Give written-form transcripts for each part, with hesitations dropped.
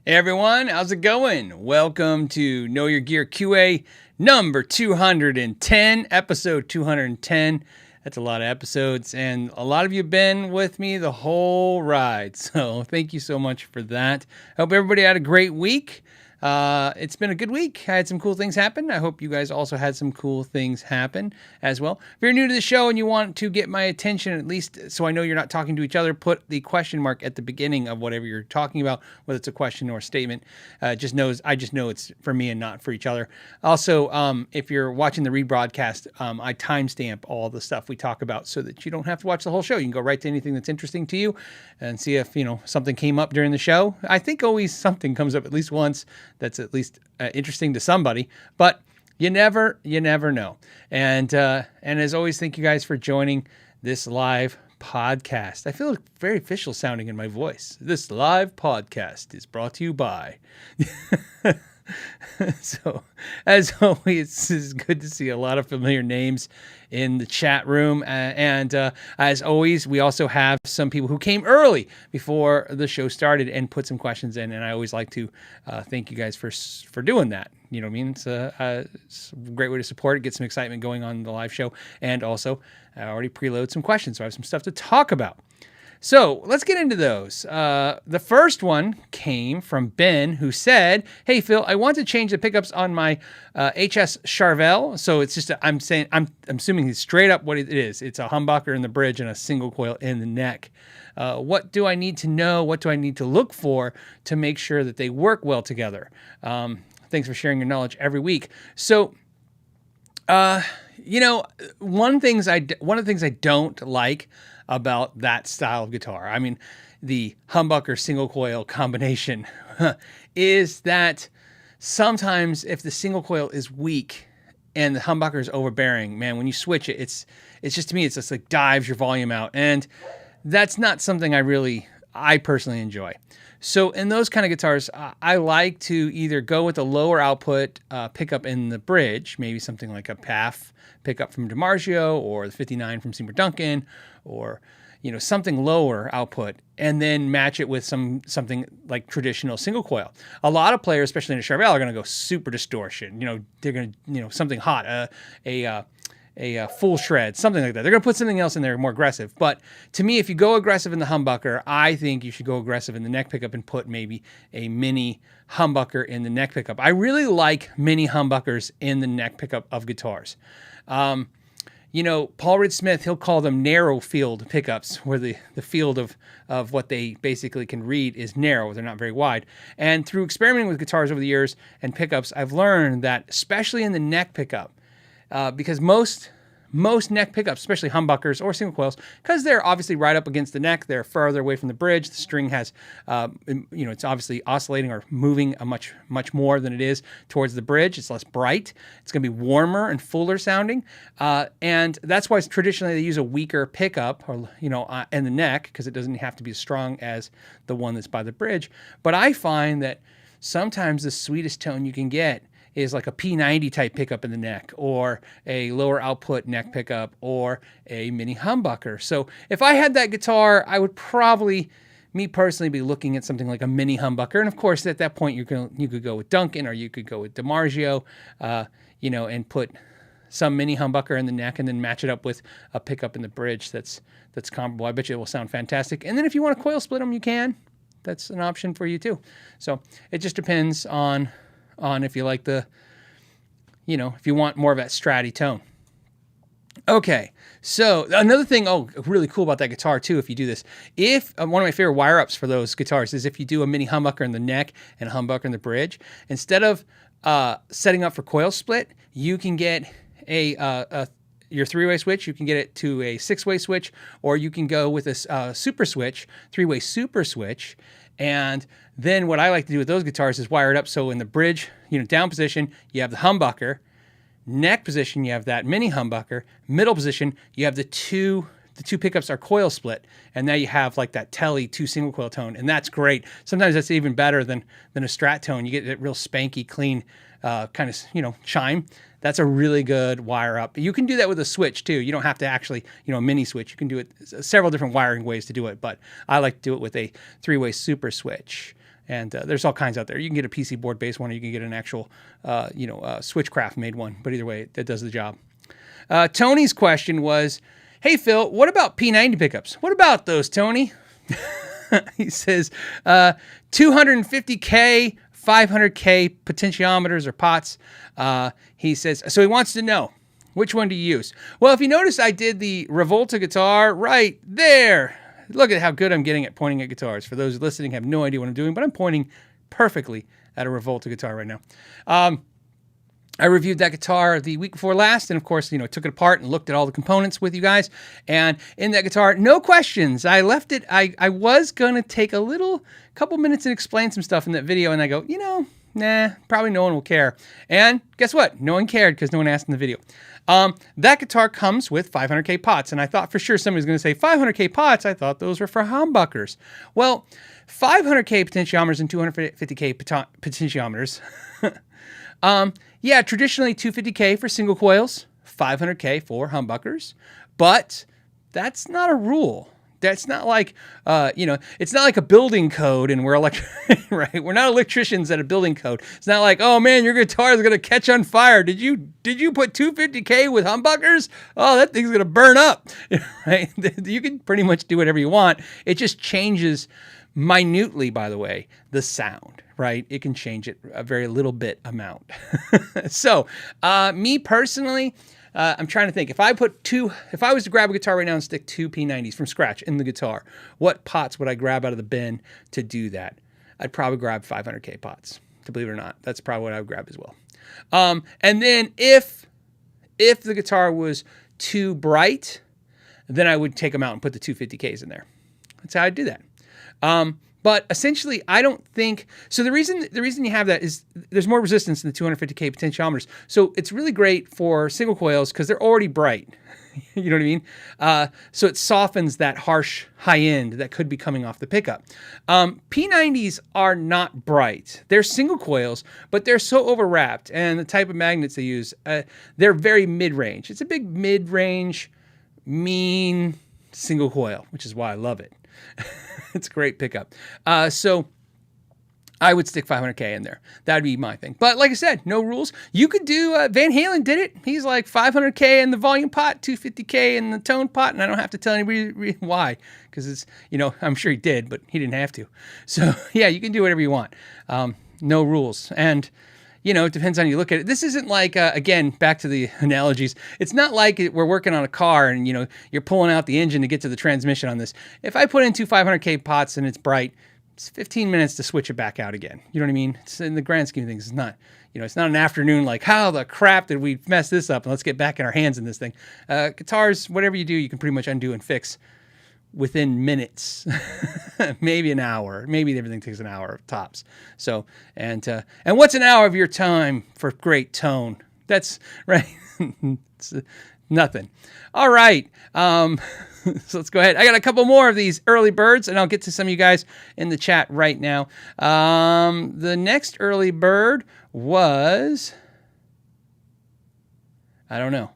Hey everyone, how's it going? Welcome to Know Your Gear QA number 210, episode 210. That's a lot of episodes, and a lot of you have been with me the whole ride, so thank you so much for that. Hope everybody had a great week. It's been a good week. I had some cool things happen. I hope you guys also had some cool things happen as well. If you're new to the show and you want to get my attention, at least so I know you're not talking to each other, put the question mark at the beginning of whatever you're talking about, whether it's a question or a statement. I just know it's for me and not for each other. Also, if you're watching the rebroadcast, I timestamp all the stuff we talk about so that you don't have to watch the whole show. You can go right to anything that's interesting to you and see if, something came up during the show. I think always something comes up at least once that's at least interesting to somebody, but you never know. And as always, thank you guys for joining this live podcast. I feel very official sounding in my voice. This live podcast is brought to you by. So, as always, it's good to see a lot of familiar names in the chat room. And as always, we also have some people who came early before the show started and put some questions in. And I always like to thank you guys for doing that. You know what I mean? It's a great way to support it, get some excitement going on the live show. And also, I already preloaded some questions, so I have some stuff to talk about. So let's get into those. The first one came from Ben, who said, "Hey Phil, I want to change the pickups on my HS Charvel." So it's just I'm assuming it's straight up what it is. It's a humbucker in the bridge and a single coil in the neck. What do I need to know? What do I need to look for to make sure that they work well together? Thanks for sharing your knowledge every week. So, one of the things I don't like about that style of guitar, I mean, the humbucker single coil combination, is that sometimes if the single coil is weak and the humbucker is overbearing, man, when you switch it, it's just, to me, it's just like dives your volume out. And that's not something I personally enjoy. So in those kind of guitars, I like to either go with a lower output pickup in the bridge, maybe something like a PAF pickup from DiMarzio or the 59 from Seymour Duncan, or something lower output, and then match it with something like traditional single coil. A lot of players, especially in a Charvel, are going to go super distortion. They're going to something hot, a full shred, something like that. They're going to put something else in there more aggressive. But to me, if you go aggressive in the humbucker, I think you should go aggressive in the neck pickup and put maybe a mini humbucker in the neck pickup. I really like mini humbuckers in the neck pickup of guitars. Paul Reed Smith, he'll call them narrow field pickups, where the field of what they basically can read is narrow. They're not very wide. And through experimenting with guitars over the years and pickups, I've learned that, especially in the neck pickup, because most neck pickups, especially humbuckers or single coils, because they're obviously right up against the neck, they're farther away from the bridge. The string has, it's obviously oscillating or moving much more than it is towards the bridge. It's less bright. It's going to be warmer and fuller sounding, and that's why traditionally they use a weaker pickup, or in the neck, because it doesn't have to be as strong as the one that's by the bridge. But I find that sometimes the sweetest tone you can get is like a P90 type pickup in the neck, or a lower output neck pickup, or a mini humbucker. So if I had that guitar, I would probably, me personally, be looking at something like a mini humbucker. And of course, at that point, you could go with Duncan, or you could go with DiMarzio, and put some mini humbucker in the neck, and then match it up with a pickup in the bridge that's comparable. I bet you it will sound fantastic. And then if you want to coil split them, you can. That's an option for you too. So it just depends on if you like if you want more of that stratty tone. Okay, so another thing, really cool about that guitar too, if you do this, one of my favorite wire-ups for those guitars is if you do a mini humbucker in the neck and a humbucker in the bridge, instead of setting up for coil split, you can get your three-way switch, you can get it to a six-way switch, or you can go with a super switch, three-way super switch. And then what I like to do with those guitars is wire it up so in the bridge, down position, you have the humbucker, neck position, you have that mini humbucker, middle position, you have the two pickups are coil split, and now you have like that telly 2 single coil tone, and that's great. Sometimes that's even better than a Strat tone. You get that real spanky, clean kind of chime. That's a really good wire up. You can do that with a switch too. You don't have to actually, a mini switch. You can do it several different wiring ways to do it, but I like to do it with a 3-way super switch. And there's all kinds out there. You can get a PC board-based one, or you can get an actual, Switchcraft-made one. But either way, that does the job. Tony's question was, hey, Phil, what about P90 pickups? What about those, Tony? He says 250K, 500K potentiometers or pots. He says, so he wants to know, which one do you use? Well, if you notice, I did the Revolta guitar right there. Look at how good I'm getting at pointing at guitars. For those listening, have no idea what I'm doing, but I'm pointing perfectly at a Revolta guitar right now. I reviewed that guitar the week before last, and of course, took it apart and looked at all the components with you guys. And in that guitar, no questions. I left it. I was gonna take a couple minutes and explain some stuff in that video, and I go, nah, probably no one will care. And guess what? No one cared because no one asked in the video. That guitar comes with 500K pots, and I thought for sure somebody was going to say 500K pots. I thought those were for humbuckers. Well, 500K potentiometers and 250K potentiometers. Yeah, traditionally 250K for single coils, 500K for humbuckers, but that's not a rule. That's not like, it's not like a building code and we're right? We're not electricians at a building code. It's not like, oh man, your guitar is going to catch on fire. Did you put 250K with humbuckers? Oh, that thing's going to burn up, right? You can pretty much do whatever you want. It just changes minutely, by the way, the sound, right? It can change it a very little bit amount. So, me personally, I'm trying to think. If I was to grab a guitar right now and stick 2 P90s from scratch in the guitar, what pots would I grab out of the bin to do that? I'd probably grab 500K pots, to believe it or not. That's probably what I would grab as well. And then if the guitar was too bright, then I would take them out and put the 250Ks in there. That's how I'd do that. But essentially, I don't think so. The reason you have that is there's more resistance in the 250K potentiometers. So it's really great for single coils because they're already bright. You know what I mean? So it softens that harsh high end that could be coming off the pickup. P90s are not bright. They're single coils, but they're so overwrapped, and the type of magnets they use, they're very mid-range. It's a big mid-range, mean single coil, which is why I love it. It's a great pickup. So I would stick 500K in there. That'd be my thing. But like I said, no rules. You could do, Van Halen did it. He's like 500K in the volume pot, 250K in the tone pot, and I don't have to tell anybody why, because it's, I'm sure he did, but he didn't have to. So yeah, you can do whatever you want. No rules. And it depends on how you look at it. This isn't like, again, back to the analogies. It's not like we're working on a car and, you're pulling out the engine to get to the transmission on this. If I put in 2 500K pots and it's bright, it's 15 minutes to switch it back out again. You know what I mean? It's in the grand scheme of things. It's not, it's not an afternoon like, how the crap did we mess this up? And let's get back in our hands in this thing. Guitars, whatever you do, you can pretty much undo and fix within minutes, maybe an hour. Maybe everything takes an hour tops. So, and what's an hour of your time for great tone? That's right. It's nothing. All right. So let's go ahead. I got a couple more of these early birds, and I'll get to some of you guys in the chat right now. The next early bird was, I don't know.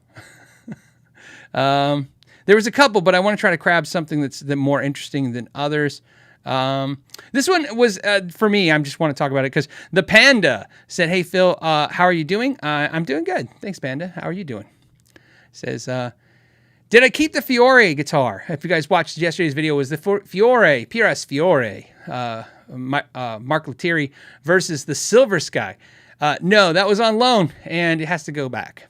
There was a couple, but I want to try to grab something that's more interesting than others. This one was, for me, I just want to talk about it because the Panda said, hey, Phil, how are you doing? I'm doing good. Thanks, Panda. How are you doing? Says, did I keep the Fiore guitar? If you guys watched yesterday's video, it was the Fiore, PRS Fiore, Mark Lettieri versus the Silver Sky. No, that was on loan, and it has to go back.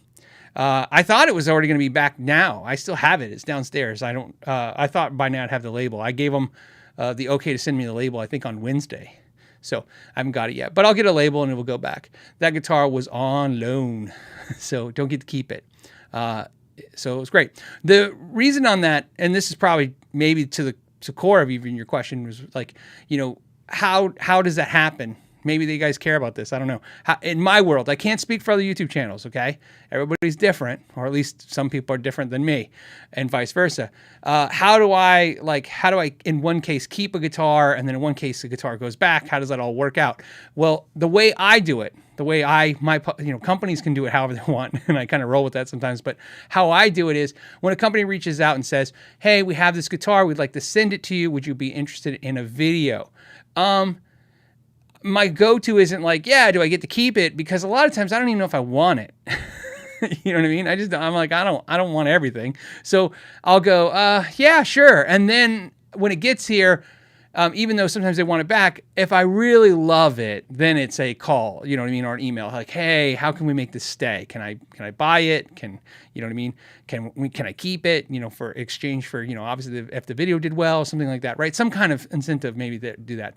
I thought it was already going to be back now. I still have it. It's downstairs. I thought by now I'd have the label. I gave them the okay to send me the label, I think, on Wednesday. So I haven't got it yet. But I'll get a label and it will go back. That guitar was on loan, so don't get to keep it. So it was great. The reason on that, and this is probably maybe to the core of even your question, was like, how does that happen? Maybe you guys care about this. I don't know. In my world, I can't speak for other YouTube channels, okay? Everybody's different, or at least some people are different than me, and vice versa. How do I, in one case, keep a guitar, and then in one case, the guitar goes back? How does that all work out? Well, the way I do it, companies can do it however they want, and I kind of roll with that sometimes, but how I do it is when a company reaches out and says, hey, we have this guitar, we'd like to send it to you. Would you be interested in a video? my go-to isn't like, yeah, do I get to keep it? Because a lot of times I don't even know if I want it. You know what I mean? I'm like, I don't want everything. So I'll go, yeah, sure. And then when it gets here, even though sometimes they want it back, if I really love it, then it's a call, you know what I mean? Or an email like, hey, how can we make this stay? Can I buy it? You know what I mean? Can I keep it, for exchange for, obviously if the video did well, something like that, right? Some kind of incentive maybe that do that.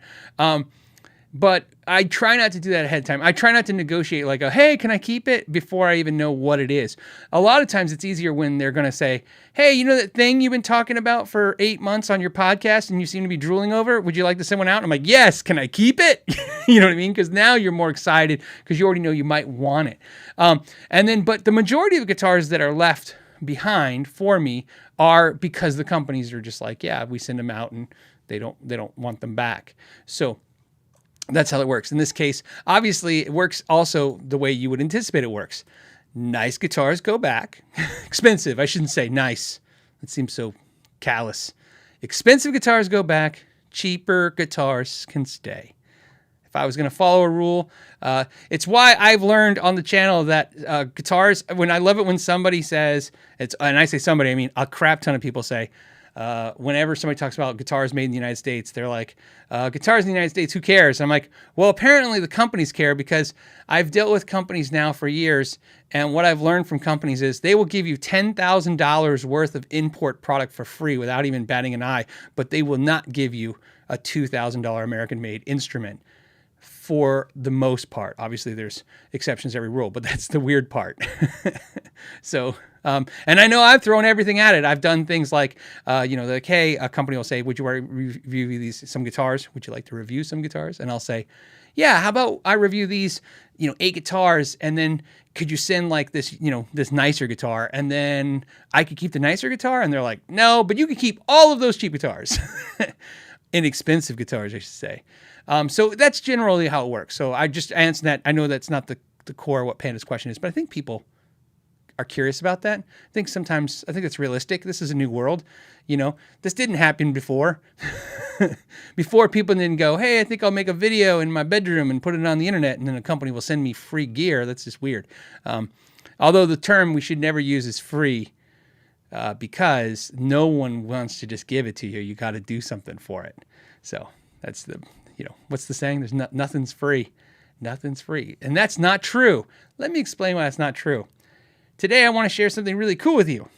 But I try not to do that ahead of time. I try not to negotiate like, hey, can I keep it before I even know what it is? A lot of times it's easier when they're going to say, hey, you know that thing you've been talking about for 8 months on your podcast and you seem to be drooling over? Would you like to send one out? And I'm like, yes, can I keep it? You know what I mean? Because now you're more excited because you already know you might want it. But the majority of the guitars that are left behind for me are because the companies are just like, yeah, we send them out and they don't want them back. So that's how it works. In this case, obviously, it works also the way you would anticipate it works. Nice guitars go back. Expensive. I shouldn't say nice. It seems so callous. Expensive guitars go back. Cheaper guitars can stay. If I was going to follow a rule, it's why I've learned on the channel that guitars, I love it when somebody says, and I say somebody, I mean a crap ton of people say, whenever somebody talks about guitars made in the United States, they're like, guitars in the United States, who cares? I'm like, well, apparently the companies care because I've dealt with companies now for years. And what I've learned from companies is they will give you $10,000 worth of import product for free without even batting an eye, but they will not give you a $2,000 American-made instrument for the most part. Obviously, there's exceptions to every rule, but that's the weird part. So, and I know I've thrown everything at it. I've done things like, like, hey, a company will say, would you review some guitars? Would you like to review some guitars? And I'll say, yeah, how about I review these, 8 guitars, and then could you send like this, this nicer guitar, and then I could keep the nicer guitar? And they're like, no, but you could keep all of those cheap guitars. Inexpensive guitars, I should say. So that's generally how it works. So I just answered that. I know that's not the core of what Panda's question is, but I think people are curious about that. I think it's realistic. This is a new world. This didn't happen before. Before, people didn't go, hey, I think I'll make a video in my bedroom and put it on the internet, and then a company will send me free gear. That's just weird. Although the term we should never use is free, because no one wants to just give it to you. You got to do something for it. So that's what's the saying? There's nothing's free. Nothing's free. And that's not true. Let me explain why that's not true. Today, I want to share something really cool with you.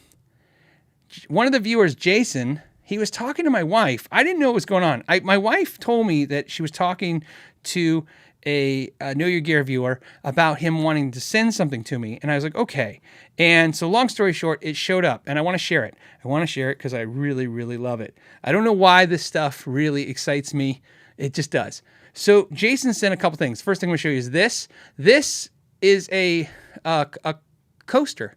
One of the viewers, Jason, he was talking to my wife. I didn't know what was going on. My wife told me that she was talking to a Know Your Gear viewer about him wanting to send something to me. And I was like, okay. And so long story short, it showed up and I want to share it. I want to share it because I really, really love it. I don't know why this stuff really excites me. It just does. So Jason sent a couple things. First thing I'm going to show you is this. This is a coaster,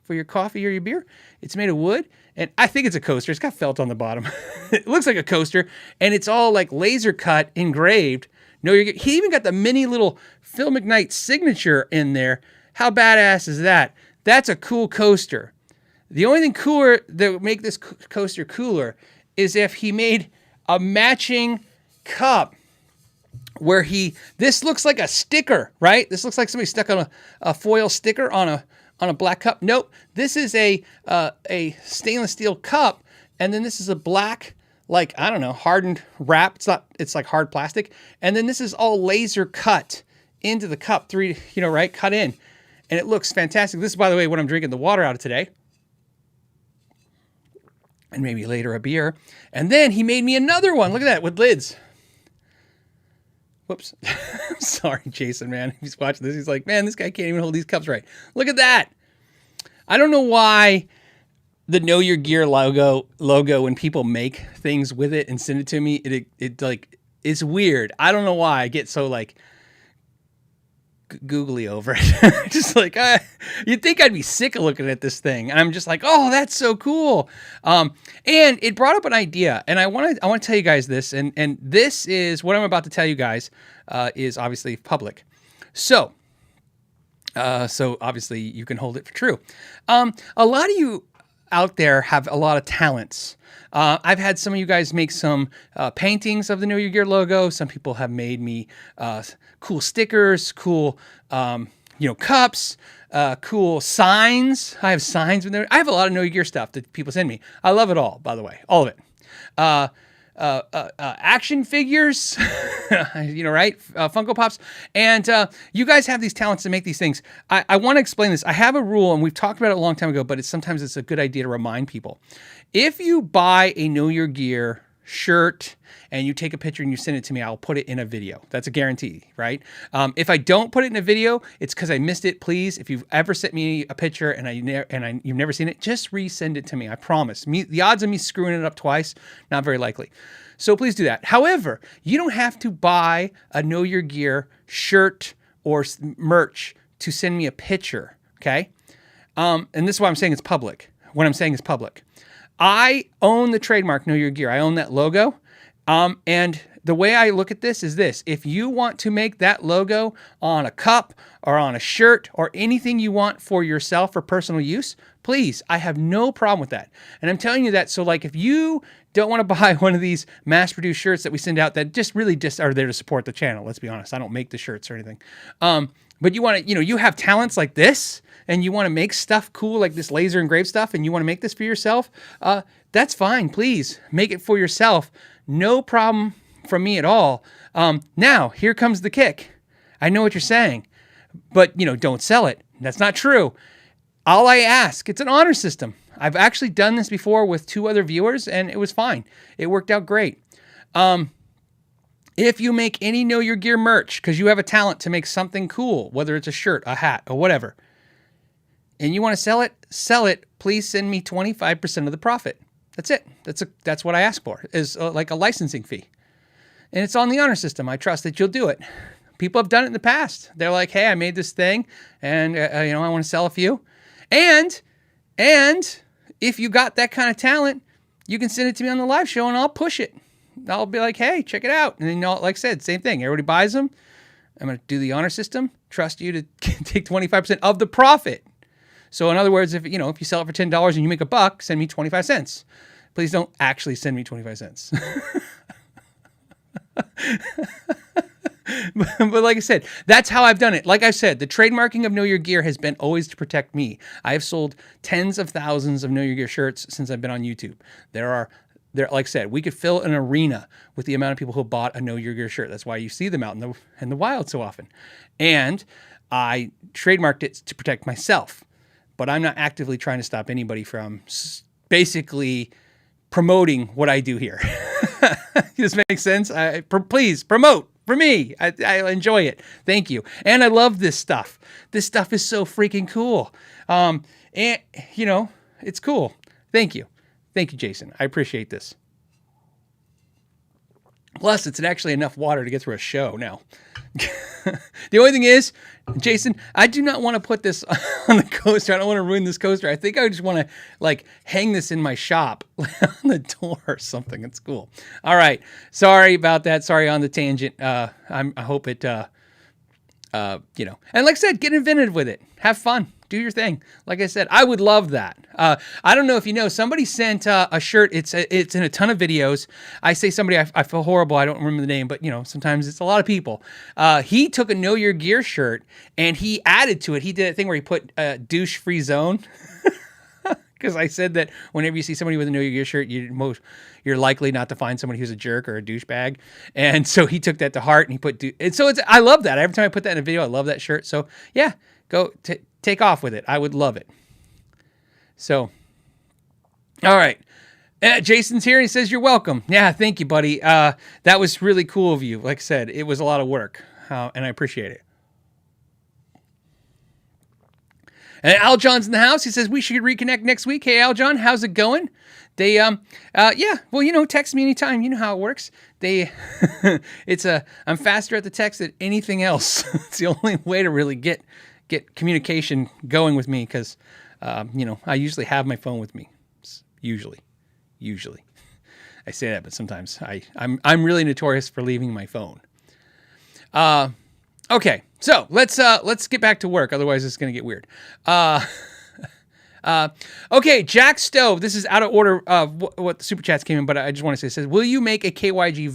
for your coffee or your beer. It's made of wood, and I think it's a coaster. It's got felt on the bottom. It looks like a coaster, and it's all like laser cut, engraved. He even got the mini little Phil McKnight signature in there. How badass is that? That's a cool coaster. The only thing cooler that would make this coaster cooler is if he made a matching cup where this looks like a sticker, right? This looks like somebody stuck on a foil sticker on a black cup. Nope. This is a stainless steel cup, and then this is a black, like, I don't know, hardened wrap. It's like hard plastic. And then this is all laser cut into the cup, right? Cut in. And it looks fantastic. This is, by the way, what I'm drinking the water out of today. And maybe later a beer. And then he made me another one. Look at that, with lids. Whoops. Sorry, Jason, man. He's watching this. He's like, man, this guy can't even hold these cups right. Look at that. I don't know why the Know Your Gear logo, when people make things with it and send it to me, it's weird. I don't know why I get so like googly over it. Just like, you'd think I'd be sick of looking at this thing. I'm just like, oh, that's so cool. And it brought up an idea, and I want to tell you guys this, and this is what I'm about to tell you guys is obviously public. So obviously you can hold it for true. A lot of you out there have a lot of talents. I've had some of you guys make some paintings of the Know Your Gear logo. Some people have made me cool stickers, cool cups, cool signs. I have signs with I have a lot of Know Your Gear stuff that people send me. I love it all, by the way, all of it. Action figures, right? Funko Pops. And you guys have these talents to make these things. I want to explain this. I have a rule, and we've talked about it a long time ago, but sometimes it's a good idea to remind people. If you buy a Know Your Gear shirt and you take a picture and you send it to me, I'll put it in a video. That's a guarantee, right? If I don't put it in a video, it's because I missed it. Please, if you've ever sent me a picture and you've never seen it, just resend it to me. I promise. The odds of me screwing it up twice, not very likely. So please do that. However, you don't have to buy a Know Your Gear shirt or merch to send me a picture, okay? And this is why I'm saying it's public. What I'm saying is public. I own the trademark Know Your Gear. I own that logo. And the way I look at this is this. If you want to make that logo on a cup or on a shirt or anything you want for yourself for personal use, please, I have no problem with that. And I'm telling you that so like if you don't want to buy one of these mass-produced shirts that we send out that just really just are there to support the channel, let's be honest. I don't make the shirts or anything. But you want to, you have talents like this and you want to make stuff cool like this laser engraved stuff and you want to make this for yourself, that's fine. Please make it for yourself. No problem from me at all. Now, here comes the kick. I know what you're saying, but, don't sell it. That's not true. All I ask, it's an honor system. I've actually done this before with 2 other viewers and it was fine. It worked out great. If you make any Know Your Gear merch, because you have a talent to make something cool, whether it's a shirt, a hat, or whatever, and you want to sell it, please send me 25% of the profit. That's it. That's what I ask for, is like a licensing fee. And it's on the honor system. I trust that you'll do it. People have done it in the past. They're like, hey, I made this thing, and I want to sell a few. And if you got that kind of talent, you can send it to me on the live show, and I'll push it. I'll be like, hey, check it out. And then, like I said, same thing. Everybody buys them. I'm going to do the honor system. Trust you to take 25% of the profit. So in other words, if you sell it for $10 and you make $1, send me 25 cents. Please don't actually send me 25 cents. But like I said, that's how I've done it. Like I said, the trademarking of Know Your Gear has been always to protect me. I have sold tens of thousands of Know Your Gear shirts since I've been on YouTube. Like I said, we could fill an arena with the amount of people who bought a Know Your Gear shirt. That's why you see them out in the wild so often. And I trademarked it to protect myself. But I'm not actively trying to stop anybody from basically promoting what I do here. Does this make sense? Please promote for me. I enjoy it. Thank you. And I love this stuff. This stuff is so freaking cool. And it's cool. Thank you. Thank you, Jason. I appreciate this. Plus, it's actually enough water to get through a show now. The only thing is, Jason, I do not want to put this on the coaster. I don't want to ruin this coaster. I think I just want to hang this in my shop on the door or something. It's cool. All right. Sorry about that. Sorry on the tangent. I hope it, and like I said, get inventive with it. Have fun. Do your thing. Like I said, I would love that. I don't know if you know, somebody sent a shirt. It's in a ton of videos. I say somebody, I feel horrible. I don't remember the name, but sometimes it's a lot of people. He took a Know Your Gear shirt and he added to it. He did a thing where he put douche free zone. Because I said that whenever you see somebody with a Know Your Gear shirt, you're likely not to find somebody who's a jerk or a douchebag. And so he took that to heart and he put, I love that. Every time I put that in a video, I love that shirt. So yeah, go take off with it. I would love it. So, all right. Jason's here. He says, you're welcome. Yeah, thank you, buddy. That was really cool of you. Like I said, it was a lot of work, and I appreciate it. And Al John's in the house. He says, we should reconnect next week. Hey, Al John, how's it going? They, yeah, well, text me anytime. You know how it works. I'm faster at the text than anything else. It's the only way to really get communication going with me because, I usually have my phone with me. Usually. I say that, but sometimes I'm really notorious for leaving my phone. Okay, so let's get back to work. Otherwise, it's going to get weird. Okay, Jack Stove. This is out of order of what the super chats came in, but I just want to say, it says, will you make a KYG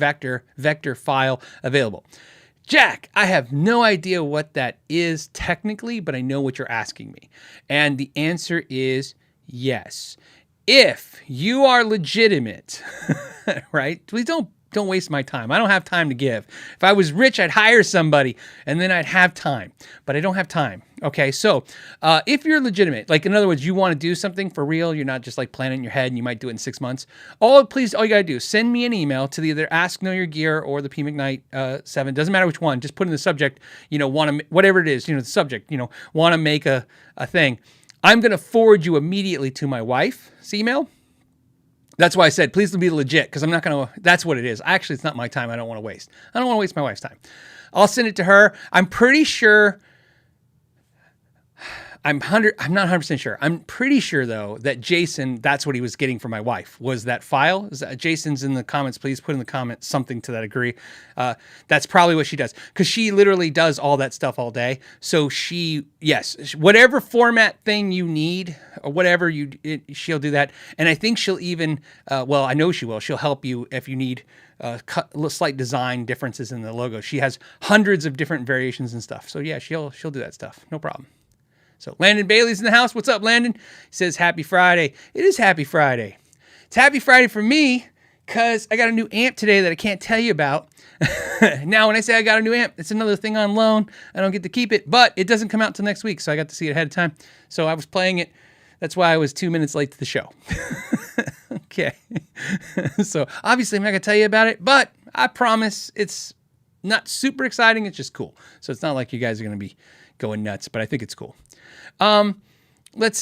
vector file available? Jack, I have no idea what that is technically, but I know what you're asking me. And the answer is yes. If you are legitimate, right? Please don't waste my time. I don't have time to give. If I was rich, I'd hire somebody and then I'd have time, but I don't have time. Okay. So, if you're legitimate, like in other words, you want to do something for real, you're not just like planning in your head and you might do it in 6 months. All you gotta do is send me an email to the either Ask Know Your Gear or the P McKnight 7. Doesn't matter which one. Just put in the subject, whatever it is, the subject, want to make a thing. I'm going to forward you immediately to my wife's email. That's why I said, please be legit, because I'm not going to, that's what it is. Actually, it's not my time I don't want to waste. I don't want to waste my wife's time. I'll send it to her. I'm pretty sure, I'm not 100% sure. I'm pretty sure, though, that Jason, that's what he was getting from my wife, was that file. Jason's in the comments. Please put in the comments something to that degree. That's probably what she does, because she literally does all that stuff all day. So yes, whatever format thing you need or whatever she'll do that. And I think she'll even, I know she will. She'll help you if you need slight design differences in the logo. She has hundreds of different variations and stuff. So yeah, she'll do that stuff. No problem. So Landon Bailey's in the house. What's up, Landon? He says, happy Friday. It is happy Friday. It's happy Friday for me because I got a new amp today that I can't tell you about. Now, when I say I got a new amp, it's another thing on loan. I don't get to keep it, but it doesn't come out till next week, so I got to see it ahead of time. So I was playing it. That's why I was 2 minutes late to the show. Okay. So obviously I'm not going to tell you about it, but I promise it's not super exciting. It's just cool. So it's not like you guys are going to be going nuts, but I think it's cool. Let's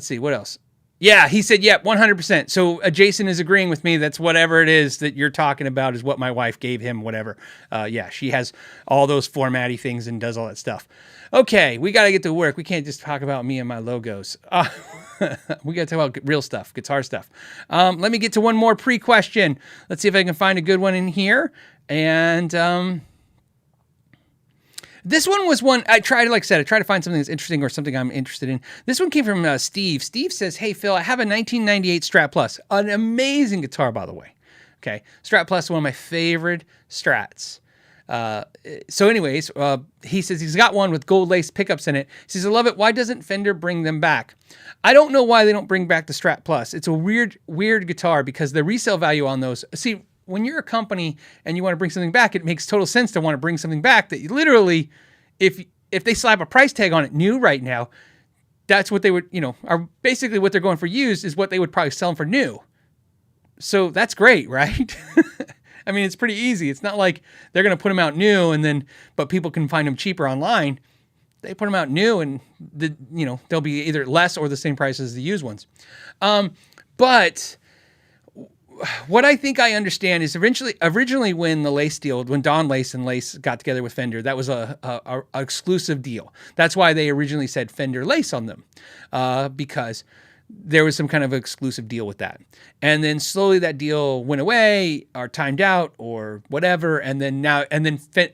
see, what else? Yeah, he said, yep, 100%. So Jason is agreeing with me. That's whatever it is that you're talking about is what my wife gave him, whatever. Yeah, she has all those formatty things and does all that stuff. Okay, we got to get to work. We can't just talk about me and my logos. We got to talk about real stuff, guitar stuff. Let me get to one more pre-question. Let's see if I can find a good one in here. And this one was one I tried to find something that's interesting or something I'm interested in. This one came from Steve. Steve says, hey, Phil, I have a 1998 Strat Plus, an amazing guitar, by the way. Okay. Strat Plus is one of my favorite Strats. So anyways, he says he's got one with gold lace pickups in it. He says, I love it. Why doesn't Fender bring them back? I don't know why they don't bring back the Strat Plus. It's a weird guitar because the resale value on those, see, when you're a company and you want to bring something back, it makes total sense to want to bring something back that you literally, if they slap a price tag on it new right now, that's what they would, are basically what they're going for used is what they would probably sell them for new. So that's great, right? I mean, it's pretty easy. It's not like they're going to put them out new but people can find them cheaper online. They put them out new and they'll be either less or the same price as the used ones. But what I think I understand is originally when when Don Lace and Lace got together with Fender, that was a exclusive deal. That's why they originally said Fender Lace on them, because there was some kind of exclusive deal with that. And then slowly that deal went away or timed out or whatever. And then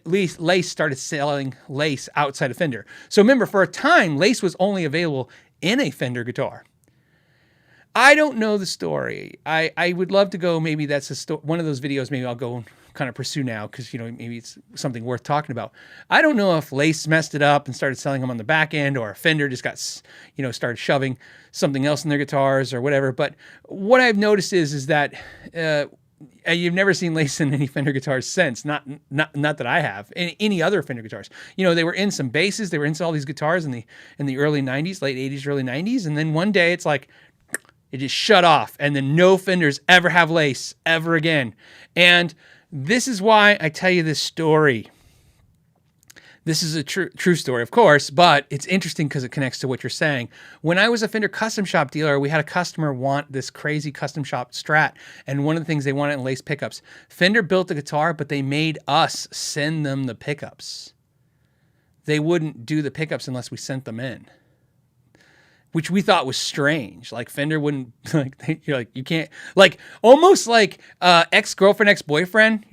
Lace started selling Lace outside of Fender. So remember, for a time, Lace was only available in a Fender guitar. I don't know the story. I would love to go. Maybe that's one of those videos. Maybe I'll go kind of pursue now because maybe it's something worth talking about. I don't know if Lace messed it up and started selling them on the back end, or Fender just got started shoving something else in their guitars or whatever. But what I've noticed is that you've never seen Lace in any Fender guitars since. Not that I have. Any other Fender guitars. They were in some basses. They were in all these guitars in the early 90s, late 80s, early 90s, and then one day it's like, it just shut off, and then no Fenders ever have Lace ever again. And this is why I tell you this story. This is a true story, of course, but it's interesting because it connects to what you're saying. When I was a Fender custom shop dealer, we had a customer want this crazy custom shop Strat, and one of the things they wanted in Lace pickups. Fender built the guitar, but they made us send them the pickups. They wouldn't do the pickups unless we sent them in. which we thought was strange. Like Fender wouldn't you're like, you can't, like almost like ex-girlfriend, ex-boyfriend,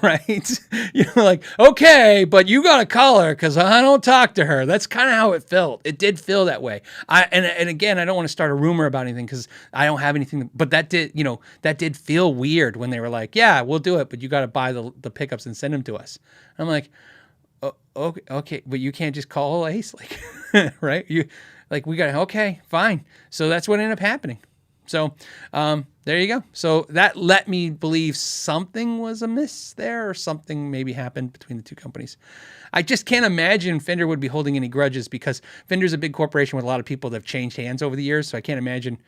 right? You're like, okay, but you got to call her because I don't talk to her. That's kind of how it felt. It did feel that way. And again, I don't want to start a rumor about anything because I don't have anything, but that did feel weird when they were like, yeah, we'll do it, but you got to buy the pickups and send them to us. I'm like, okay, but you can't just call Ace, like, right? We got, okay, fine. So that's what ended up happening. So there you go. So that let me believe something was amiss there, or something maybe happened between the two companies. I just can't imagine Fender would be holding any grudges because Fender's a big corporation with a lot of people that have changed hands over the years. So I can't imagine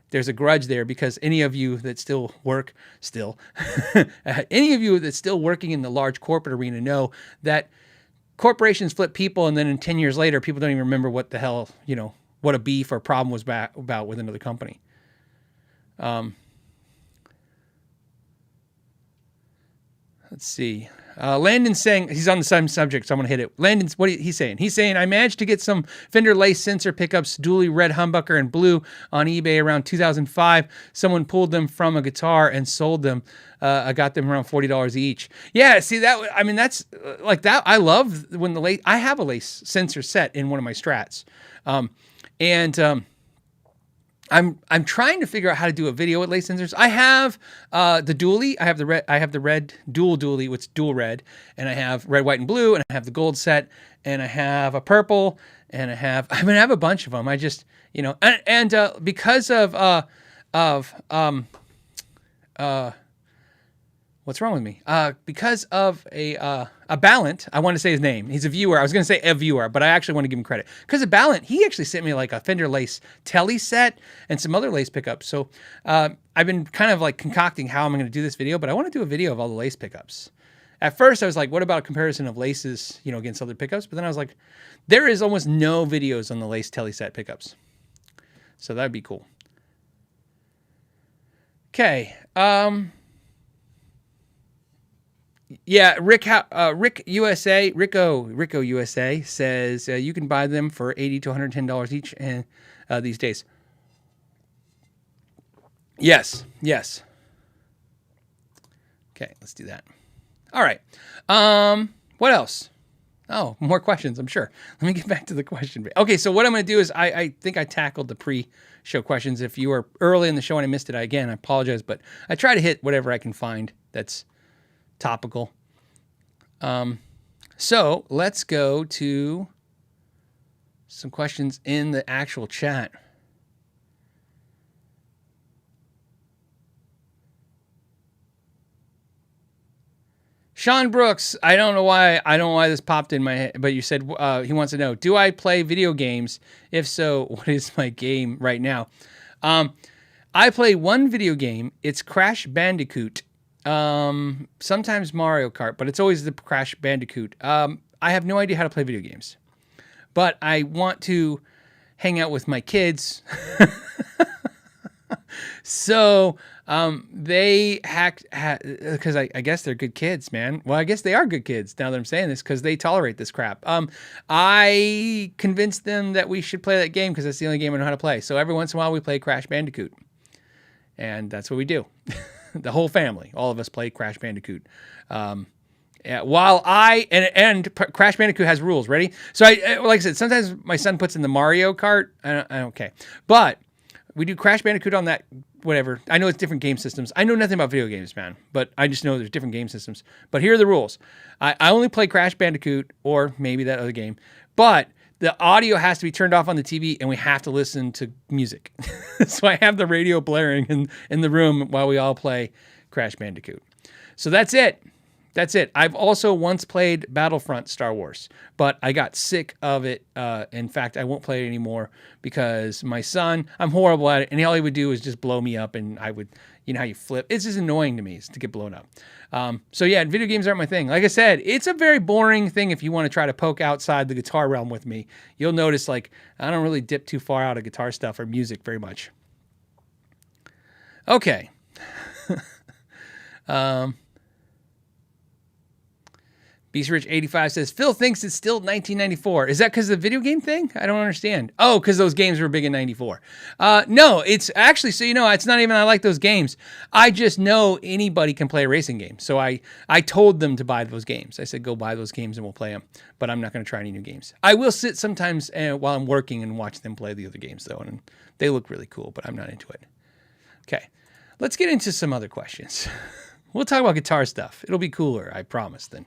there's a grudge there, because any of you that still work, any of you that's still working in the large corporate arena know that corporations flip people, and then in 10 years later, people don't even remember what the hell, what a beef or problem was about with another company. Let's see. Landon's saying, he's on the same subject, so I'm going to hit it. Landon's, what he's saying? He's saying, I managed to get some Fender lace sensor pickups, Dookie red humbucker and blue, on eBay around 2005. Someone pulled them from a guitar and sold them. I got them around $40 each. Yeah, see that? I mean, that's like that. I love when the lace. I have a lace sensor set in one of my Strats, I'm trying to figure out how to do a video with lace sensors. I have the dually. I have the red dual dually, which is dual red, and I have red, white, and blue, and I have the gold set, and I have a purple, and I have a bunch of them. I just because of what's wrong with me? Because of a Ballant, I want to say his name. He's a viewer. I was going to say a viewer, but I actually want to give him credit. Because of Ballant, he actually sent me like a Fender lace telly set and some other lace pickups. So I've been kind of like concocting how I'm going to do this video, but I want to do a video of all the lace pickups. At first, I was like, what about a comparison of laces, against other pickups? But then I was like, there is almost no videos on the lace telly set pickups. So that'd be cool. Okay. Yeah, Rico USA says you can buy them for $80 to $110 each, and these days. Yes. Okay, let's do that. All right. What else? Oh, more questions, I'm sure. Let me get back to the question. Okay, so what I'm going to do is I think I tackled the pre-show questions. If you were early in the show and I missed it, I apologize, but I try to hit whatever I can find that's topical. So let's go to some questions in the actual chat. Sean Brooks, I don't know why this popped in my head, but you said he wants to know, do I play video games? If so, what is my game right now? I play one video game. It's Crash Bandicoot. Sometimes Mario Kart, but it's always the Crash Bandicoot. I have no idea how to play video games, but I want to hang out with my kids. So they hacked because I guess they're good kids, man. Well, I guess they are good kids now that I'm saying this, because they tolerate this crap. I convinced them that we should play that game because that's the only game I know how to play. So every once in a while we play Crash Bandicoot, and that's what we do. The whole family, all of us play Crash Bandicoot. While Crash Bandicoot has rules. Ready? So like I said, sometimes my son puts in the Mario Kart. Okay, but we do Crash Bandicoot on that. Whatever. I know it's different game systems. I know nothing about video games, man, but I just know there's different game systems. But here are the rules. I only play Crash Bandicoot, or maybe that other game, but the audio has to be turned off on the TV, and we have to listen to music. So I have the radio blaring in the room while we all play Crash Bandicoot. So that's it. I've also once played Battlefront Star Wars, but I got sick of it. In fact, I won't play it anymore because my son, I'm horrible at it, and all he would do is just blow me up, and I would, how you flip. It's just annoying to me to get blown up. So yeah, video games aren't my thing. Like I said, it's a very boring thing if you want to try to poke outside the guitar realm with me. You'll notice, like, I don't really dip too far out of guitar stuff or music very much. Okay. BeastRich85 says, Phil thinks it's still 1994. Is that because of the video game thing? I don't understand. Oh, because those games were big in 94. No, it's actually, so it's not even I like those games. I just know anybody can play a racing game. So I told them to buy those games. I said, go buy those games and we'll play them. But I'm not going to try any new games. I will sit sometimes while I'm working and watch them play the other games, though. And they look really cool, but I'm not into it. Okay, let's get into some other questions. We'll talk about guitar stuff. It'll be cooler, I promise, than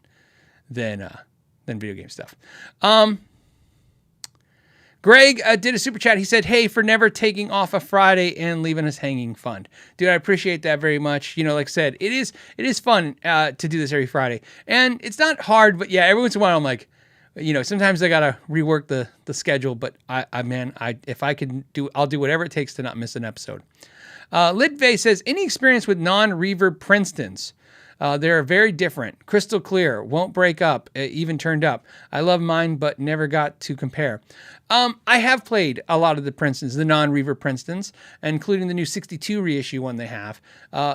video game stuff. Greg did a super chat. He said, hey, for never taking off a Friday and leaving us hanging fun. Dude, I appreciate that very much. Like I said, it is fun to do this every Friday. And it's not hard, but yeah, every once in a while I'm like, sometimes I got to rework the schedule, but if I can I'll do whatever it takes to not miss an episode. Lidvey says, any experience with non-reverb Princetons? They're very different. Crystal clear, won't break up, even turned up. I love mine, but never got to compare. I have played a lot of the Princetons, the non-reverb Princetons, including the new 62 reissue one they have.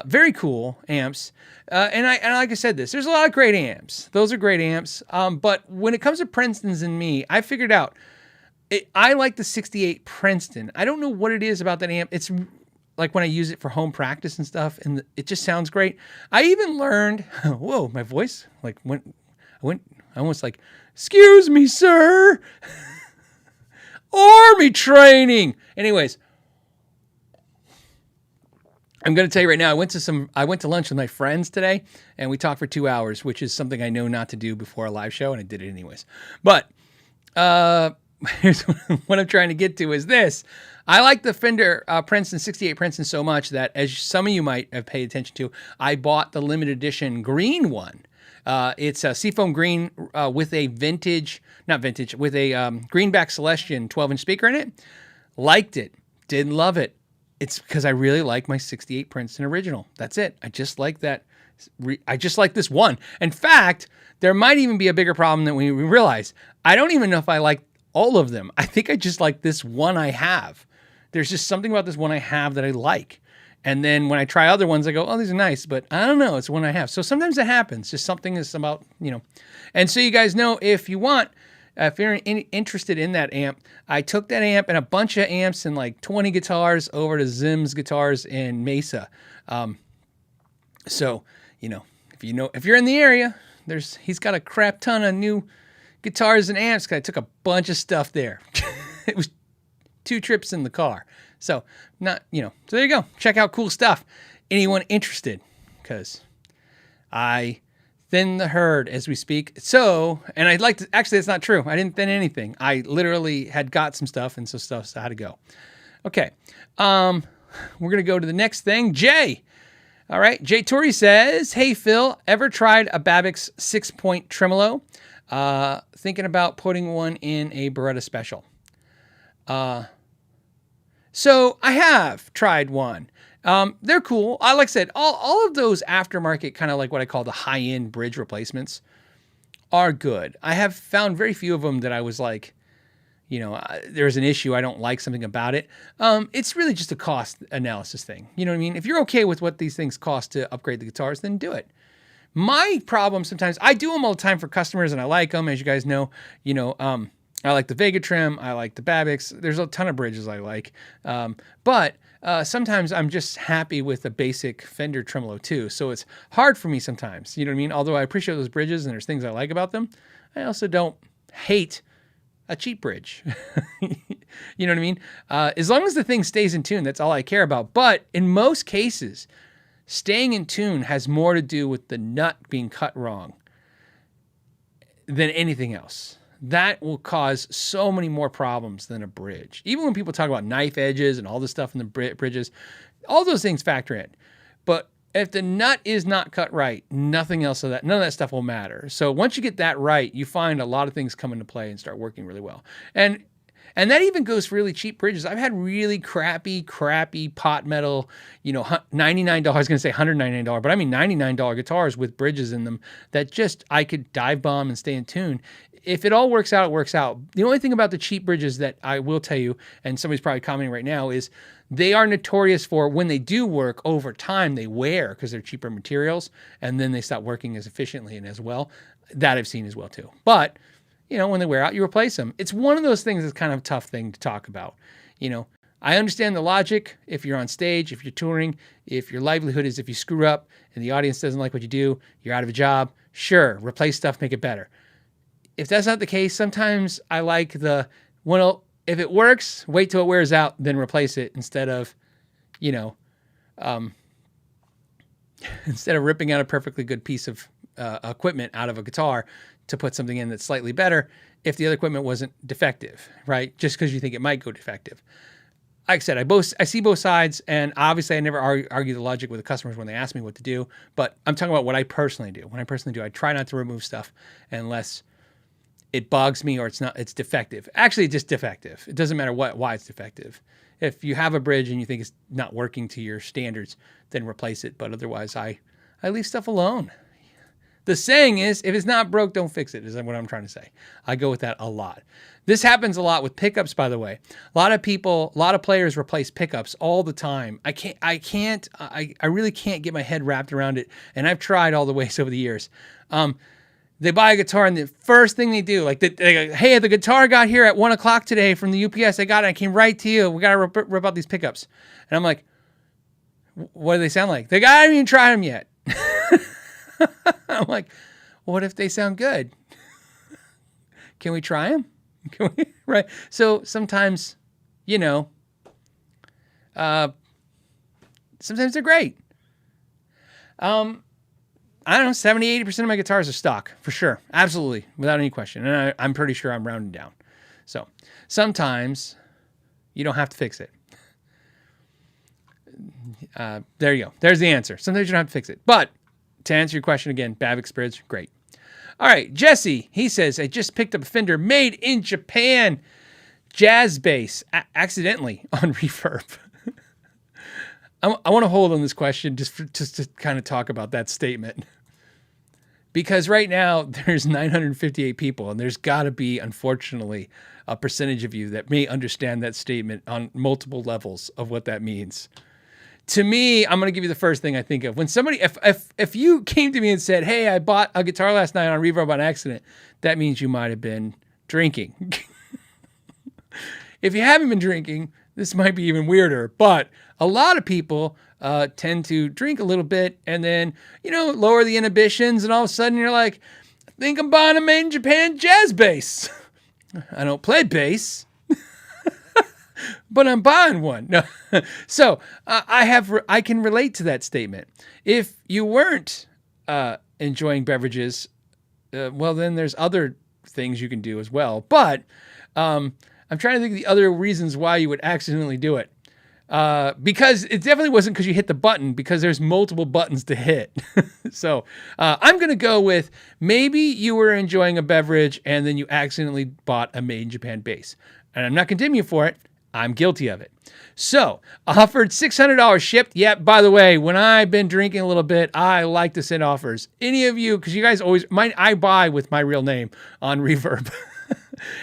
Very cool amps. And like I said there's a lot of great amps. Those are great amps. But when it comes to Princetons and me, I figured out, I like the 68 Princeton. I don't know what it is about that amp. It's like when I use it for home practice and stuff, and it just sounds great. I even learned, whoa, my voice I almost like, excuse me, sir. Army training. Anyways, I'm going to tell you right now, I went to lunch with my friends today, and we talked for 2 hours, which is something I know not to do before a live show, and I did it anyways. But here's what I'm trying to get to is this. I like the Fender Princeton 68 Princeton so much that, as some of you might have paid attention to, I bought the limited edition green one. It's a seafoam green with a greenback Celestion 12-inch speaker in it. Liked it. Didn't love it. It's because I really like my 68 Princeton original. That's it. I just like that. I just like this one. In fact, there might even be a bigger problem than we realize. I don't even know if I like all of them. I think I just like this one I have. There's just something about this one I have that I like. And then when I try other ones, I go, oh, these are nice, but I don't know. It's one I have. So sometimes it happens. Just something is about, And so you guys know, if you want, if you're interested in that amp, I took that amp and a bunch of amps and like 20 guitars over to Zim's Guitars in Mesa. So, if you're in the area, he's got a crap ton of new guitars and amps. I took a bunch of stuff there. It was 2 trips in the car. So so there you go. Check out cool stuff. Anyone interested? Because I thin the herd as we speak. So, and I'd like to, actually, that's not true. I didn't thin anything. I literally had got some stuff, and so stuff had to go. Okay. We're going to go to the next thing. Jay. All right. Jay Torrey says, hey, Phil, ever tried a Babix 6-point tremolo? Thinking about putting one in a Beretta Special. So I have tried one. They're cool. Like I said, all of those aftermarket, kind of like what I call the high-end bridge replacements, are good. I have found very few of them that I was like, there's an issue. I don't like something about it. It's really just a cost analysis thing. You know what I mean? If you're okay with what these things cost to upgrade the guitars, then do it. My problem sometimes, I do them all the time for customers, and I like them, as you guys know. I like the Vega trim. I like the Babix. There's a ton of bridges I like. But sometimes I'm just happy with the basic Fender tremolo too. So it's hard for me sometimes. You know what I mean? Although I appreciate those bridges and there's things I like about them, I also don't hate a cheap bridge. You know what I mean? As long as the thing stays in tune, that's all I care about. But in most cases, staying in tune has more to do with the nut being cut wrong than anything else. That will cause so many more problems than a bridge. Even when people talk about knife edges and all this stuff in the bridges, all those things factor in. But if the nut is not cut right, none of that stuff will matter. So once you get that right, you find a lot of things come into play and start working really well. And that even goes for really cheap bridges. I've had really crappy pot metal, $99, I was going to say $199, but I mean $99 guitars with bridges in them that just I could dive bomb and stay in tune. If it all works out, it works out. The only thing about the cheap bridges that I will tell you, and somebody's probably commenting right now, is they are notorious for when they do work over time, they wear because they're cheaper materials, and then they stop working as efficiently and as well. That I've seen as well too. But, you know, when they wear out, you replace them. It's one of those things that's kind of a tough thing to talk about. You know, I understand the logic if you're on stage, if you're touring, if your livelihood is if you screw up and the audience doesn't like what you do, you're out of a job. Sure, replace stuff, make it better. If that's not the case, sometimes I like well, if it works, wait till it wears out, then replace it instead of, you know, instead of ripping out a perfectly good piece of equipment out of a guitar to put something in that's slightly better if the other equipment wasn't defective, right? Just because you think it might go defective. Like I said, I see both sides, and obviously I never argue the logic with the customers when they ask me what to do, but I'm talking about what I personally do. When I personally do, I try not to remove stuff unless it bugs me or it's defective. Actually, it's just defective. It doesn't matter why it's defective. If you have a bridge and you think it's not working to your standards, then replace it. But otherwise, I leave stuff alone. The saying is, if it's not broke, don't fix it, is what I'm trying to say. I go with that a lot. This happens a lot with pickups, by the way. A lot of players replace pickups all the time. I really can't get my head wrapped around it. And I've tried all the ways over the years. They buy a guitar and the first thing they do, like, they go, hey, the guitar got here at 1 o'clock today from the UPS. I got it. I came right to you. We got to rip out these pickups. And I'm like, what do they sound like? I haven't even tried them yet. I'm like, what if they sound good? Can we try them? Can we? Right. So sometimes, you know, sometimes they're great. I don't know, 70, 80% of my guitars are stock, for sure. Absolutely, without any question. And I'm pretty sure I'm rounding down. So sometimes you don't have to fix it. There you go. There's the answer. Sometimes you don't have to fix it. But to answer your question again, Bavix Bridge, great. All right, Jesse, he says, I just picked up a Fender made in Japan jazz bass accidentally on Reverb. I want to hold on this question just to kind of talk about that statement. Because right now there's 958 people, and there's got to be, unfortunately, a percentage of you that may understand that statement on multiple levels of what that means. To me, I'm going to give you the first thing I think of. When somebody, if you came to me and said, hey, I bought a guitar last night on Reverb on accident, that means you might have been drinking. If you haven't been drinking, this might be even weirder. But a lot of people tend to drink a little bit and then, you know, lower the inhibitions, and all of a sudden you're like, I think I'm buying a made in Japan jazz bass. I don't play bass. But I'm buying one. No. So I can relate to that statement. If you weren't enjoying beverages, well, then there's other things you can do as well. But I'm trying to think of the other reasons why you would accidentally do it. Because it definitely wasn't because you hit the button, because there's multiple buttons to hit. So I'm going to go with maybe you were enjoying a beverage and then you accidentally bought a made in Japan bass. And I'm not condemning you for it. I'm guilty of it. So offered $600 shipped. Yep. By the way, when I've been drinking a little bit, I like to send offers. Any of you, because you guys always, I buy with my real name on Reverb.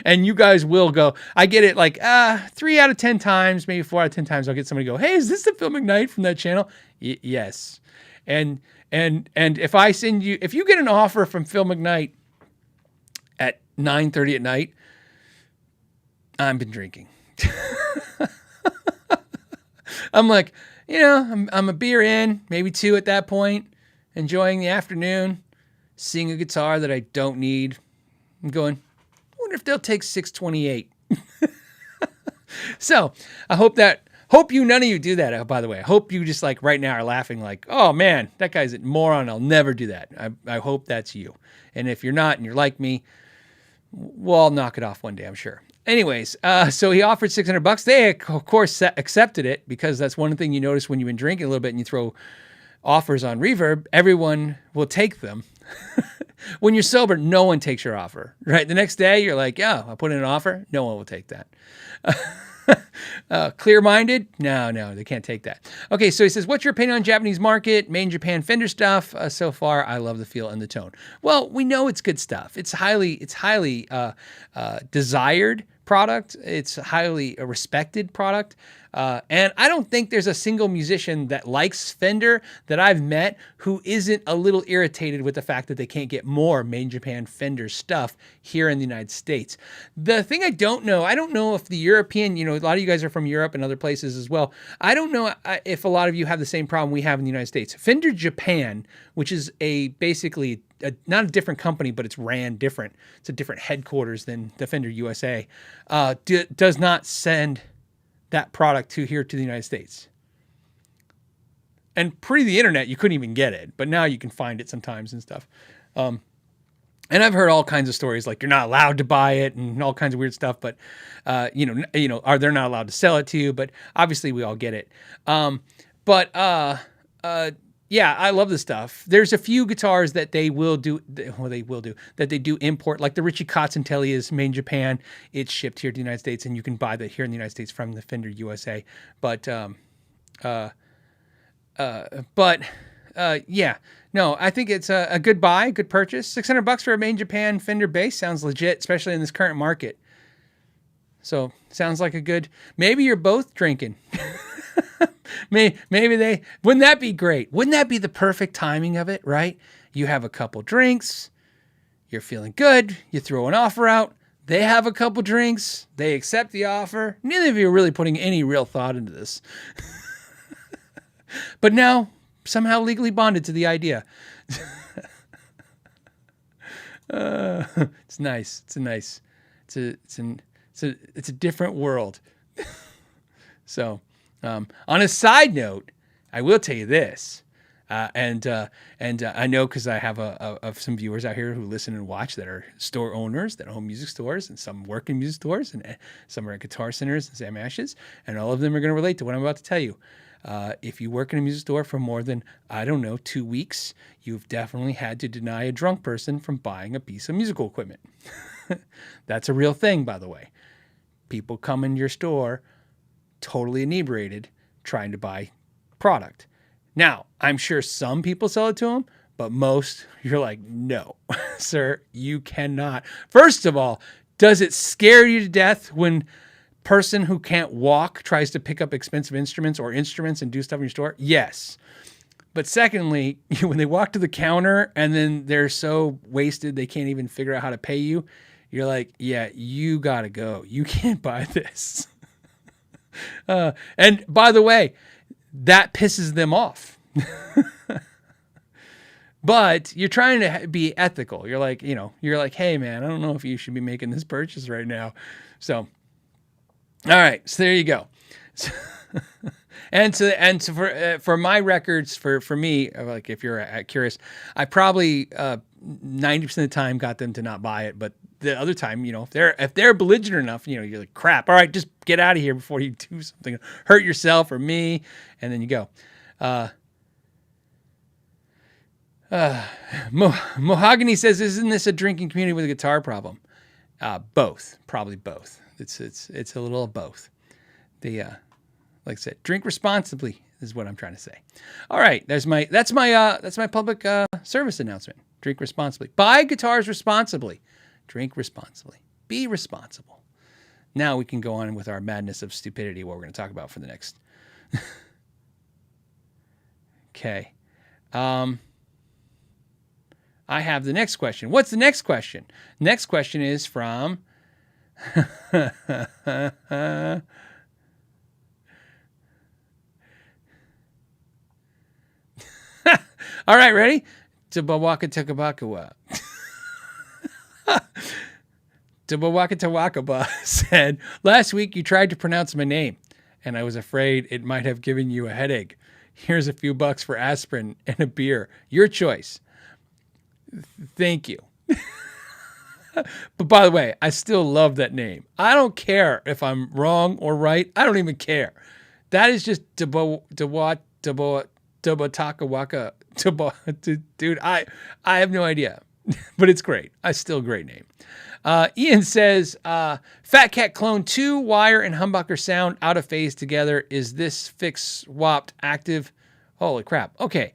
And you guys will go, I get it like 3 out of 10 times, maybe 4 out of 10 times, I'll get somebody go, hey, is this the Phil McKnight from that channel? Yes. And if I send you, if you get an offer from Phil McKnight at 9:30 at night, I've been drinking. I'm like, you know, I'm a beer in, maybe 2 at that point, enjoying the afternoon, seeing a guitar that I don't need. I'm going, I wonder if they'll take 628. So I hope none of you do that, by the way. I hope you just like right now are laughing like, oh man, that guy's a moron. I'll never do that. I hope that's you. And if you're not and you're like me, well, I'll knock it off one day, I'm sure. Anyways, so he offered $600. They, of course, accepted it, because that's one thing you notice when you've been drinking a little bit and you throw offers on Reverb. Everyone will take them. When you're sober, no one takes your offer, right? The next day, you're like, yeah, I'll put in an offer. No one will take that. Clear-minded? No, they can't take that. Okay, so he says, what's your opinion on Japanese market, made in Japan Fender stuff? So far, I love the feel and the tone. Well, we know it's good stuff. It's highly desired product. It's highly respected product. And I don't think there's a single musician that likes Fender that I've met who isn't a little irritated with the fact that they can't get more made in Japan Fender stuff here in the United States. The thing I don't know if the European, a lot of you guys are from Europe and other places as well. I don't know if a lot of you have the same problem we have in the United States. Fender Japan, which is basically not a different company, but it's ran different. It's a different headquarters than the Fender USA, does not send that product here to the United States. And pre the internet, you couldn't even get it, but now you can find it sometimes and stuff. And I've heard all kinds of stories like you're not allowed to buy it and all kinds of weird stuff, but they're not allowed to sell it to you, but obviously we all get it. Yeah, I love this stuff. There's a few guitars that they do import, like the Richie Katzentelli is made in Japan. It's shipped here to the United States, and you can buy that here in the United States from the Fender USA. Yeah, no, I think it's a good buy, good purchase. $600 for a made in Japan Fender bass sounds legit, especially in this current market. So sounds like a good. Maybe you're both drinking. Maybe wouldn't that be great? Wouldn't that be the perfect timing of it, right? You have a couple drinks, you're feeling good, you throw an offer out, they have a couple drinks, they accept the offer. Neither of you are really putting any real thought into this. But now, somehow legally bonded to the idea. It's nice. It's a different world. So, on a side note, I will tell you this, and I know because I have some viewers out here who listen and watch that are store owners that own music stores, and some work in music stores, and some are at Guitar Centers and Sam Ashes, and all of them are going to relate to what I'm about to tell you. If you work in a music store for more than, 2 weeks, you've definitely had to deny a drunk person from buying a piece of musical equipment. That's a real thing, by the way. People come in your store totally inebriated trying to buy product. Now, I'm sure some people sell it to them, but most, you're like, no, sir, you cannot. First of all, does it scare you to death when person who can't walk tries to pick up expensive instruments and do stuff in your store? Yes. But secondly, when they walk to the counter and then they're so wasted they can't even figure out how to pay you, you're like, yeah, you gotta go. You can't buy this. And by the way, that pisses them off. But you're trying to be ethical. You're like, hey man, I don't know if you should be making this purchase right now. So, all right, so there you go. And for my records, for me, like if you're curious, I probably 90% of the time got them to not buy it, but the other time, if they're belligerent enough, you're like, crap, all right, just get out of here before you do something, hurt yourself or me, and then you go. Mahogany says, isn't this a drinking community with a guitar problem? Both, probably both. It's a little of both. Like I said, drink responsibly is what I'm trying to say. All right, that's my public service announcement. Drink responsibly. Buy guitars responsibly. Drink responsibly. Be responsible. Now we can go on with our madness of stupidity, what we're going to talk about for the next. Okay. I have the next question. What's the next question? Next question is from all right, ready? Tabawaka Takabakawa. Tabawaka Tawakaba said, last week you tried to pronounce my name, and I was afraid it might have given you a headache. Here's a few bucks for aspirin and a beer. Your choice. Thank you. But by the way, I still love that name. I don't care if I'm wrong or right. I don't even care. That is just Tabatakawaka. Dude, I have no idea. But it's great. It's still a great name. Ian says, Fat Cat Clone 2 wire and humbucker sound out of phase together. Is this fix swapped active? Holy crap. Okay.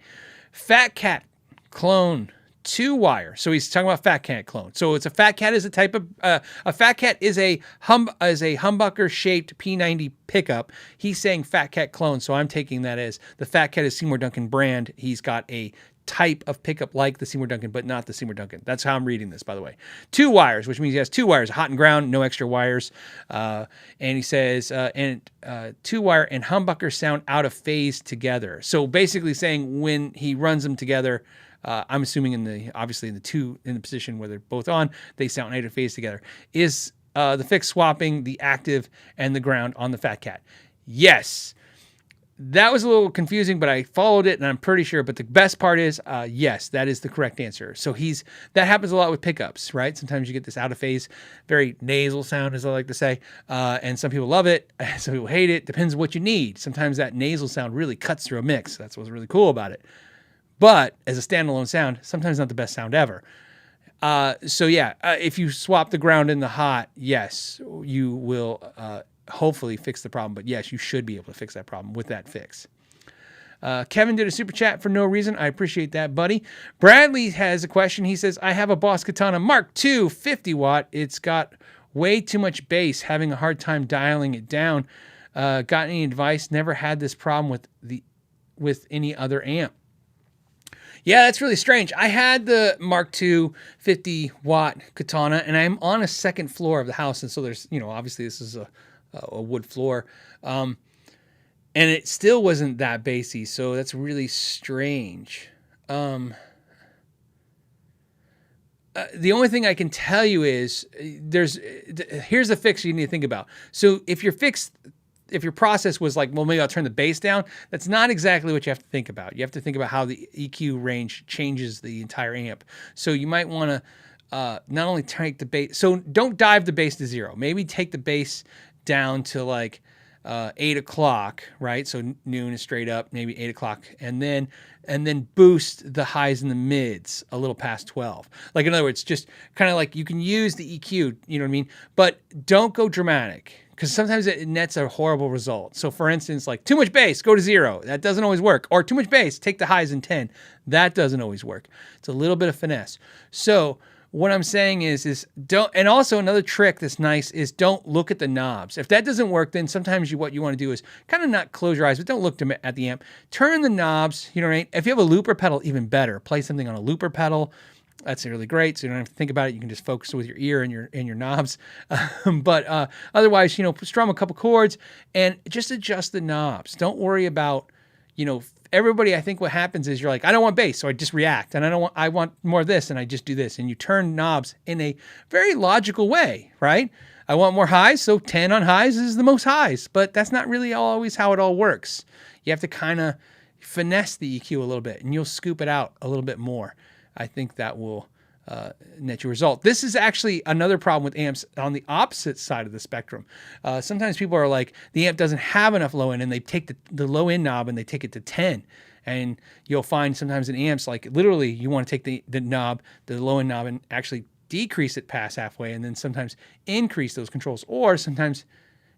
Fat Cat Clone 2 wire. So he's talking about Fat Cat clone. So it's a Fat Cat is a type of a Fat Cat is a humbucker shaped P90 pickup. He's saying Fat Cat clone, so I'm taking that as the Fat Cat is Seymour Duncan brand. He's got a type of pickup like the Seymour Duncan, but not the Seymour Duncan. That's how I'm reading this, by the way. 2 wires, which means he has 2 wires, hot and ground, no extra wires. And he says, 2 wire and humbucker sound out of phase together. So basically saying when he runs them together, I'm assuming obviously in the position where they're both on, they sound out of phase together. Is the fix swapping the active and the ground on the Fat Cat? Yes. That was a little confusing, but I followed it and I'm pretty sure. But the best part is, yes, that is the correct answer. So that happens a lot with pickups, right? Sometimes you get this out of phase, very nasal sound, as I like to say. And some people love it. Some people hate it. Depends on what you need. Sometimes that nasal sound really cuts through a mix. That's what's really cool about it. But as a standalone sound, sometimes not the best sound ever. So yeah, if you swap the ground and the hot, yes, you will, hopefully fix the problem, but yes, you should be able to fix that problem with that fix. Kevin did a super chat for no reason. I appreciate that, buddy. Bradley has a question. He says, I have a Boss Katana Mark II 50 watt. It's got way too much bass, having a hard time dialing it down. Got any advice? Never had this problem with any other amp. Yeah, that's really strange. I had the Mark II 50 watt Katana and I'm on a second floor of the house. And so there's, obviously this is a wood floor. And it still wasn't that bassy. So that's really strange. The only thing I can tell you is here's the fix you need to think about. So if your process was like, well, maybe I'll turn the bass down, that's not exactly what you have to think about. You have to think about how the EQ range changes the entire amp. So you might want to not only take the bass, so don't dive the bass to 0. Maybe take the bass down to like 8 o'clock, right? So noon is straight up, maybe 8 o'clock, and then boost the highs and the mids a little past 12. Like in other words, just kind of like you can use the EQ, you know what I mean? But don't go dramatic because sometimes it nets a horrible result. So for instance, like too much bass, go to 0. That doesn't always work. Or too much bass, take the highs in 10. That doesn't always work. It's a little bit of finesse. So what I'm saying is don't, and also another trick that's nice is don't look at the knobs. If that doesn't work, then sometimes what you want to do is kind of not close your eyes, but don't look at the amp. Turn the knobs, right? If you have a looper pedal, even better. Play something on a looper pedal. That's really great. So you don't have to think about it. You can just focus with your ear and your knobs. But otherwise, strum a couple chords and just adjust the knobs. Don't worry about, everybody, I think what happens is you're like, I don't want bass, so I just react. And I want more of this, and I just do this. And you turn knobs in a very logical way, right? I want more highs, so 10 on highs is the most highs. But that's not really always how it all works. You have to kind of finesse the EQ a little bit, and you'll scoop it out a little bit more. I think that will net your result. This is actually another problem with amps on the opposite side of the spectrum. Sometimes people are like, the amp doesn't have enough low end, and they take the low end knob and they take it to 10. And you'll find sometimes in amps, like literally you want to take the low end knob and actually decrease it past halfway, and then sometimes increase those controls, or sometimes,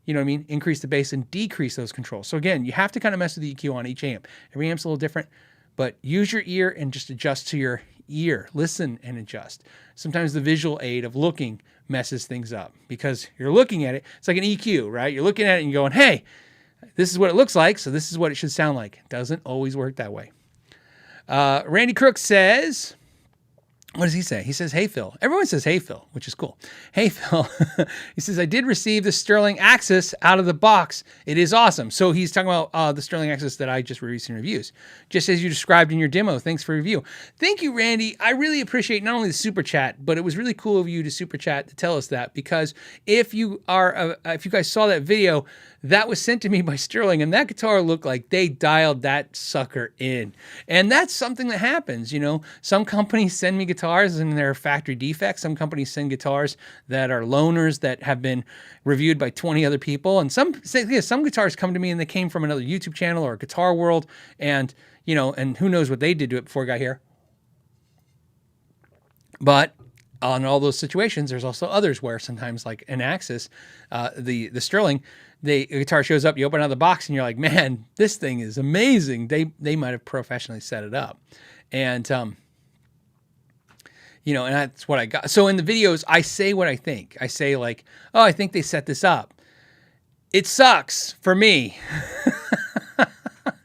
increase the bass and decrease those controls. So again, you have to kind of mess with the EQ on each amp. Every amp's a little different, but use your ear and just adjust to your ear. Listen and adjust. Sometimes the visual aid of looking messes things up because you're looking at it. It's like an EQ, right? You're looking at it and you're going, hey, this is what it looks like, so this is what it should sound like. It doesn't always work that way. Randy Crook says, what does he say? He says, hey, Phil. Everyone says, hey, Phil, which is cool. Hey, Phil. He says, I did receive the Sterling Axis out of the box. It is awesome. So he's talking about the Sterling Axis that I just released in reviews, just as you described in your demo. Thanks for review. Thank you, Randy. I really appreciate not only the super chat, but it was really cool of you to super chat to tell us that, because if you guys saw that video, that was sent to me by Sterling, and that guitar looked like they dialed that sucker in. And that's something that happens, Some companies send me guitars and they're factory defects. Some companies send guitars that are loaners that have been reviewed by 20 other people. And some guitars come to me and they came from another YouTube channel or Guitar World, and and who knows what they did to it before it got here. But on all those situations, there's also others where sometimes, like an Axis, the Sterling, the guitar shows up, you open it out of the box, and you're like, man, this thing is amazing. They might have professionally set it up. And you know, and that's what I got. So in the videos, I say what I think. I say like, oh, I think they set this up. It sucks for me.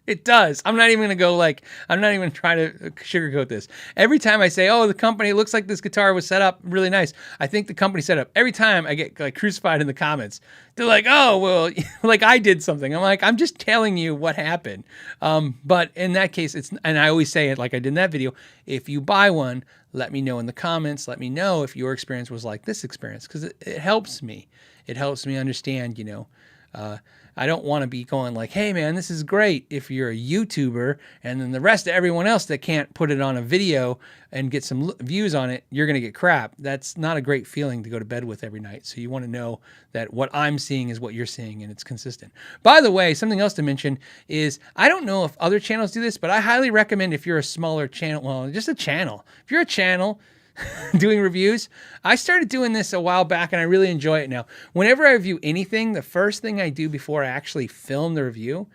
It does. I'm not even going to go like, I'm not even trying to sugarcoat this. Every time I say, oh, the company, it looks like this guitar was set up really nice. I think the company set up. Every time I get like crucified in the comments, they're like, oh, well, like I did something. I'm like, I'm just telling you what happened. But in that case, and I always say it like I did in that video, if you buy one, let me know in the comments. Let me know if your experience was like this experience, because it helps me. It helps me understand, you know, I don't want to be going like, hey man, this is great if you're a YouTuber, and then the rest of everyone else that can't put it on a video and get some views on it, you're going to get crap. That's not a great feeling to go to bed with every night. So you want to know that what I'm seeing is what you're seeing and it's consistent. By the way, something else to mention is, I don't know if other channels do this, but I highly recommend if you're a smaller channel, well, just a channel. If you're a channel doing reviews, I started doing this a while back and I really enjoy it now. Whenever I review anything, the first thing I do before I actually film the review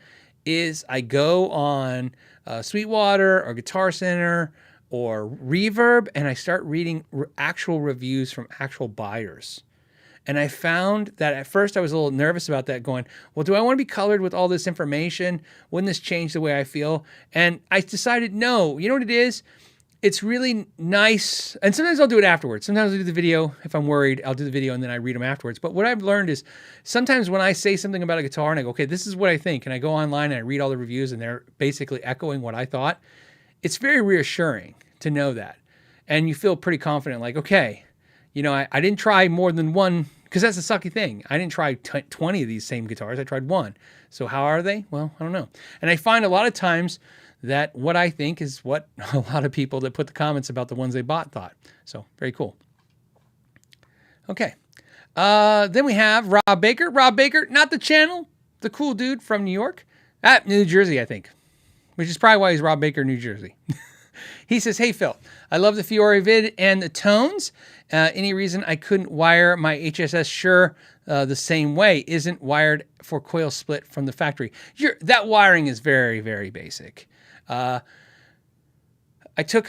is I go on Sweetwater or Guitar Center or Reverb and I start reading actual reviews from actual buyers. And I found that at first I was a little nervous about that, going, well, do I want to be colored with all this information? Wouldn't this change the way I feel? And I decided, no. You know what it is? It's really nice, and sometimes I'll do it afterwards. Sometimes I'll do the video. If I'm worried, I'll do the video and then I read them afterwards. But what I've learned is sometimes when I say something about a guitar and I go, okay, this is what I think, and I go online and I read all the reviews and they're basically echoing what I thought, it's very reassuring to know that. And you feel pretty confident, like, okay, you know, I didn't try more than one, because that's the sucky thing. I didn't try 20 of these same guitars. I tried one. So how are they? Well, I don't know. And I find a lot of times that what I think is what a lot of people that put the comments about the ones they bought thought. So very cool. Okay. Then we have Rob Baker. Rob Baker, not the channel, the cool dude from New York. New Jersey, I think, which is probably why he's Rob Baker, New Jersey. He says, hey, Phil, I love the Fiore vid and the tones. Any reason I couldn't wire my HSS Shure the same way? Isn't wired for coil split from the factory. That wiring is very, very basic. I took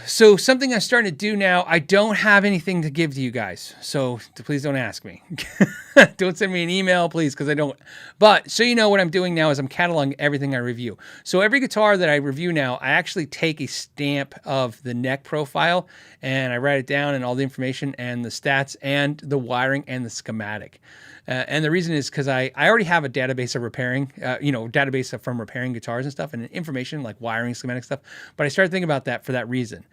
so something I'm starting to do now, I don't have anything to give to you guys, so please don't ask me. Don't send me an email, please, because I don't. But so you know, what I'm doing now is I'm cataloging everything I review. So every guitar that I review now, I actually take a stamp of the neck profile and I write it down and all the information and the stats and the wiring and the schematic. And the reason is because I already have a database of repairing, database from repairing guitars and stuff and information like wiring, schematic stuff. But I started thinking about that for that reason.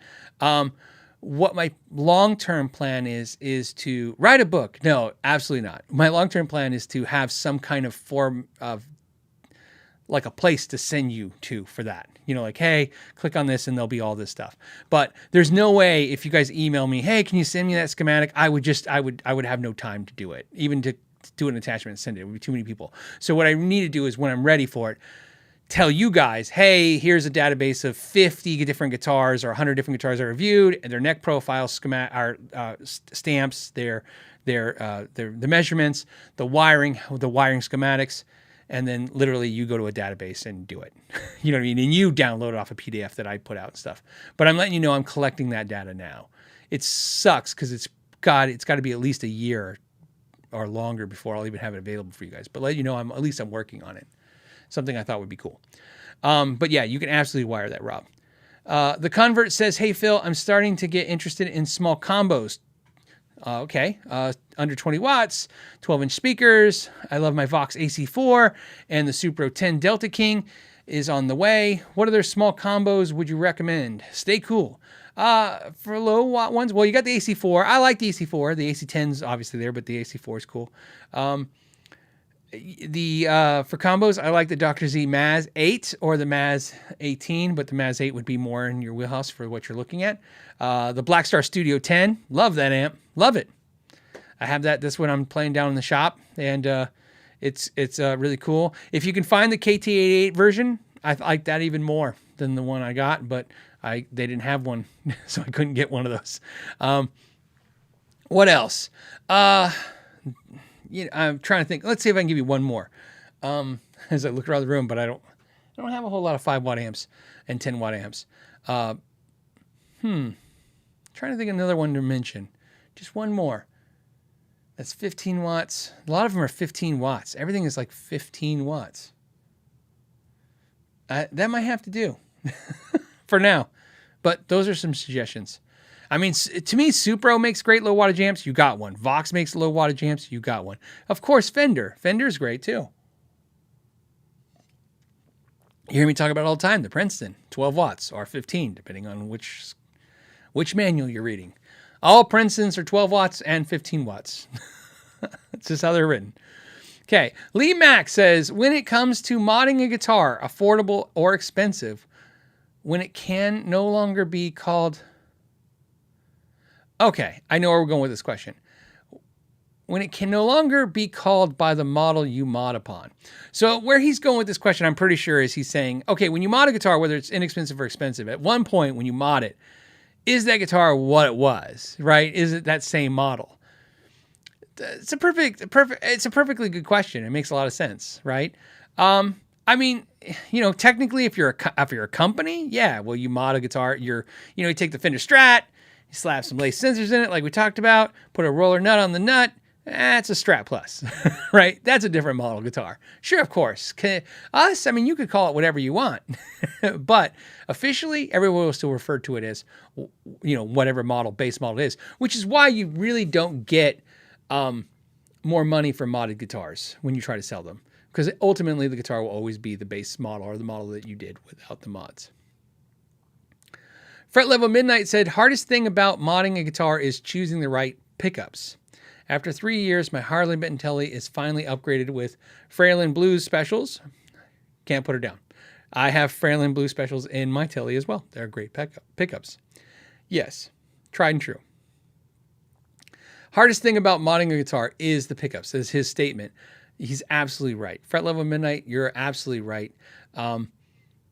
What my long-term plan is to write a book. No, absolutely not. My long-term plan is to have some kind of form of like a place to send you to for that. You know, like, hey, click on this and there'll be all this stuff. But there's no way if you guys email me, hey, can you send me that schematic? I would have no time to do it, even to do an attachment and send it. It would be too many people. So what I need to do is when I'm ready for it, tell you guys, hey, here's a database of 50 different guitars or 100 different guitars I reviewed, and their neck profiles, stamps, their the measurements, the wiring schematics, and then literally you go to a database and do it. You know what I mean? And you download it off a PDF that I put out and stuff. But I'm letting you know I'm collecting that data now. It sucks because it's got to be at least a year or longer before I'll even have it available for you guys. But let you know I'm working on it. Something I thought would be cool. But yeah, you can absolutely wire that, Rob. The Convert says, hey, Phil, I'm starting to get interested in small combos. Okay. Under 20 watts, 12-inch speakers. I love my Vox AC4 and the Supro 10 Delta King is on the way. What other small combos would you recommend? Stay cool. For low watt ones, well, you got the AC4. I like the AC4. The AC10's obviously there, but the AC4 is cool. For combos, I like the Dr. Z Maz 8 or the Maz 18, but the Maz 8 would be more in your wheelhouse for what you're looking at. The Blackstar Studio 10, love that amp, love it. I have that. That's what I'm playing down in the shop, and it's really cool. If you can find the KT88 version, I like that even more than the one I got, but they didn't have one, so I couldn't get one of those. What else? I'm trying to think. Let's see if I can give you one more. As I look around the room, but I don't have a whole lot of 5-watt amps and 10-watt amps. Trying trying to think of another one to mention. Just one more. That's 15 watts. A lot of them are 15 watts. Everything is like 15 watts. That might have to do for now. But those are some suggestions. I mean, to me, Supro makes great low wattage amps. You got one. Vox makes low wattage amps. You got one. Of course, Fender. Fender's great too. You hear me talk about it all the time. The Princeton, 12 watts or 15, depending on which manual you're reading. All Princetons are 12 watts and 15 watts. That's just how they're written. Okay. Lee Mack says, when it comes to modding a guitar, affordable or expensive, when it can no longer be called... Okay, I know where we're going with this question. When it can no longer be called by the model you mod upon. So where he's going with this question, I'm pretty sure, is he's saying, okay, when you mod a guitar, whether it's inexpensive or expensive, at one point when you mod it, is that guitar what it was, right? Is it that same model? It's a perfectly good question. It makes a lot of sense, right? I mean, technically, if you're a company, yeah, well, you mod a guitar, you take the Fender Strat, you slap some lace sensors in it, like we talked about, put a roller nut on the nut. That's a Strat Plus, right? That's a different model guitar. Sure, of course. You could call it whatever you want, but officially, everyone will still refer to it as, whatever base model it is, which is why you really don't get more money for modded guitars when you try to sell them, because ultimately the guitar will always be the base model or the model that you did without the mods. Fret Level Midnight said, hardest thing about modding a guitar is choosing the right pickups. After 3 years, my Harley Bentelli is finally upgraded with Fralin Blues specials. Can't put her down. I have Fralin Blues specials in my Telly as well. They're great pickups. Yes, tried and true. Hardest thing about modding a guitar is the pickups, is his statement. He's absolutely right. Fret Level Midnight, you're absolutely right.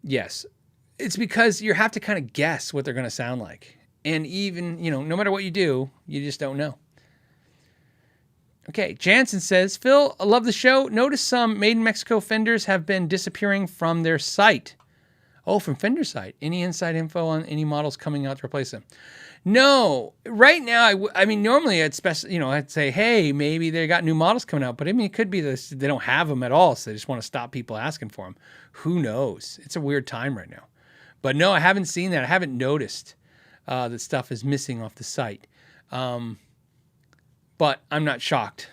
Yes. It's because you have to kind of guess what they're going to sound like. And even, no matter what you do, you just don't know. Okay, Jansen says, Phil, I love the show. Notice some Made in Mexico Fenders have been disappearing from their site. Oh, from Fender's site. Any inside info on any models coming out to replace them? No. Right now, normally I'd say, hey, maybe they got new models coming out. But it could be this, they don't have them at all, so they just want to stop people asking for them. Who knows? It's a weird time right now. But no, I haven't seen that. I haven't noticed that stuff is missing off the site. But I'm not shocked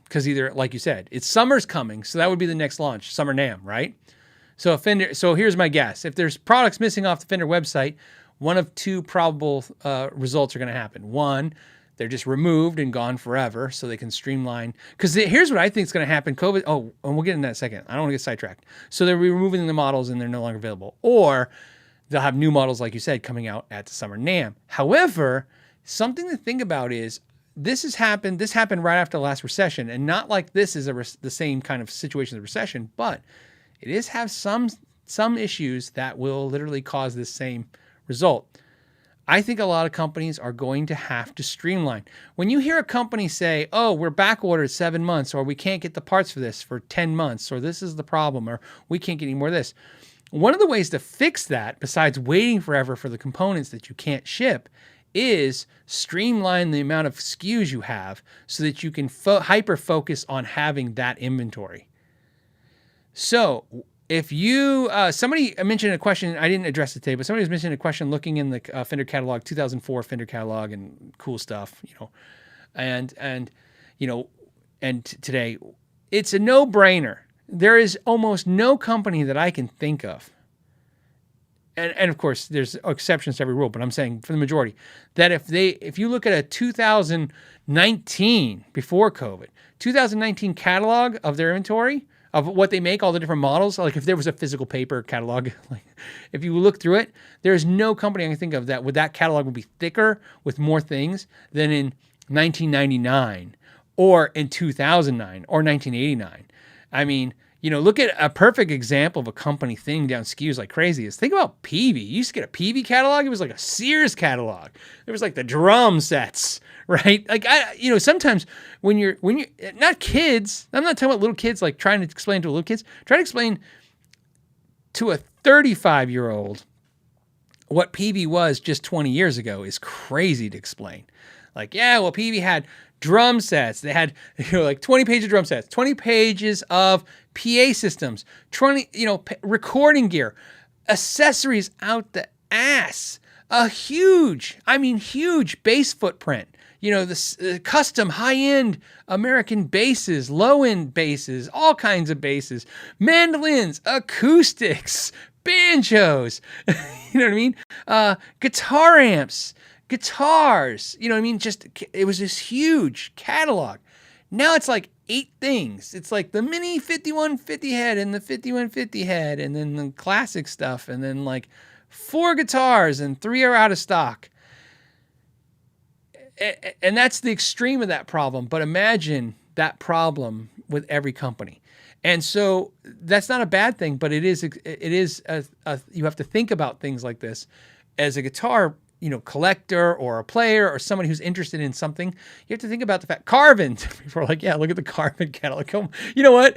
because either, like you said, it's summer's coming, so that would be the next launch, Summer NAMM, right? So here's my guess: if there's products missing off the Fender website, one of two probable results are going to happen. One, they're just removed and gone forever, so they can streamline. Because here's what I think is going to happen: COVID. Oh, and we'll get into that in a second. I don't want to get sidetracked. So they're removing the models and they're no longer available, or they'll have new models, like you said, coming out at the Summer NAMM. However, something to think about is this happened right after the last recession, and not like this is the same kind of situation as a recession, but it is have some issues that will literally cause this same result. I think a lot of companies are going to have to streamline. When you hear a company say, oh, we're back ordered 7 months, or we can't get the parts for this for 10 months, or this is the problem, or we can't get any more of this. One of the ways to fix that, besides waiting forever for the components that you can't ship, is streamline the amount of SKUs you have so that you can hyper-focus on having that inventory. So if you, somebody mentioned a question, I didn't address it today, but somebody was mentioning a question looking in the Fender catalog, 2004 Fender catalog and cool stuff, and today it's a no-brainer. There is almost no company that I can think of, and of course there's exceptions to every rule, but I'm saying for the majority, that if you look at a 2019, before COVID, 2019 catalog of their inventory, of what they make, all the different models, like if there was a physical paper catalog, like if you look through it, there's no company I can think of that catalog would be thicker with more things than in 1999 or in 2009 or 1989. I mean, look at a perfect example of a company thing down SKUs like crazy is think about Peavey. You used to get a Peavey catalog. It was like a Sears catalog. There was like the drum sets, right? Like, sometimes when you're not kids, I'm not talking about little kids, like trying to explain to little kids, try to explain to a 35-year-old what PV was just 20 years ago is crazy to explain. Like, yeah, well, PV had drum sets. They had, like 20 pages of drum sets, 20 pages of PA systems, 20, recording gear, accessories out the ass, a huge bass footprint. The custom high-end American basses, low-end basses, all kinds of basses, mandolins, acoustics, banjos, you know what I mean? Guitar amps, guitars, you know what I mean? It was this huge catalog. Now it's like 8 things. It's like the mini 5150 head and the 5150 head and then the classic stuff and then like 4 guitars and 3 are out of stock. And that's the extreme of that problem. But imagine that problem with every company. And so that's not a bad thing, but you have to think about things like this as a guitar, collector or a player or somebody who's interested in something. You have to think about the fact Carvin. People are like, yeah, look at the Carvin catalog. You know what?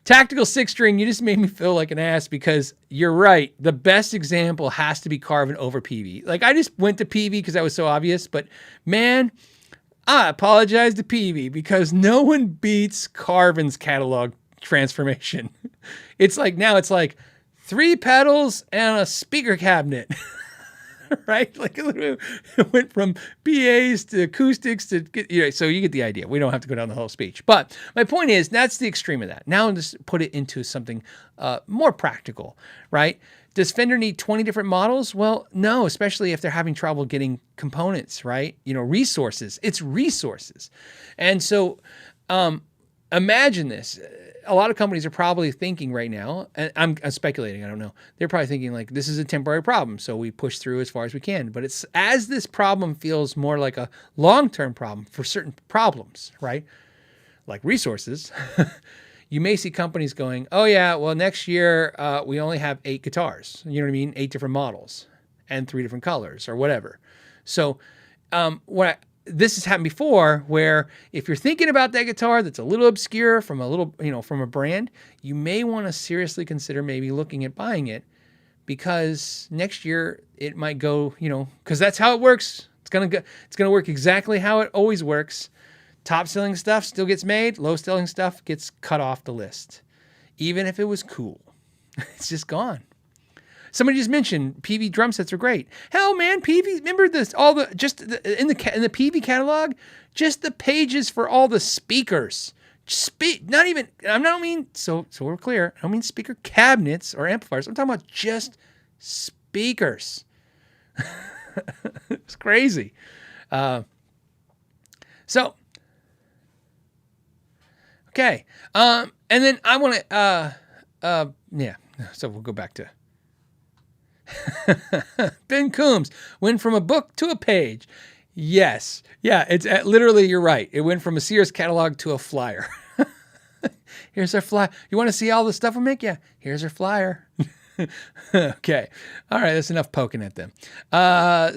Tactical 6-string, you just made me feel like an ass because you're right. The best example has to be Carvin over PV. Like I just went to PV because that was so obvious, but man, I apologize to PV because no one beats Carvin's catalog transformation. It's like 3 pedals and a speaker cabinet. Right? Like it went from PAs to acoustics to, so you get the idea. We don't have to go down the whole speech. But my point is, that's the extreme of that. Now just put it into something more practical, right? Does Fender need 20 different models? Well, no, especially if they're having trouble getting components, right? Resources. It's resources. And so imagine this. A lot of companies are probably thinking right now, and I'm speculating, I don't know. They're probably thinking like, this is a temporary problem, so we push through as far as we can. But it's as this problem feels more like a long-term problem for certain problems, right? Like resources, you may see companies going, oh yeah, well next year we only have 8 guitars. You know what I mean? 8 different models and 3 different colors or whatever. So this has happened before where if you're thinking about that guitar that's a little obscure from from a brand, you may want to seriously consider maybe looking at buying it because next year it might go, because that's how it works. It's going to work exactly how it always works. Top selling stuff still gets made. Low selling stuff gets cut off the list. Even if it was cool, it's just gone. Somebody just mentioned PV drum sets are great. Hell, man, PV. Remember this? In the PV catalog, just the pages for all the speakers. Not even. I don't mean so we're clear. I don't mean speaker cabinets or amplifiers. I'm talking about just speakers. It's crazy. So okay, and then I want to. Yeah. So we'll go back to. Ben Coombs went from a book to a page. Yes. Yeah, it's literally, you're right. It went from a Sears catalog to a flyer. Here's our flyer. You want to see all the stuff we make? Yeah, here's our flyer. Okay. All right, that's enough poking at them.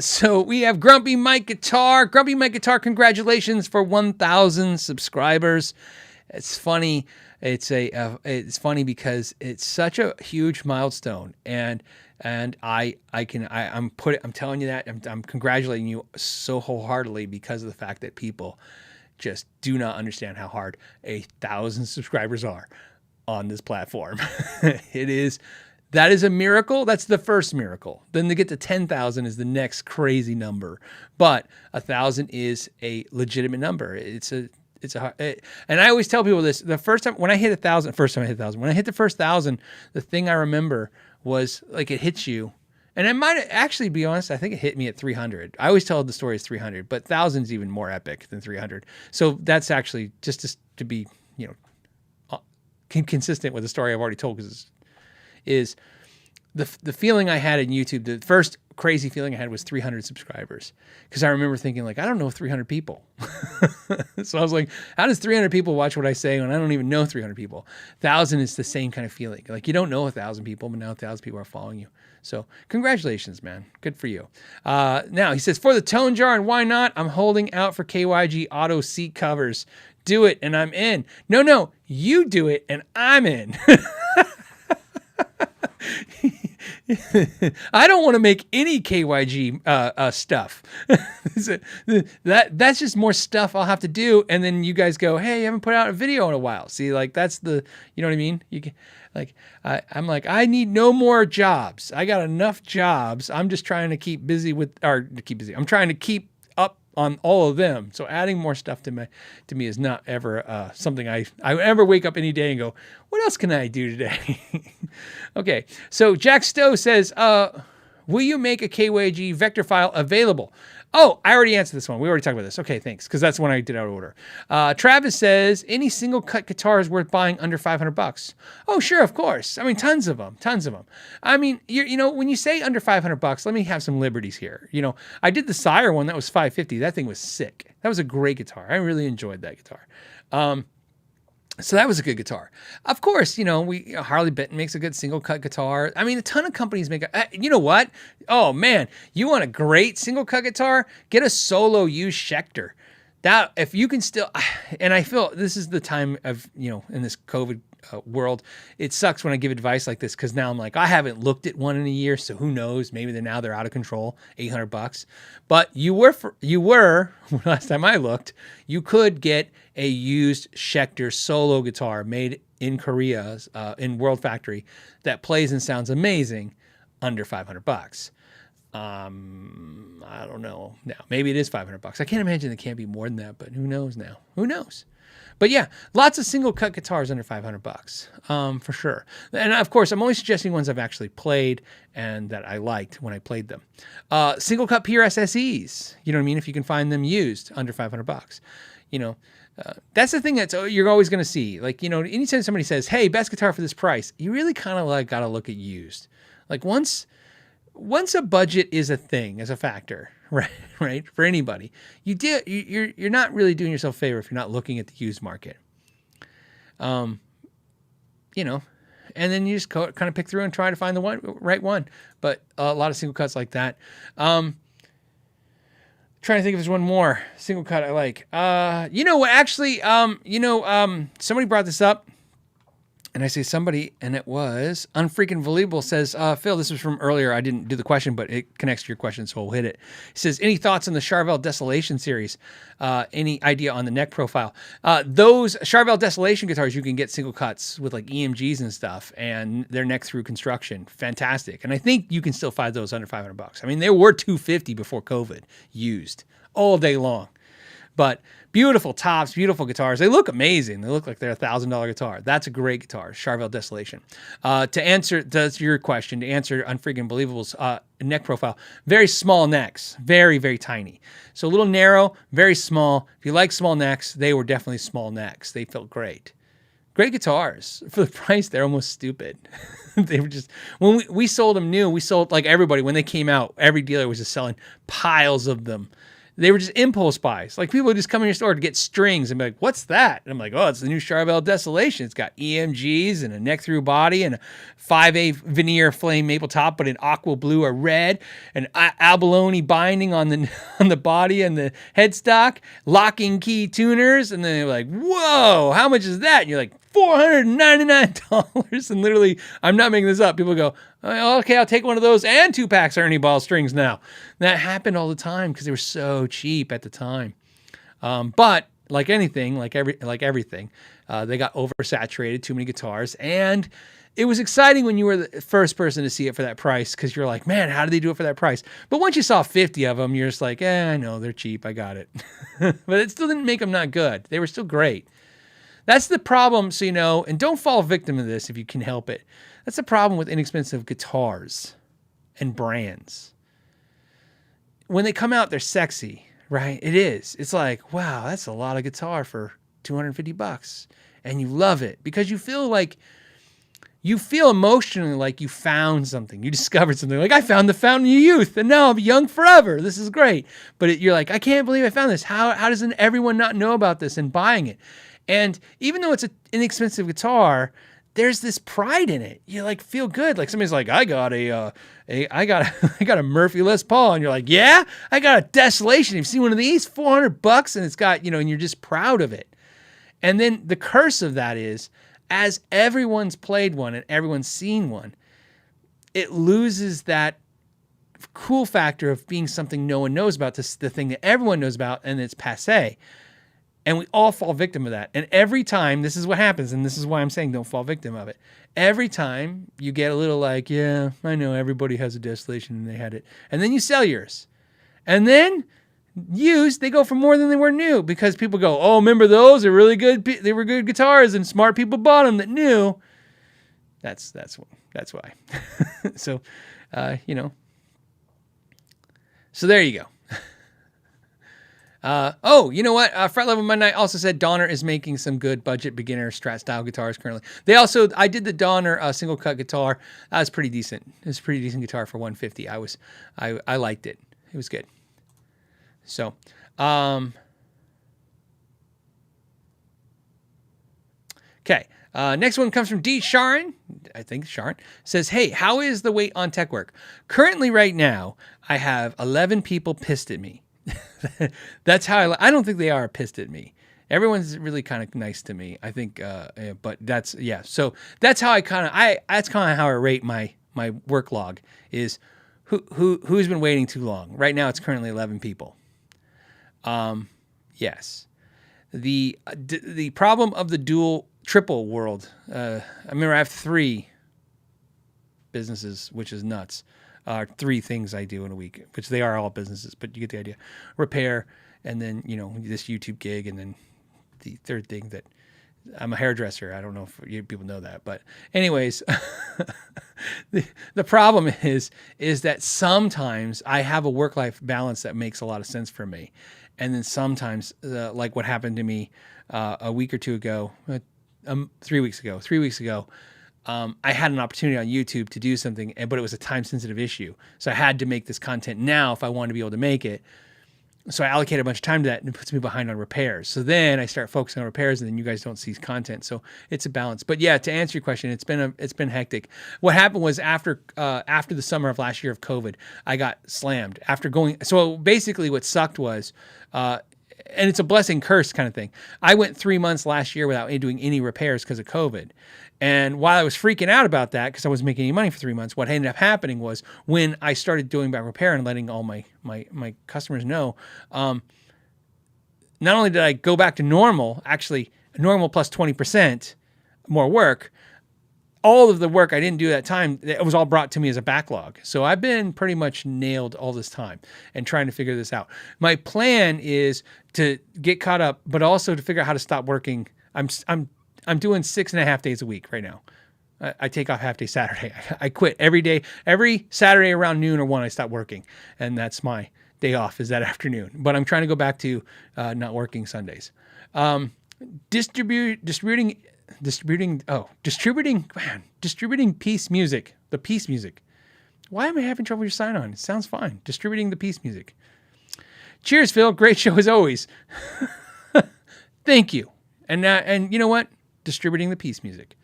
So we have Grumpy Mike Guitar. Grumpy Mike Guitar, congratulations for 1,000 subscribers. It's funny. It's funny because it's such a huge milestone, and I'm telling you that I'm congratulating you so wholeheartily because of the fact that people just do not understand how hard 1,000 subscribers are on this platform. That is a miracle. That's the first miracle. Then to get to 10,000 is the next crazy number, but 1,000 is a legitimate number. And I always tell people this: the first time when I hit 1,000, when I hit the first 1,000, the thing I remember was like it hits you. And it might actually be honest, I think it hit me at 300. I always tell the story as 300, but 1,000 is even more epic than 300. So that's actually just to be, consistent with the story I've already told, because is the feeling I had in YouTube. The first crazy feeling I had was 300 subscribers, because I remember thinking like, I don't know 300 people. So I was like, how does 300 people watch what I say when I don't even know 300 people? 1,000 is the same kind of feeling. Like you don't know 1,000 people, but now 1,000 people are following you. So congratulations, man. Good for you. Now he says, for the tone jar and why not, I'm holding out for KYG auto seat covers. Do it and I'm in. No, you do it and I'm in. I don't want to make any KYG stuff. That's just more stuff I'll have to do, and then you guys go, "Hey, you haven't put out a video in a while." See, like that's the, you know what I mean? You can, like, I'm like, I need no more jobs. I got enough jobs. I'm just trying to keep busy with, or keep busy. I'm trying to keep up on all of them. So adding more stuff to me is not ever something I ever wake up any day and go, what else can I do today? Okay, so Jack Stowe says, will you make a KYG vector file available? Oh, I already answered this one. We already talked about this. Okay, thanks, because that's when I did out of order. Travis says, any single cut guitar is worth buying under $500. Oh, sure, of course. I mean, tons of them. I mean, you know, when you say under $500, let me have some liberties here. You know, I did the Sire one that was $550. That thing was sick. That was a great guitar. I really enjoyed that guitar. So that was a good guitar. Of course, you know, Harley Benton makes a good single cut guitar. I mean, a ton of companies make you know what? Oh man, you want a great single cut guitar? Get a solo used Schecter. That, if you can still, and I feel this is the time of, you know, in this COVID world, it sucks when I give advice like this, because now I'm like, I haven't looked at one in a year, so who knows? Maybe they're out of control, $800. But you were last time I looked, you could get a used Schecter solo guitar made in Korea, in World Factory, that plays and sounds amazing under $500. I don't know now. Maybe it is $500. I can't imagine it can't be more than that, but who knows now? Who knows? But yeah, lots of single cut guitars under $500, for sure. And of course, I'm only suggesting ones I've actually played and that I liked when I played them. Single cut PRS SEs, you know what I mean? If you can find them used under $500, you know, that's the thing you're always going to see. Like, you know, anytime somebody says, hey, best guitar for this price, you really kind of like got to look at used. Like once a budget is a thing, as a factor, right, for anybody, you're not really doing yourself a favor if you're not looking at the used market. You know, and then you just kind of pick through and try to find the right one. But a lot of single cuts like that. Trying to think if there's one more single cut I like. You know what? Actually, somebody brought this up. And I say somebody, and it was Unfreaking Believable says, Phil, this was from earlier. I didn't do the question, but it connects to your question, so we'll hit it. He says, any thoughts on the Charvel Desolation series? Any idea on the neck profile? Those Charvel Desolation guitars, you can get single cuts with like EMGs and stuff, and they're neck through construction. Fantastic. And I think you can still find those under $500. I mean, they were $250 before COVID, used all day long. But beautiful tops, beautiful guitars. They look amazing. They look like they're a $1,000 guitar. That's a great guitar, Charvel Desolation. To answer your question, to answer Unfreaking Believable's neck profile, very small necks, very, very tiny. So a little narrow, very small. If you like small necks, they were definitely small necks. They felt great. Great guitars. For the price, they're almost stupid. They were just, when we sold them new, we sold, like everybody, when they came out, every dealer was just selling piles of them. They were just impulse buys. Like people would just come in your store to get strings and be like, what's that? And I'm like, oh, it's the new Charvel Desolation. It's got EMGs and a neck through body and a 5A veneer flame maple top, but in aqua blue or red, and abalone binding on the body and the headstock, locking key tuners. And then they're like, whoa, how much is that? And you're like, $499. And literally, I'm not making this up. People go, oh, okay, I'll take one of those and 2 packs of Ernie Ball strings now. And that happened all the time because they were so cheap at the time. But like anything, like everything, they got oversaturated, too many guitars. And it was exciting when you were the first person to see it for that price, because you're like, man, how did they do it for that price? But once you saw 50 of them, you're just like, I know, they're cheap. I got it. But it still didn't make them not good. They were still great. That's the problem, so you know, and don't fall victim to this if you can help it. That's the problem with inexpensive guitars and brands. When they come out, they're sexy, right? It is. It's like, wow, that's a lot of guitar for $250. And you love it because you feel emotionally like you found something. You discovered something. Like, I found the fountain of youth, and now I'm young forever. This is great. But you're like, I can't believe I found this. How doesn't everyone not know about this and buying it? And even though it's an inexpensive guitar, there's this pride in it. You like feel good. Like somebody's like, I got a Murphy Les Paul, and you're like, yeah, I got a Desolation. You've seen one of these, $400, and it's got, you know, and you're just proud of it. And then the curse of that is, as everyone's played one and everyone's seen one, it loses that cool factor of being something no one knows about, this the thing that everyone knows about, and it's passé. And we all fall victim of that. And every time, this is what happens, and this is why I'm saying don't fall victim of it. Every time you get a little like, yeah, I know everybody has a Distillation and they had it. And then you sell yours. And then used, they go for more than they were new, because people go, oh, remember those? They're really good. They were good guitars, and smart people bought them that knew. That's why. So, So there you go. You know what? Fret Level Midnight also said Donner is making some good budget beginner Strat style guitars currently. I did the Donner single cut guitar. That was pretty decent. It was a pretty decent guitar for $150. I liked it. It was good. So, okay. Next one comes from D. Sharon. I think Sharon says, hey, how is the wait on tech work? Currently right now, I have 11 people pissed at me. That's how I don't think they are pissed at me. Everyone's really kind of nice to me, I think. But that's, yeah. So that's how that's kind of how I rate my work log is who's been waiting too long. Right now, it's currently 11 people. Yes. The problem of the triple world. I remember I have 3 businesses, which is nuts. 3 things I do in a week, which they are all businesses, but you get the idea. Repair, and then, this YouTube gig, and then the third thing that I'm a hairdresser. I don't know if people know that, but anyways, the problem is that sometimes I have a work-life balance that makes a lot of sense for me. And then sometimes, like what happened to me a week or two ago, 3 weeks ago, I had an opportunity on YouTube to do something, but it was a time-sensitive issue. So I had to make this content now if I wanted to be able to make it. So I allocated a bunch of time to that, and it puts me behind on repairs. So then I start focusing on repairs, and then you guys don't see content. So it's a balance. But yeah, to answer your question, it's been hectic. What happened was after the summer of last year of COVID, I got slammed So basically, what sucked was, and it's a blessing curse kind of thing. I went 3 months last year without doing any repairs because of COVID. And while I was freaking out about that because I wasn't making any money for 3 months, what ended up happening was when I started doing back repair and letting all my customers know, not only did I go back to normal, actually normal plus 20% more work, all of the work I didn't do that time, it was all brought to me as a backlog. So I've been pretty much nailed all this time and trying to figure this out. My plan is to get caught up, but also to figure out how to stop working. I'm doing 6.5 days a week right now. I take off half day Saturday. I quit every day. Every Saturday around noon or 1, I stop working. And that's my day off, is that afternoon. But I'm trying to go back to not working Sundays. Distributing piece music. The piece music. Why am I having trouble with your sign on? It sounds fine. Distributing the piece music. Cheers, Phil. Great show as always. Thank you. And you know what? Distributing the piece music.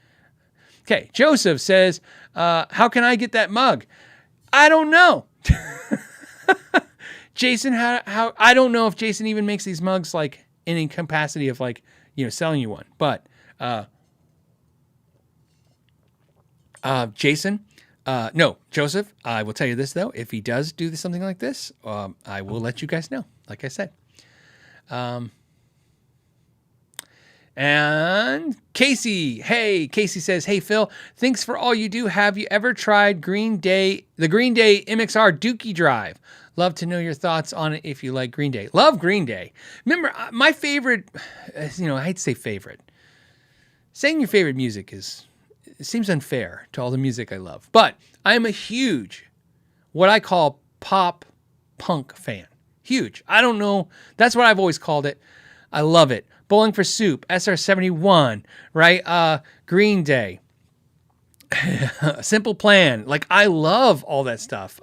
Okay, Joseph says, how can I get that mug? I don't know. Jason, how I don't know if Jason even makes these mugs like in a capacity of like, selling you one. But Joseph, I will tell you this though. If he does do something like this, I will let you guys know, like I said. And Casey says, hey, Phil, thanks for all you do. Have you ever tried the Green Day MXR Dookie drive? Love to know your thoughts on it if you like Green Day. Love Green Day. Remember, my favorite, I hate to say favorite. Saying your favorite music it seems unfair to all the music I love. But I am a huge, what I call pop punk fan. Huge. I don't know. That's what I've always called it. I love it. Bowling for Soup, SR-71, right? Green Day, Simple Plan. Like, I love all that stuff.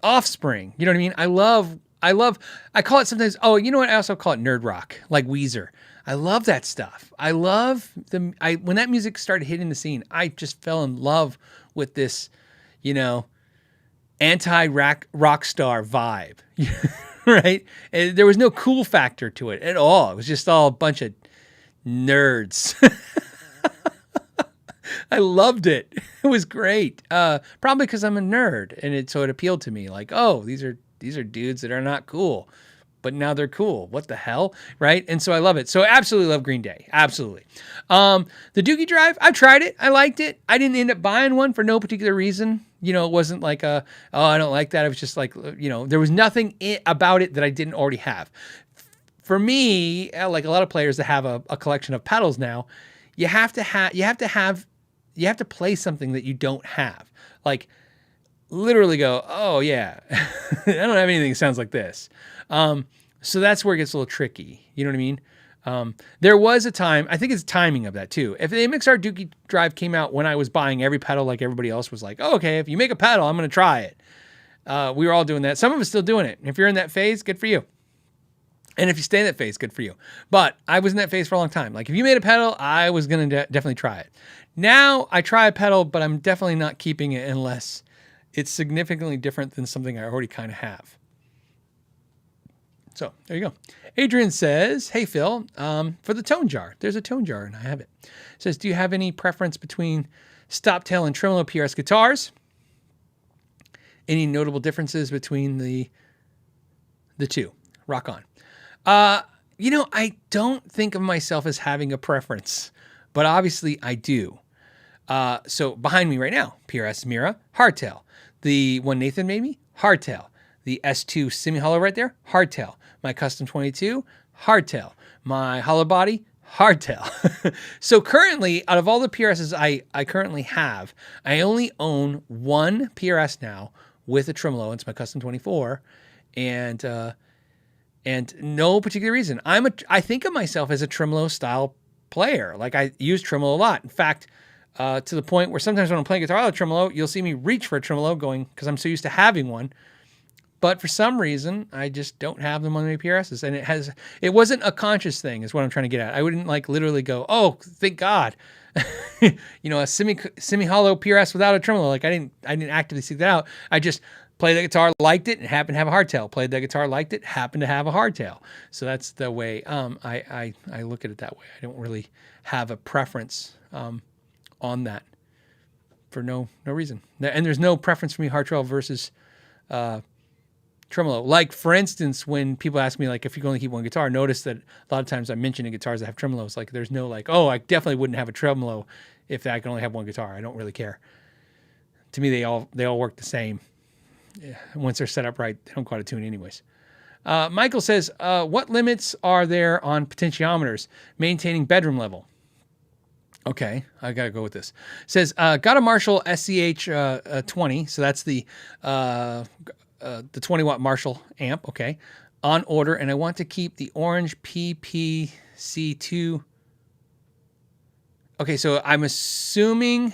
Offspring, you know what I mean? I call it sometimes, you know what? I also call it nerd rock, like Weezer. I love that stuff. I love when that music started hitting the scene, I just fell in love with this, anti-rock star vibe. Right? And there was no cool factor to it at all. It was just all a bunch of nerds. I loved it. It was great. Probably because I'm a nerd, and so it appealed to me. Like, oh, these are dudes that are not cool, but now they're cool. What the hell, right? And so I love it. So I absolutely love Green Day. Absolutely. The Dookie Drive, I tried it. I liked it. I didn't end up buying one for no particular reason. You know, it wasn't like oh, I don't like that. It was just like, you know, there was nothing about it that I didn't already have. For me, like a lot of players that have a collection of pedals now, you have to play something that you don't have. Like literally go, oh yeah, I don't have anything that sounds like this. So that's where it gets a little tricky. You know what I mean? There was a time, I think it's timing of that too. If the MXR Dookie Drive came out when I was buying every pedal, like everybody else was like, oh, okay, if you make a pedal, I'm going to try it. We were all doing that. Some of us still doing it. If you're in that phase, good for you. And if you stay in that phase, good for you. But I was in that phase for a long time. Like if you made a pedal, I was going to definitely try it. Now I try a pedal, but I'm definitely not keeping it unless it's significantly different than something I already kind of have. So there you go. Adrian says, hey, Phil, for the tone jar, there's a tone jar and I have it. Says, do you have any preference between stop tail and tremolo PRS guitars? Any notable differences between the two? Rock on. You know, I don't think of myself as having a preference, but obviously I do. So behind me right now, PRS Mira, hardtail. The one Nathan made me, hardtail. The S2 semi-hollow right there, hardtail. My custom 22, hardtail. My hollow body, hardtail. So currently, out of all the PRSs I currently have, I only own one PRS now with a tremolo. It's my custom 24, and no particular reason. I think of myself as a tremolo style player. Like I use tremolo a lot. In fact, to the point where sometimes when I'm playing guitar with a tremolo, you'll see me reach for a tremolo going because I'm so used to having one. But for some reason, I just don't have them on my PRSs. And it wasn't a conscious thing is what I'm trying to get at. I wouldn't like literally go, oh, thank God. You know, a semi-hollow PRS without a tremolo. Like I didn't actively seek that out. I just played the guitar, liked it, and happened to have a hardtail. Played the guitar, liked it, happened to have a hardtail. So that's the way I look at it that way. I don't really have a preference on that for no reason. And there's no preference for me hardtail versus tremolo. Like for instance, when people ask me like if you can only keep one guitar, notice that a lot of times I'm mentioning guitars that have tremolos. Like there's no like, oh, I definitely wouldn't have a tremolo if I can only have one guitar. I don't really care. To me, they all work the same. Yeah, once they're set up right, they don't go out of tune anyways. Michael says, what limits are there on potentiometers maintaining bedroom level? Okay, I got to go with this. Says, got a Marshall SCH 20, so that's the 20-watt Marshall amp, okay, on order, and I want to keep the orange PPC2. Okay, so I'm assuming...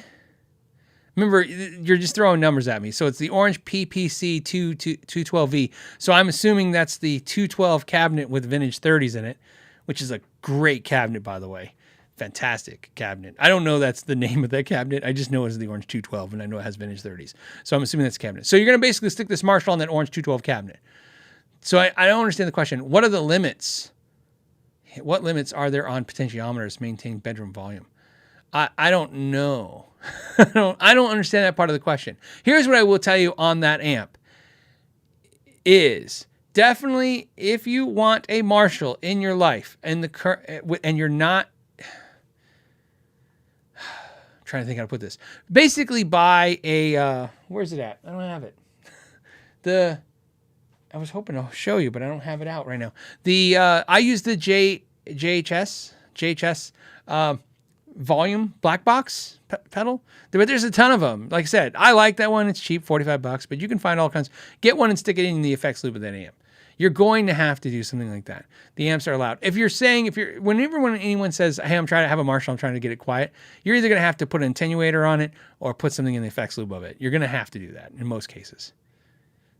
Remember, you're just throwing numbers at me. So it's the orange PPC 212V. So I'm assuming that's the 212 cabinet with vintage 30s in it, which is a great cabinet, by the way. Fantastic cabinet. I don't know that's the name of that cabinet. I just know it's the orange 212, and I know it has vintage 30s. So I'm assuming that's a cabinet. So you're going to basically stick this Marshall on that orange 212 cabinet. So I don't understand the question. What are the limits? What limits are there on potentiometers maintaining bedroom volume? I don't know. I don't understand that part of the question. Here's what I will tell you on that amp is definitely if you want a Marshall in your life and you're not trying to think how to put this. Basically buy a where's it at? I don't have it. I was hoping to show you, but I don't have it out right now. I use the JHS volume black box pedal, but there's a ton of them. Like I said, I like that one. It's cheap, $45, but you can find all kinds. Get one and stick it in the effects loop of that amp. You're going to have to do something like that. The amps are loud. Whenever anyone says, hey, I'm trying to have a Marshall, I'm trying to get it quiet, you're either going to have to put an attenuator on it or put something in the effects loop of it. You're going to have to do that in most cases.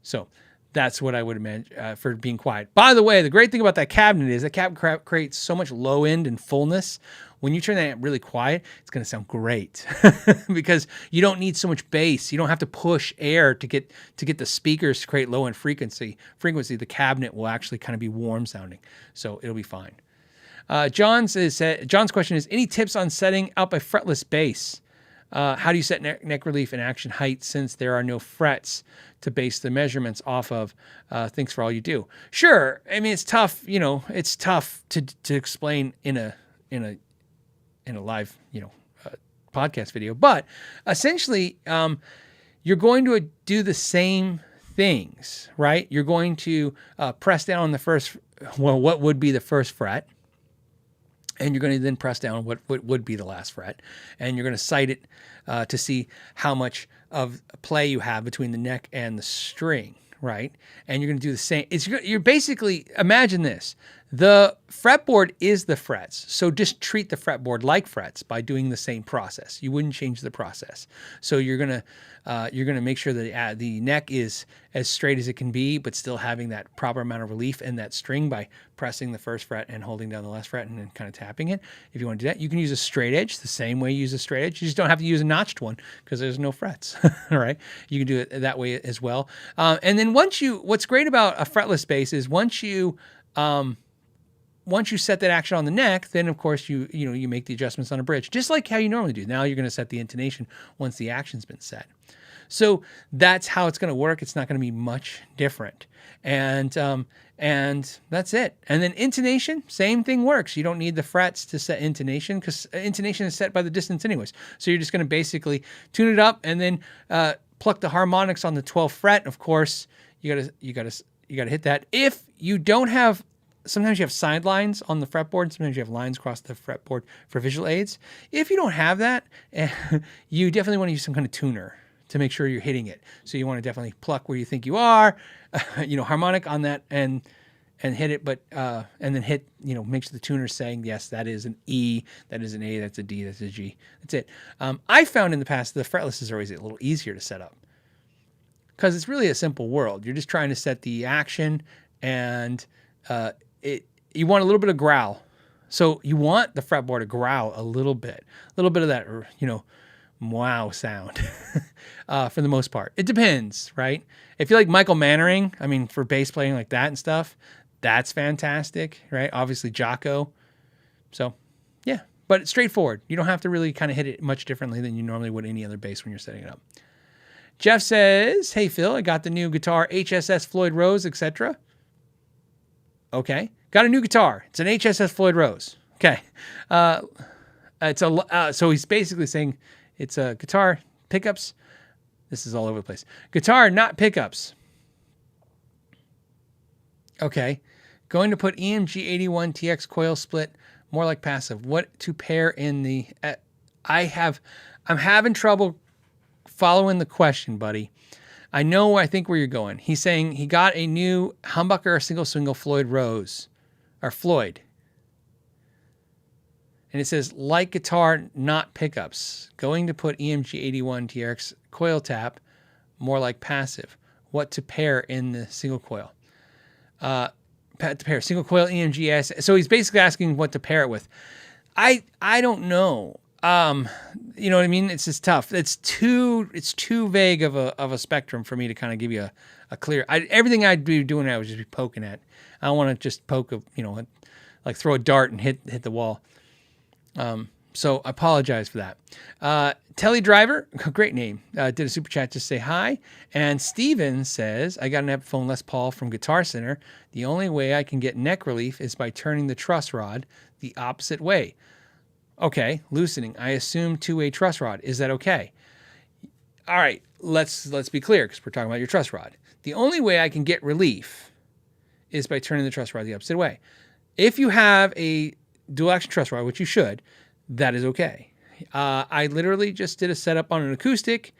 So that's what I would imagine for being quiet. By the way, the great thing about that cabinet is that cabinet creates so much low end and fullness. When you turn that amp really quiet, it's going to sound great because you don't need so much bass. You don't have to push air to get the speakers to create low end frequency. The cabinet will actually kind of be warm sounding, so it'll be fine. John's question is, any tips on setting up a fretless bass? How do you set neck relief and action height since there are no frets to base the measurements off of? Thanks for all you do. Sure. I mean, it's tough. It's tough to explain in a live podcast video. But essentially, you're going to do the same things, right? You're going to press down on the first, what would be the first fret. And you're going to then press down what would be the last fret. And you're going to sight it to see how much of play you have between the neck and the string, right? And you're going to do the same. You're basically, imagine this. The fretboard is the frets. So just treat the fretboard like frets by doing the same process. You wouldn't change the process. So you're going to make sure that the neck is as straight as it can be, but still having that proper amount of relief in that string by pressing the first fret and holding down the last fret and then kind of tapping it. If you want to do that, you can use a straight edge the same way you use a straight edge. You just don't have to use a notched one because there's no frets. All right. You can do it that way as well. And then what's great about a fretless bass is once you set that action on the neck, then of course you make the adjustments on a bridge, just like how you normally do. Now you're going to set the intonation once the action's been set. So that's how it's going to work. It's not going to be much different. And that's it. And then intonation, same thing works. You don't need the frets to set intonation because intonation is set by the distance anyways. So you're just going to basically tune it up and then pluck the harmonics on the 12th fret. Of course, you gotta hit that. If you don't have, sometimes you have sidelines on the fretboard. Sometimes you have lines across the fretboard for visual aids. If you don't have that, you definitely want to use some kind of tuner to make sure you're hitting it. So you want to definitely pluck where you think you are, harmonic on that and hit it, but and then hit, make sure the tuner's saying, yes, that is an E, that is an A, that's a D, that's a G. That's it. I found in the past the fretless is always a little easier to set up because it's really a simple world. You're just trying to set the action and you want a little bit of growl. So you want the fretboard to growl a little bit of that, wow sound for the most part. It depends, right? If you like Michael Mannering, I mean, for bass playing like that and stuff, that's fantastic, right? Obviously Jocko. So yeah, but it's straightforward. You don't have to really kind of hit it much differently than you normally would any other bass when you're setting it up. Jeff says, hey Phil, I got the new guitar HSS Floyd Rose, etc. Okay. Got a new guitar. It's an HSS Floyd Rose. Okay. So he's basically saying it's a guitar, pickups. This is all over the place. Guitar, not pickups. Okay. Going to put EMG 81 TX coil split, more like passive. What to pair in the... I'm having trouble following the question, buddy. I think where you're going. He's saying he got a new humbucker single Floyd Rose. Or Floyd. And it says, like guitar, not pickups. Going to put EMG 81 TRX coil tap, more like passive. What to pair in the single coil? To pair single coil EMG. So he's basically asking what to pair it with. I don't know. You know what I mean? It's just tough. It's too vague of a spectrum for me to kind of give you a clear. Everything I'd be doing, I would just be poking at. I don't want to just poke like throw a dart and hit the wall. So I apologize for that. Telly Driver, great name, did a super chat to say hi. And Steven says, I got an Epiphone Les Paul from Guitar Center. The only way I can get neck relief is by turning the truss rod the opposite way. Okay, loosening. I assume two-way truss rod. Is that okay? All right, let's be clear because we're talking about your truss rod. The only way I can get relief is by turning the truss rod the opposite way. If you have a dual action truss rod, which you should, that is okay. I literally just did a setup on an acoustic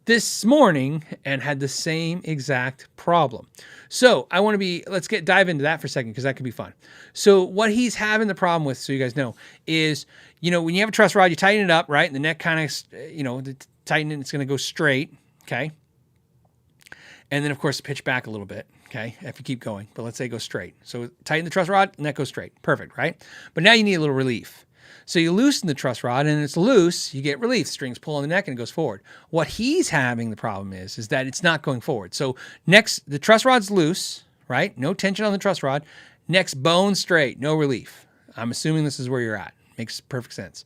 this morning and had the same exact problem. So let's dive into that for a second because that could be fun. So what he's having the problem with, so you guys know, is, when you have a truss rod, you tighten it up, right? And the neck kind of, tighten it, it's going to go straight, okay? And then, of course, pitch back a little bit, okay, if you keep going. But let's say go straight. So tighten the truss rod, neck goes straight. Perfect, right? But now you need a little relief. So you loosen the truss rod, and it's loose, you get relief. Strings pull on the neck, and it goes forward. What he's having the problem is that it's not going forward. So the truss rod's loose, right? No tension on the truss rod. Neck's bone straight, no relief. I'm assuming this is where you're at. Makes perfect sense.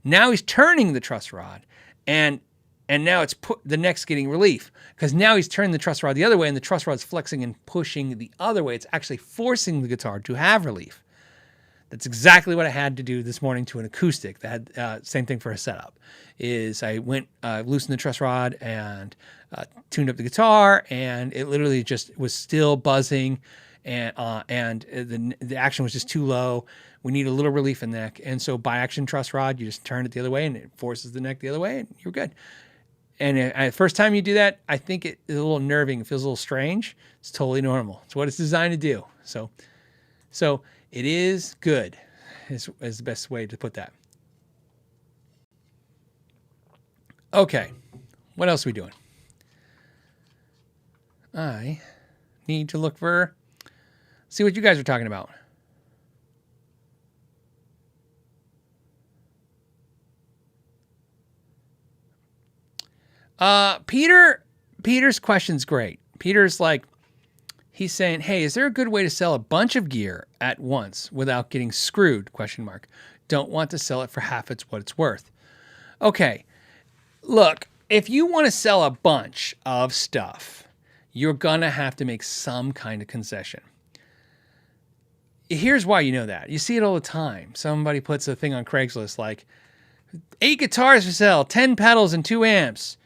Now he's turning the truss rod, and now it's the neck's getting relief because now he's turning the truss rod the other way, and the truss rod's flexing and pushing the other way. It's actually forcing the guitar to have relief. That's exactly what I had to do this morning to an acoustic. That had same thing for a setup. Is I went loosened the truss rod and tuned up the guitar, and it literally just was still buzzing, and the action was just too low. We need a little relief in the neck, and so by action truss rod, you just turn it the other way, and it forces the neck the other way, and you're good. And first time you do that, I think it is a little nerving. It feels a little strange. It's totally normal. It's what it's designed to do. So it is good, is the best way to put that. Okay, what else are we doing? I need to see what you guys are talking about. Peter's question's great. Peter's like, he's saying, hey, is there a good way to sell a bunch of gear at once without getting screwed? ? Don't want to sell it for half what it's worth. Okay, look, if you want to sell a bunch of stuff, you're going to have to make some kind of concession. Here's why you know that. You see it all the time. Somebody puts a thing on Craigslist like, 8 guitars for sale, 10 pedals and 2 amps.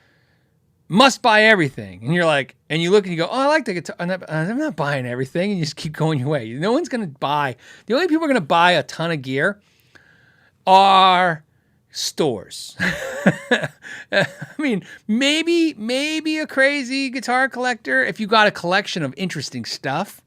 Must buy everything. And you're like, and you look and you go, oh, I like the guitar. I'm not buying everything. And you just keep going your way. No one's going to buy. The only people who are going to buy a ton of gear are stores. I mean, maybe a crazy guitar collector if you got a collection of interesting stuff,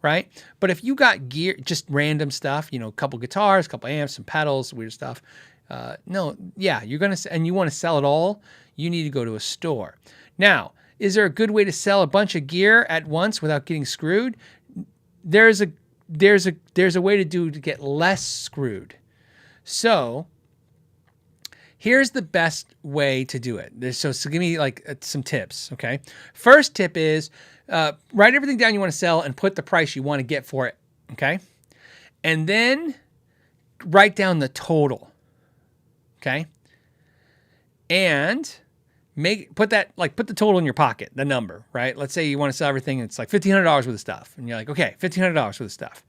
right? But if you got gear, just random stuff, a couple guitars, a couple amps, some pedals, weird stuff. You're going to, and you want to sell it all, you need to go to a store. Now, is there a good way to sell a bunch of gear at once without getting screwed? There's a way to get less screwed. So here's the best way to do it. So give me some tips. Okay. First tip is, write everything down you want to sell and put the price you want to get for it. Okay. And then write down the total. Okay. And put the total in your pocket, the number, right? Let's say you want to sell everything and it's like $1,500 worth of stuff. And you're like, okay, $1,500 worth of stuff.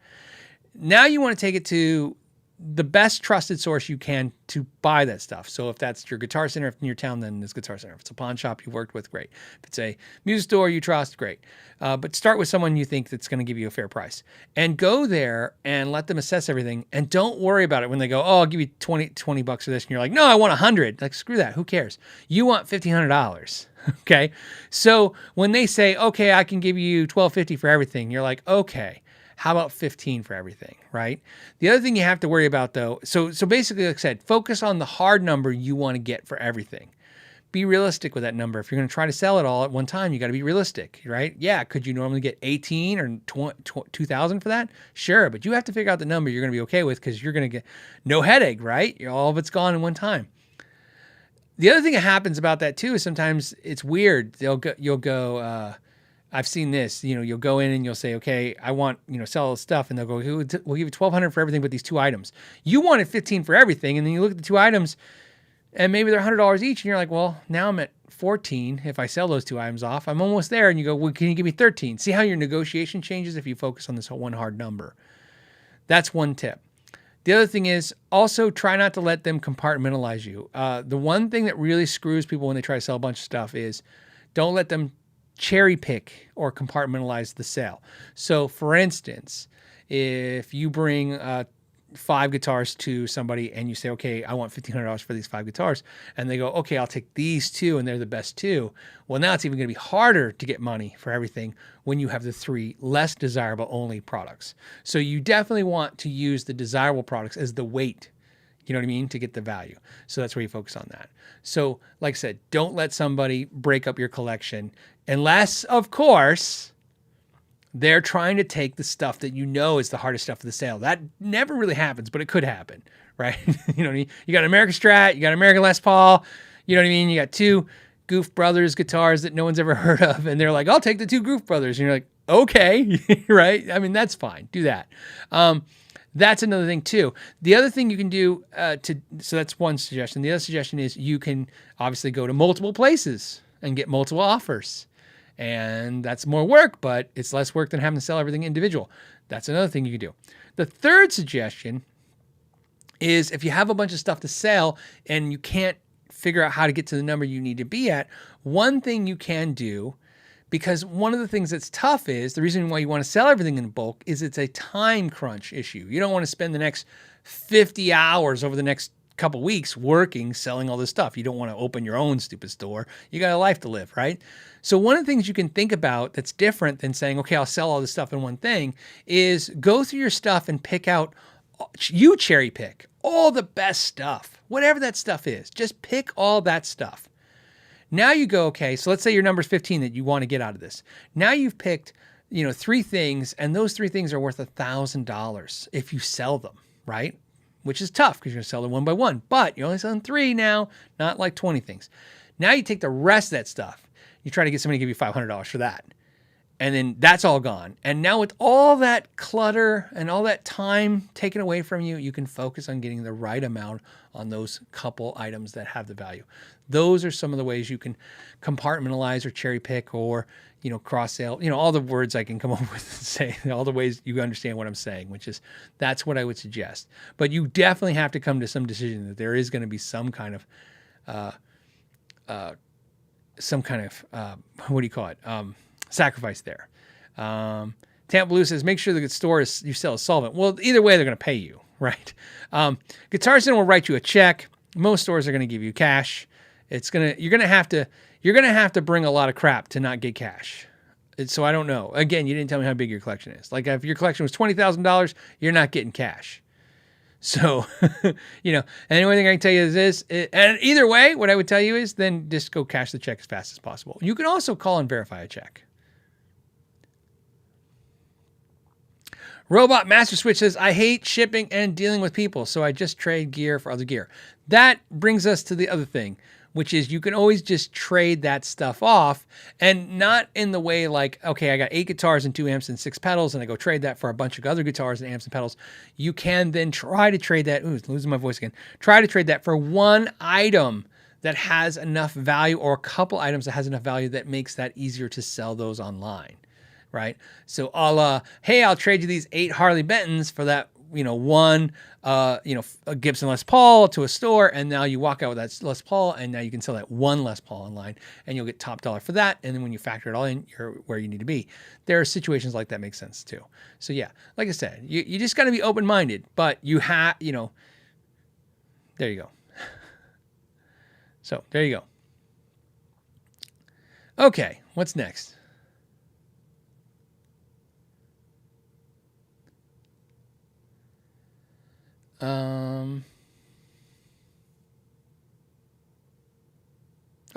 Now you want to take it to the best trusted source you can to buy that stuff. So if that's your Guitar Center in your town, then it's Guitar Center. If it's a pawn shop you've worked with, great. If it's a music store you trust, great. But start with someone you think that's going to give you a fair price. And go there and let them assess everything. And don't worry about it when they go, oh, I'll give you $20 for this. And you're like, no, I want 100. Like, screw that. Who cares? You want $1,500. Okay. So when they say, okay, I can give you $1,250 for everything, you're like, okay. How about 15 for everything, right? The other thing you have to worry about though, so basically like I said, focus on the hard number you want to get for everything. Be realistic with that number. If you're going to try to sell it all at one time, you got to be realistic, right? Yeah, could you normally get 18 or 2,000 for that? Sure, but you have to figure out the number you're going to be okay with because you're going to get no headache, right? All of it's gone in one time. The other thing that happens about that too is sometimes it's weird. You'll go, I've seen this, you'll go in and you'll say, okay, I want, sell all this stuff. And they'll go, we'll give you $1,200 for everything but these 2 items. You wanted 15 for everything. And then you look at the 2 items and maybe they're $100 each. And you're like, well, now I'm at 14. If I sell those 2 items off, I'm almost there. And you go, well, can you give me 13? See how your negotiation changes if you focus on this one hard number. That's one tip. The other thing is also try not to let them compartmentalize you. The one thing that really screws people when they try to sell a bunch of stuff is don't let them cherry pick or compartmentalize the sale. So for instance, if you bring 5 guitars to somebody and you say, okay, I want $1,500 for these 5 guitars. And they go, okay, I'll take these 2 and they're the best 2. Well, now it's even going to be harder to get money for everything when you have the 3 less desirable only products. So you definitely want to use the desirable products as the weight, you know what I mean, to get the value. So that's where you focus on that. So like I said, don't let somebody break up your collection unless, of course, they're trying to take the stuff that is the hardest stuff of the sale. That never really happens, but it could happen, right? You know what I mean? You got an American Strat, you got an American Les Paul, you know what I mean? You got 2 Goof Brothers guitars that no one's ever heard of, and they're like, I'll take the 2 Goof Brothers. And you're like, okay, right? I mean, that's fine. Do that. That's another thing too. The other thing you can do so that's one suggestion. The other suggestion is you can obviously go to multiple places and get multiple offers. And that's more work, but it's less work than having to sell everything individual. That's another thing you can do. The third suggestion is if you have a bunch of stuff to sell and you can't figure out how to get to the number you need to be at, one thing you can do, because one of the things that's tough is the reason why you want to sell everything in bulk is it's a time crunch issue. You don't want to spend the next 50 hours over the next couple weeks working, selling all this stuff. You don't want to open your own stupid store. You got a life to live, right? So one of the things you can think about that's different than saying, okay, I'll sell all this stuff in one thing is go through your stuff and pick out, you cherry pick all the best stuff, whatever that stuff is, just pick all that stuff. Now you go, okay, so let's say your number's 15 that you want to get out of this. Now you've picked, 3 things, and those 3 things are worth $1,000 if you sell them, right? Which is tough because you're going to sell them one by one, but you're only selling 3 now, not like 20 things. Now you take the rest of that stuff. You try to get somebody to give you $500 for that. And then that's all gone. And now with all that clutter and all that time taken away from you, you can focus on getting the right amount on those couple items that have the value. Those are some of the ways you can compartmentalize or cherry pick or, cross sale, all the words I can come up with and say, all the ways you understand what I'm saying, which is, that's what I would suggest. But you definitely have to come to some decision that there is going to be some kind of, sacrifice there. Tampa Blue says, make sure the store you sell is solvent. Well, either way, they're going to pay you, right? Guitar Center will write you a check. Most stores are going to give you cash. You're going to have to bring a lot of crap to not get cash. So I don't know. Again, you didn't tell me how big your collection is. Like if your collection was $20,000, you're not getting cash. So, and the only thing I can tell you is this, and either way, what I would tell you is then just go cash the check as fast as possible. You can also call and verify a check. Robot Master Switch says, I hate shipping and dealing with people, so I just trade gear for other gear. That brings us to the other thing, which is you can always just trade that stuff off, and not in the way like, okay, I got 8 guitars and 2 amps and 6 pedals, and I go trade that for a bunch of other guitars and amps and pedals. You can then try to trade that, losing my voice again, try to trade that for one item that has enough value, or a couple items that has enough value that makes that easier to sell those online. Right? So hey, I'll trade you these 8 Harley Bentons for that, one, a Gibson Les Paul to a store. And now you walk out with that Les Paul, and now you can sell that one Les Paul online and you'll get top dollar for that. And then when you factor it all in, you're where you need to be. There are situations like that make sense too. So yeah, like I said, you just got to be open-minded, but you have, there you go. So there you go. Okay. What's next?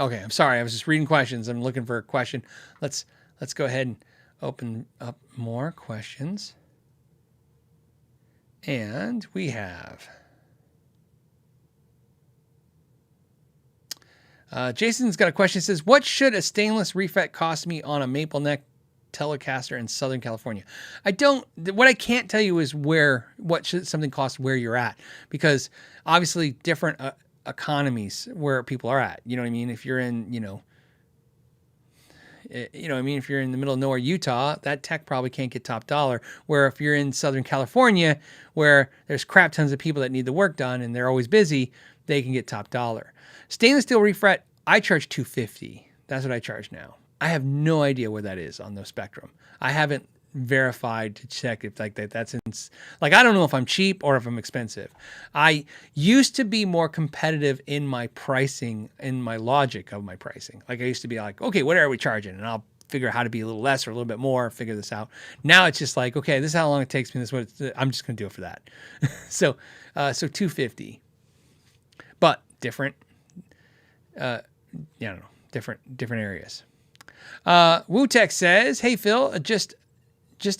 Okay, I'm sorry. I was just reading questions. I'm looking for a question. Let's go ahead and open up more questions. And we have Jason's got a question. It says, what should a stainless refret cost me on a maple neck Telecaster in Southern California? What I can't tell you is what should something cost where you're at, because obviously different economies where people are at. You know what I mean? If you're in, if you're in the middle of nowhere, Utah, that tech probably can't get top dollar. Where if you're in Southern California, where there's crap tons of people that need the work done and they're always busy, they can get top dollar. Stainless steel refret, I charge $250. That's what I charge now. I have no idea where that is on the spectrum. I haven't verified to check if I don't know if I'm cheap or if I'm expensive. I used to be more competitive in my pricing, in my logic of my pricing. Like I used to be like, okay, what are we charging? And I'll figure out how to be a little less or a little bit more, figure this out. Now it's just like, okay, this is how long it takes me. I'm just going to do it for that. So $250, but different, I don't know, different areas. Wu-Tech says, hey, Phil, just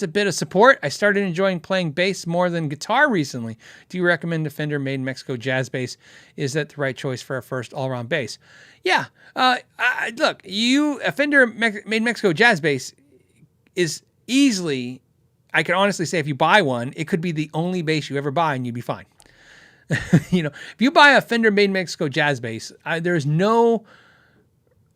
a bit of support. I started enjoying playing bass more than guitar recently. Do you recommend a Fender made in Mexico jazz bass? Is that the right choice for a first all-around bass? Yeah. Look, a Fender made in Mexico jazz bass is easily I can honestly say if you buy one, it could be the only bass you ever buy and you'd be fine. If you buy a Fender Made in Mexico jazz bass, there's no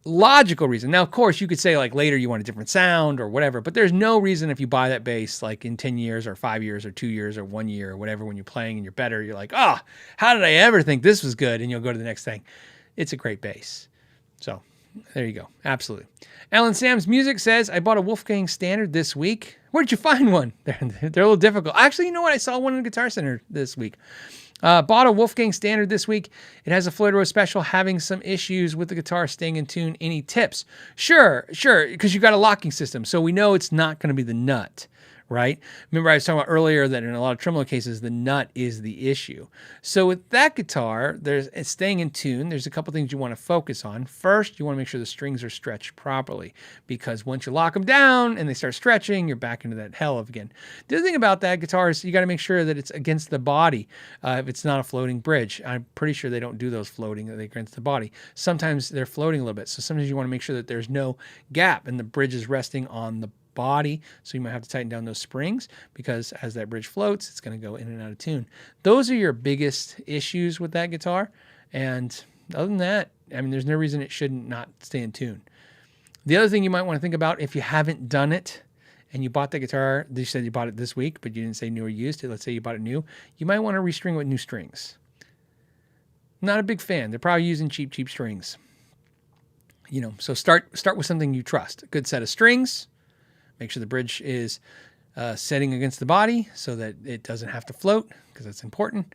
logical reason. Now, of course, you could say like later you want a different sound or whatever, but there's no reason if you buy that bass like in 10 years or 5 years or 2 years or 1 year or whatever, when you're playing and you're better, you're like, how did I ever think this was good? And you'll go to the next thing. It's a great bass. So there you go. Absolutely. Alan Sam's Music says, I bought a Wolfgang Standard this week. Where did you find one? They're a little difficult. Actually, you know what? I saw one in the Guitar Center this week. Bought a Wolfgang Standard this week. It has a Floyd Rose Special, having some issues with the guitar staying in tune. Any tips? Sure, because you got a locking system, so we know it's not going to be the nut, right? Remember I was talking about earlier that in a lot of tremolo cases, the nut is the issue. So with that guitar, it's staying in tune. There's a couple things you want to focus on. First, you want to make sure the strings are stretched properly, because once you lock them down and they start stretching, you're back into that hell again. The other thing about that guitar is you got to make sure that it's against the body. If it's not a floating bridge, I'm pretty sure they don't do those floating, they're against the body. Sometimes they're floating a little bit. So sometimes you want to make sure that there's no gap and the bridge is resting on the body, so you might have to tighten down those springs, because as that bridge floats, it's going to go in and out of tune. Those are your biggest issues with that guitar, and other than that, I mean, there's no reason it shouldn't not stay in tune. The other thing you might want to think about, if you haven't done it and you bought the guitar, you said you bought it this week, but you didn't say new or used, let's say you bought it new, you might want to restring with new strings. Not a big fan. They're probably using cheap strings. So start with something you trust. A good set of strings. Make sure the bridge is setting against the body so that it doesn't have to float, because that's important.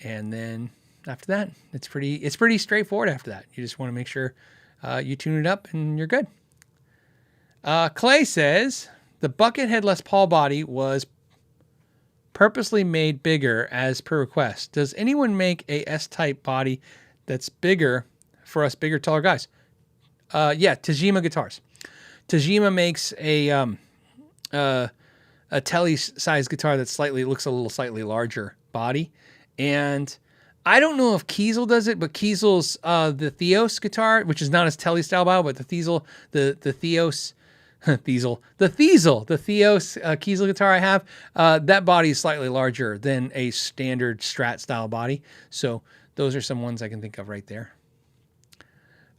And then after that, it's pretty straightforward after that. You just want to make sure you tune it up and you're good. Clay says, the Buckethead Les Paul body was purposely made bigger as per request. Does anyone make a S-type body that's bigger for us bigger, taller guys? Yeah, Tajima Guitars. Tajima makes a Tele-size guitar that looks a little slightly larger body, and I don't know if Kiesel does it, but Kiesel's the Theos guitar, which is not as Tele style body, but the Theos Theos Kiesel guitar I have, that body is slightly larger than a standard Strat style body. So those are some ones I can think of right there.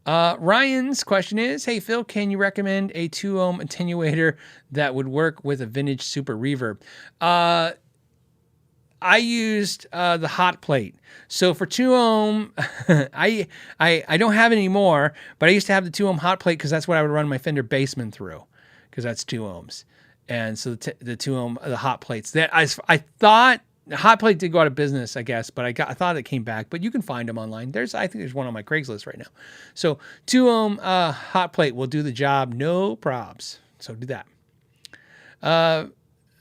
Ryan's question is, hey Phil, can you recommend a 2-ohm attenuator that would work with a vintage Super Reverb? I used the hot plate. So for 2-ohm, I don't have it anymore, but I used to have the 2-ohm hot plate because that's what I would run my Fender Bassman through, because that's 2 ohms. And so the 2-ohm, the hot plates. That I thought the hot plate did go out of business, I guess, but I thought it came back. But you can find them online. I think there's one on my Craigslist right now. So 2-ohm hot plate will do the job, no probs. So do that.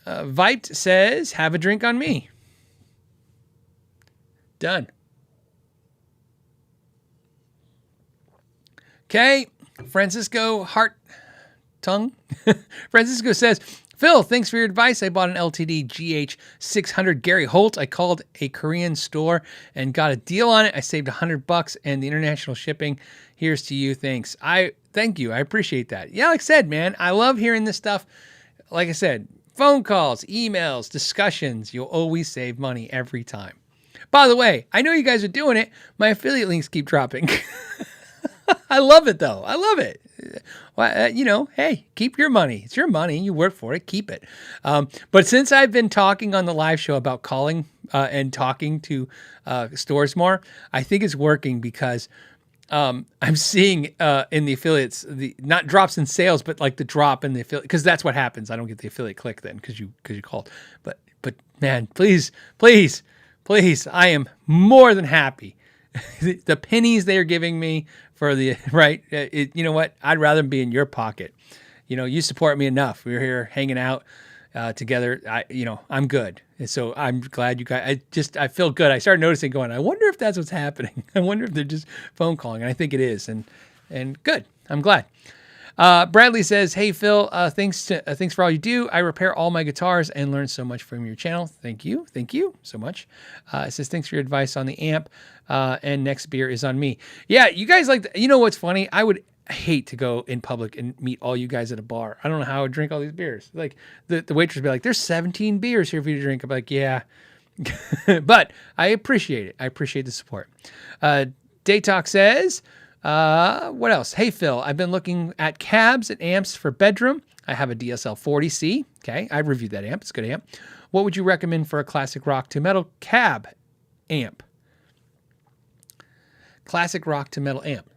Viped says, have a drink on me. Done. Okay, Francisco Francisco says, Phil, thanks for your advice. I bought an LTD GH600 Gary Holt. I called a Korean store and got a deal on it. I saved $100 and the international shipping. Here's to you. Thanks. Thank you. I appreciate that. Yeah, like I said, man, I love hearing this stuff. Like I said, phone calls, emails, discussions. You'll always save money every time. By the way, I know you guys are doing it. My affiliate links keep dropping. I love it, though. I love it. Well, hey, keep your money. It's your money. You work for it. Keep it. But since I've been talking on the live show about calling and talking to stores more, I think it's working because I'm seeing in the affiliates, not drops in sales, but like the drop in the affiliate, because that's what happens. I don't get the affiliate click then because you called. But man, please, I am more than happy. The pennies they are giving me for the right, you know what? I'd rather be in your pocket. You support me enough. We're here hanging out together. I'm good. And so I'm glad you guys. I feel good. I started noticing, going, I wonder if that's what's happening. I wonder if they're just phone calling, and I think it is. And good. I'm glad. Bradley says, hey, Phil, thanks for all you do. I repair all my guitars and learn so much from your channel. Thank you so much. It says, thanks for your advice on the amp, and next beer is on me. Yeah, you guys what's funny? I would hate to go in public and meet all you guys at a bar. I don't know how I would drink all these beers. Like the waitress would be like, there's 17 beers here for you to drink. I'm like, yeah, but I appreciate it. I appreciate the support. Daytalk says, what else? Hey, Phil, I've been looking at cabs and amps for bedroom. I have a DSL 40C. Okay. I reviewed that amp. It's a good amp. What would you recommend for a classic rock to metal cab amp? Classic rock to metal amp.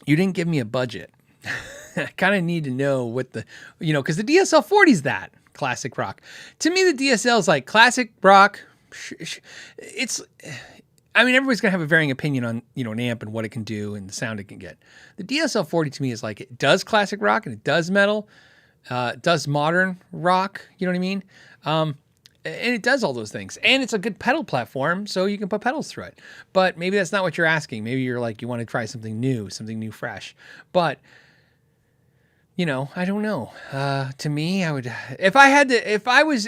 You didn't give me a budget. I kind of need to know what the, because the DSL 40 is that classic rock. To me, the DSL is like classic rock. Everybody's going to have a varying opinion on, an amp and what it can do and the sound it can get. The DSL 40 to me is like, it does classic rock and it does metal, it does modern rock. You know what I mean? And it does all those things. And it's a good pedal platform, so you can put pedals through it. But maybe that's not what you're asking. Maybe you're like, you want to try something new, fresh. But, I don't know. To me, I'm going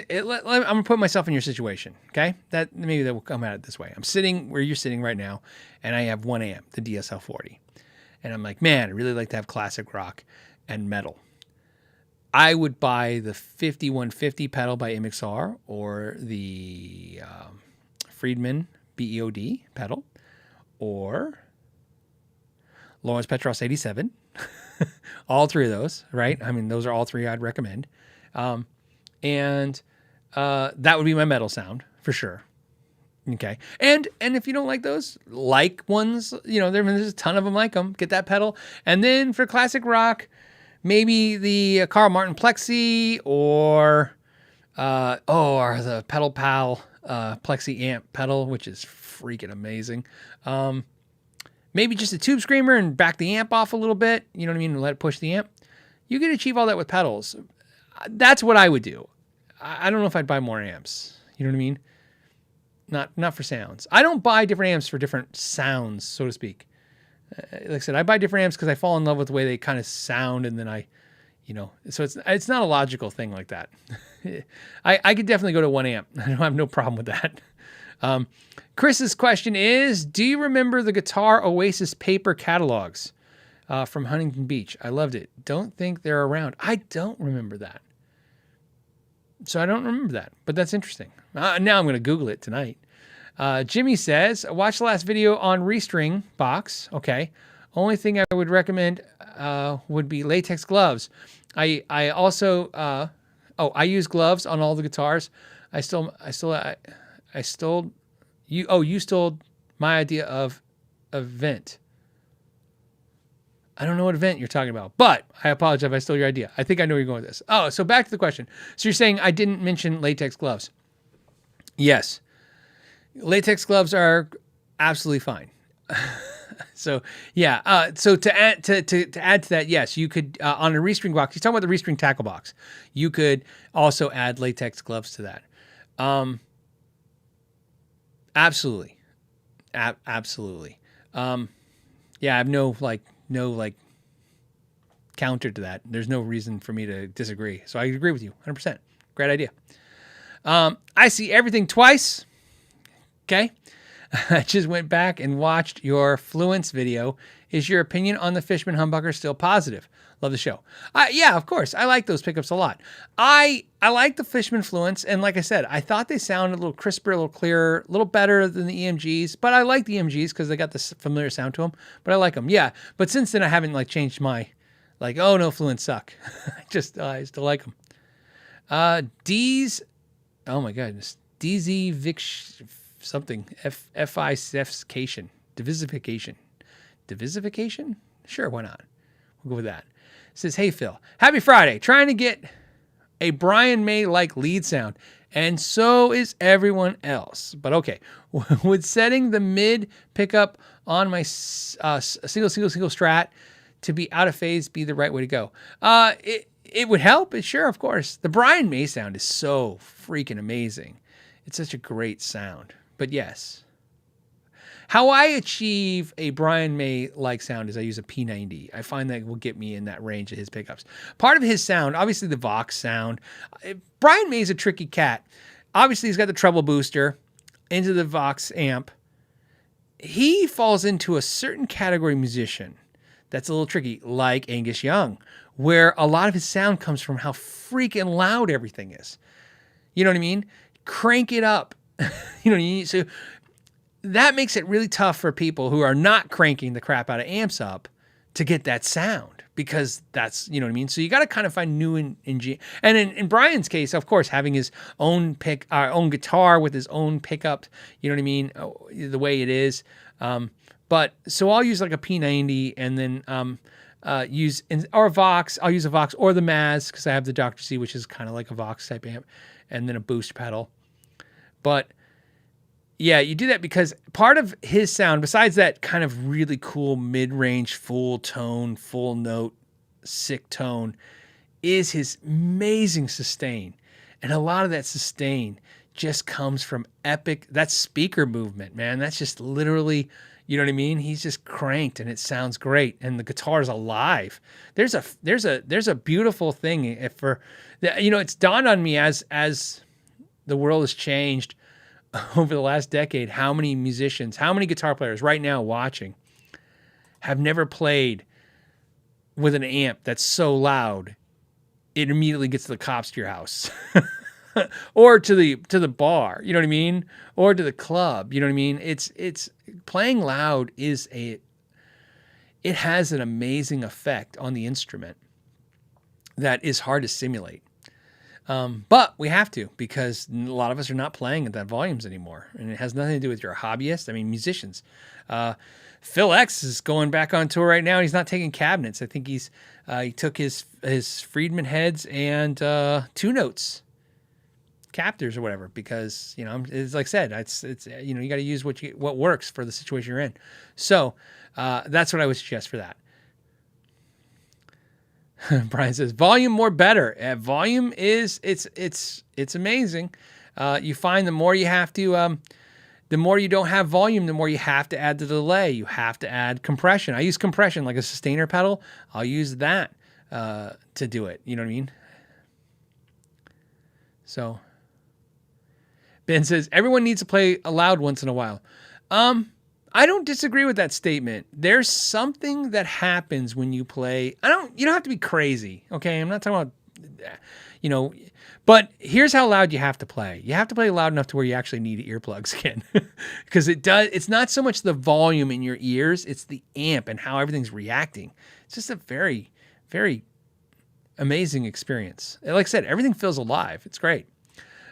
to put myself in your situation, okay? Maybe that will come at it this way. I'm sitting where you're sitting right now, and I have one amp, the DSL 40. And I'm like, man, I'd really like to have classic rock and metal. I would buy the 5150 pedal by MXR or the Friedman BEOD pedal or Lawrence Petros 87. All three of those, right? I mean, those are all three I'd recommend. And that would be my metal sound for sure. Okay. And if you don't like those, like ones, there's a ton of them like them. Get that pedal. And then for classic rock, maybe the Carl Martin Plexi or the Pedal Pal Plexi amp pedal, which is freaking amazing. Maybe just a tube screamer and back the amp off a little bit, you know what I mean, and let it push the amp. You can achieve all that with pedals. That's what I would do. I don't know if I'd buy more amps. You know what I mean? Not for sounds. I don't buy different amps for different sounds, so to speak. Like I said, I buy different amps because I fall in love with the way they kind of sound, and then so it's not a logical thing like that. I could definitely go to one amp. I don't have no problem with that. Chris's question is, do you remember the Guitar Oasis paper catalogs from Huntington Beach? I loved it. Don't think they're around. I don't remember that. So I don't remember that, but that's interesting. Now I'm going to Google it tonight. Jimmy says, watch the last video on Restring box. Okay. Only thing I would recommend would be latex gloves. I also, I use gloves on all the guitars. You stole my idea of event. I don't know what event you're talking about, but I apologize if I stole your idea. I think I know where you're going with this. Oh, so back to the question. So you're saying I didn't mention latex gloves. Yes. Latex gloves are absolutely fine. So yeah. So to add to that, yes, you could on a restring box. You're talking about the restring tackle box. You could also add latex gloves to that. Absolutely, absolutely. Yeah, I have no counter to that. There's no reason for me to disagree. So I agree with you 100%. Great idea. I see everything twice. Okay. I just went back and watched your Fluence video. Is your opinion on the Fishman humbucker still positive? Love the show. Yeah, of course. I like those pickups a lot. I like the Fishman Fluence. And like I said, I thought they sounded a little crisper, a little clearer, a little better than the EMGs. But I like the EMGs because they got this familiar sound to them. But I like them. Yeah. But since then, I haven't changed my, oh no, Fluence suck. I still like them. Oh my goodness. DZ Vic something. FICification. Divisification? Sure, why not? We'll go with that. It says, hey, Phil, happy Friday. Trying to get a Brian May-like lead sound, and so is everyone else. But okay, would setting the mid pickup on my single Strat to be out of phase be the right way to go? It would help. Sure, of course. The Brian May sound is so freaking amazing. It's such a great sound. But yes. How I achieve a Brian May-like sound is I use a P90. I find that will get me in that range of his pickups. Part of his sound, obviously the Vox sound. Brian May's a tricky cat. Obviously, he's got the treble booster into the Vox amp. he falls into a certain category musician that's a little tricky, like Angus Young, where a lot of his sound comes from how freaking loud everything is. You know what I mean? Crank it up. You know what I mean? So that makes it really tough for people who are not cranking the crap out of amps up to get that sound, because that's, you know what I mean? So you got to kind of find new and in Brian's case, of course, having his own own guitar with his own pickup, you know what I mean? The way it is. But so I'll use like a P90 and then or a Vox. I'll use a Vox or the Maz because I have the Dr. C, which is kind of like a Vox type amp, and then a boost pedal. But yeah, you do that because part of his sound, besides that kind of really cool mid-range, full tone, full note, sick tone, is his amazing sustain. And a lot of that sustain just comes from epic, that's speaker movement, man. That's just literally, you know what I mean? He's just cranked and it sounds great. And the guitar's alive. There's a beautiful thing for, you know, it's dawned on me as the world has changed over the last decade, how many musicians, how many guitar players right now watching have never played with an amp that's so loud it immediately gets the cops to your house or to the bar, you know what I mean? Or to the club, you know what I mean? It's playing loud it has an amazing effect on the instrument that is hard to simulate. But we have to, because a lot of us are not playing at that volumes anymore, and it has nothing to do with you're a hobbyist. I mean, musicians. Phil X is going back on tour right now. And he's not taking cabinets. I think he took his Friedman heads and 2-notes captors or whatever, because, you know, it's like I said, it's you know, you got to use what works for the situation you're in. So that's what I would suggest for that. Brian says volume more better. Volume is it's amazing. You find the more you have to, the more you don't have volume, the more you have to add the delay. You have to add compression. I use compression like a sustainer pedal. I'll use that to do it. You know what I mean? So Ben says everyone needs to play loud once in a while. I don't disagree with that statement. There's something that happens when you play. You don't have to be crazy. Okay. I'm not talking about, you know, but here's how loud you have to play. You have to play loud enough to where you actually need earplugs again, because it's not so much the volume in your ears. It's the amp and how everything's reacting. It's just a very, very amazing experience. Like I said, everything feels alive. It's great.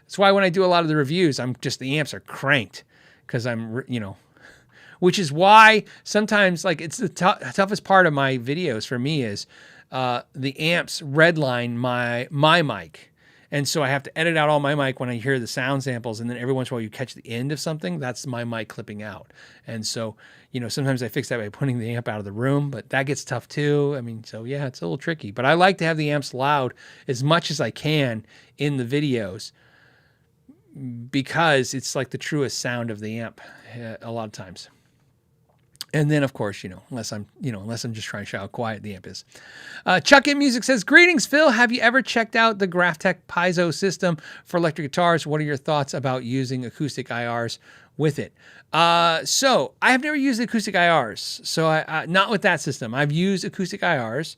That's why when I do a lot of the reviews, the amps are cranked, because you know, which is why sometimes, like, it's the toughest part of my videos for me is the amps redline my mic. And so I have to edit out all my mic when I hear the sound samples, and then every once in a while you catch the end of something, that's my mic clipping out. And so, you know, sometimes I fix that by putting the amp out of the room, but that gets tough too. I mean, so yeah, it's a little tricky. But I like to have the amps loud as much as I can in the videos, because it's like the truest sound of the amp a lot of times. And then, of course, unless I'm just trying to show how quiet the amp is. Chuck In Music says, greetings, Phil. Have you ever checked out the Graphtec Piezo system for electric guitars? What are your thoughts about using acoustic IRs with it? So I have never used acoustic IRs. So I not with that system. I've used acoustic IRs,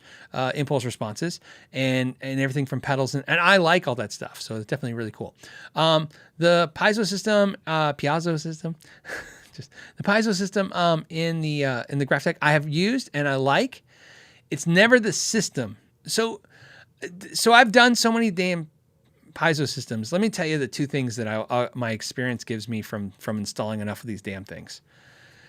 impulse responses, and everything from pedals. And I like all that stuff. So it's definitely really cool. The Piezo system, just the Piezo system in the Graphtec I have used and I like. It's never the system. So I've done so many damn Piezo systems. Let me tell you the two things that my experience gives me from installing enough of these damn things.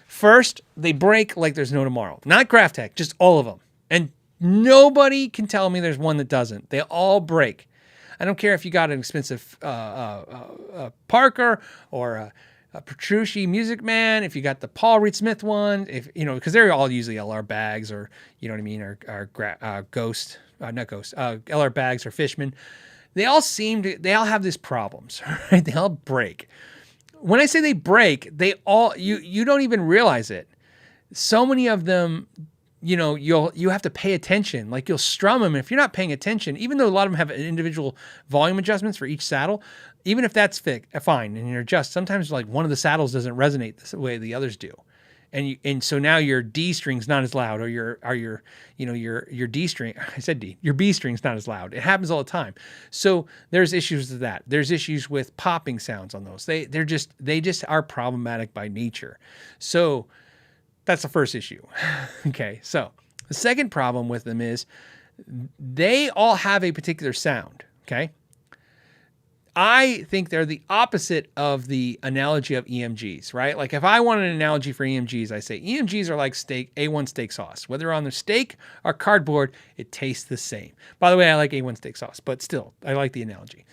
First, they break like there's no tomorrow. Not Graphtec, just all of them. And nobody can tell me there's one that doesn't. They all break. I don't care if you got an expensive Parker or a Petrucci Music Man, if you got the Paul Reed Smith one, because they're all usually LR bags, or you know what I mean, or Ghost, not Ghost, LR bags or Fishman. They all have these problems, right? They all break. When I say they break, you don't even realize it. So many of them, you have to pay attention. Like you'll strum them, and if you're not paying attention, even though a lot of them have individual volume adjustments for each saddle, even if that's fine and you're adjust, sometimes like one of the saddles doesn't resonate the way the others do. and so now your D string's not as loud, or your D string, I said D, your B string's not as loud. It happens all the time. So there's issues with that. There's issues with popping sounds on those. They just are problematic by nature. So that's the first issue. Okay, so the second problem with them is they all have a particular sound. Okay. I think they're the opposite of the analogy of EMGs, right? Like if I want an analogy for EMGs, I say EMGs are like A1 steak sauce. Whether on the steak or cardboard, it tastes the same. By the way, I like A1 steak sauce, but still, I like the analogy.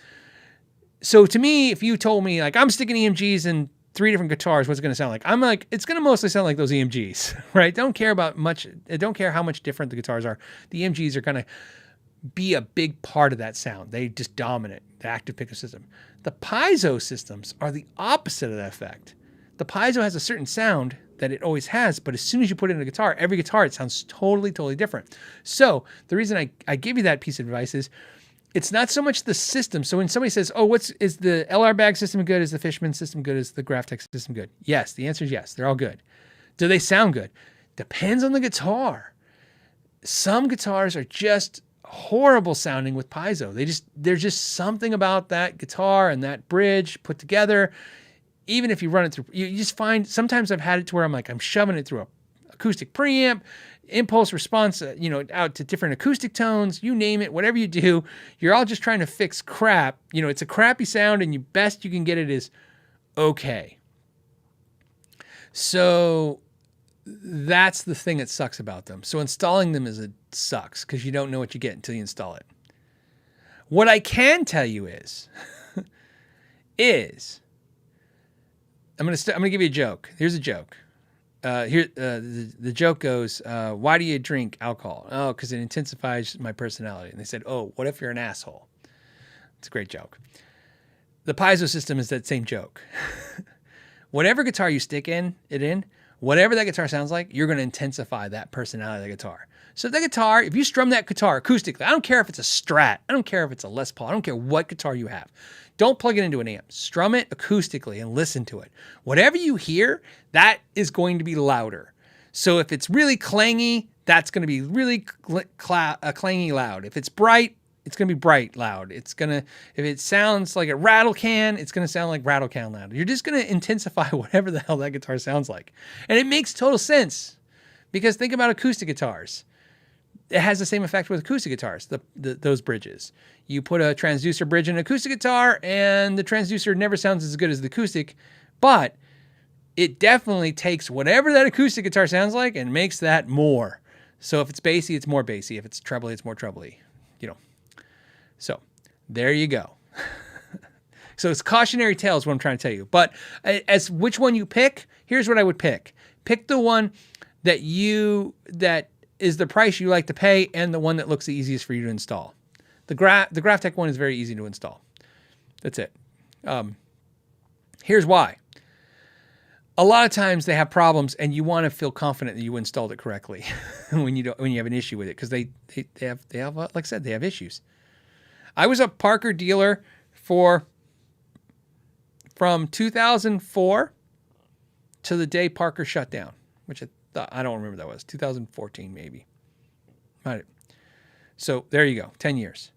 So to me, if you told me like I'm sticking EMGs in 3 different guitars, what's it going to sound like? I'm like, it's going to mostly sound like those EMGs, right? Don't care how much different the guitars are. The EMGs are going to be a big part of that sound. They just dominate the active pickup system. The Piezo systems are the opposite of that effect. The Piezo has a certain sound that it always has, but as soon as you put it in a guitar, every guitar, it sounds totally, totally different. So the reason I give you that piece of advice is it's not so much the system. So when somebody says, oh, is the LR bag system good? Is the Fishman system good? Is the Graphtec system good? Yes, the answer is yes. They're all good. Do they sound good? Depends on the guitar. Some guitars are just horrible sounding with Piezo. There's just something about that guitar and that bridge put together. Even if you run it through, you just find, sometimes I've had it to where I'm shoving it through a acoustic preamp, impulse response, out to different acoustic tones, you name it, whatever you do, you're all just trying to fix crap. It's a crappy sound and best you can get it is okay. So that's the thing that sucks about them. So installing them sucks because you don't know what you get until you install it. What I can tell you is I'm gonna give you a joke. Here's a joke. The joke goes, why do you drink alcohol? Oh, because it intensifies my personality. And they said, oh, what if you're an asshole? It's a great joke. The Piezo system is that same joke. Whatever guitar you stick it in, whatever that guitar sounds like, you're going to intensify that personality of the guitar. So that guitar, if you strum that guitar acoustically, I don't care if it's a Strat, I don't care if it's a Les Paul, I don't care what guitar you have. Don't plug it into an amp. Strum it acoustically and listen to it. Whatever you hear, that is going to be louder. So if it's really clangy, that's going to be really clangy loud. If it's bright, it's going to be bright loud. If it sounds like a rattle can, it's going to sound like rattle can loud. You're just going to intensify whatever the hell that guitar sounds like. And it makes total sense because think about acoustic guitars. It has the same effect with acoustic guitars, those bridges. You put a transducer bridge in an acoustic guitar and the transducer never sounds as good as the acoustic, but it definitely takes whatever that acoustic guitar sounds like and makes that more. So if it's bassy, it's more bassy. If it's trebly, it's more trebly. So there you go. So it's cautionary tale is what I'm trying to tell you. But as which one you pick, here's what I would pick. Pick the one that is the price you like to pay and the one that looks the easiest for you to install. The Graphtec one is very easy to install. That's it. Here's why. A lot of times they have problems and you want to feel confident that you installed it correctly when you have an issue with it because they have like I said, they have issues. I was a Parker dealer from 2004 to the day Parker shut down, which I don't remember that was 2014 maybe. So there you go, 10 years.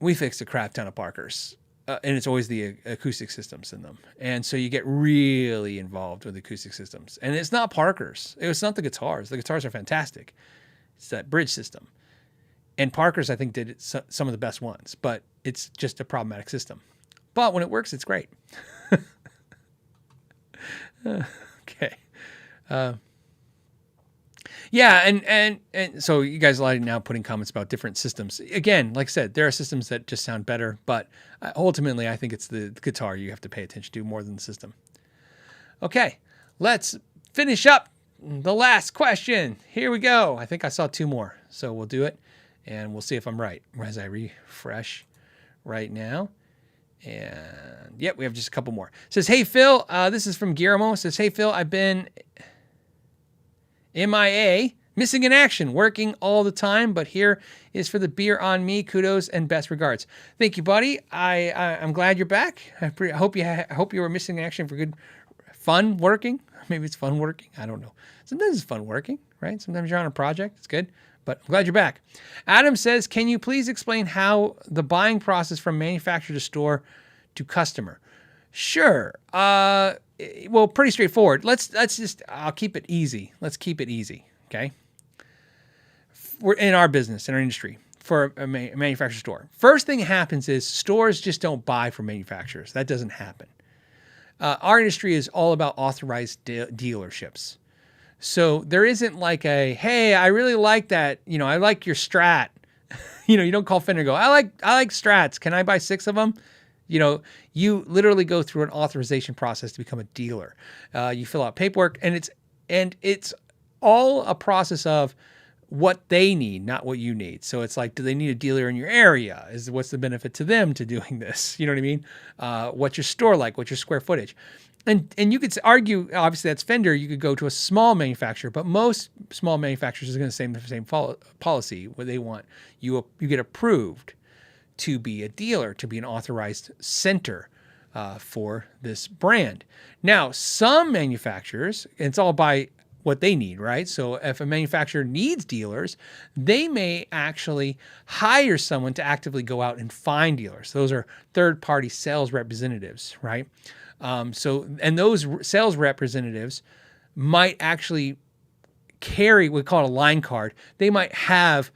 We fixed a crap ton of Parkers, and it's always the acoustic systems in them. And so you get really involved with acoustic systems. And it's not Parkers. It's not the guitars. The guitars are fantastic. It's that bridge system. And Parker's, I think, did some of the best ones, but it's just a problematic system. But when it works, it's great. Okay. Yeah, and so you guys are now putting comments about different systems. Again, like I said, there are systems that just sound better, but ultimately, I think it's the guitar you have to pay attention to more than the system. Okay, let's finish up the last question. Here we go. I think I saw 2 more, so we'll do it. And we'll see if I'm right as I refresh right now. And yep, we have just a couple more. It says, hey, Phil, this is from Guillermo. It says, hey, Phil, I've been MIA, missing in action, working all the time, but here is for the beer on me. Kudos and best regards. Thank you, buddy. I'm glad you're back. I hope you were missing in action for good fun working. Maybe it's fun working. I don't know. Sometimes it's fun working, right? Sometimes you're on a project. It's good. But I'm glad you're back. Adam says, can you please explain how the buying process from manufacturer to store to customer? Sure. Well, pretty straightforward. I'll keep it easy. Let's keep it easy. Okay. We're in our business, in our industry, for a manufacturer store. First thing that happens is stores just don't buy from manufacturers. That doesn't happen. Our industry is all about authorized dealerships. So there isn't like hey, I really like that. I like your Strat. You don't call Fender and go, I like Strats. Can I buy 6 of them? You literally go through an authorization process to become a dealer. You fill out paperwork, and it's all a process of what they need, not what you need. So it's like, do they need a dealer in your area? What's the benefit to them to doing this? You know what I mean? What's your store like? What's your square footage? And you could argue, obviously that's Fender. You could go to a small manufacturer, but most small manufacturers are going to say the same policy where they want you get approved to be a dealer, to be an authorized center for this brand. Now, some manufacturers, and it's all by what they need, right? So if a manufacturer needs dealers, they may actually hire someone to actively go out and find dealers. Those are third-party sales representatives, right? And those sales representatives might actually carry, we call it a line card. They might have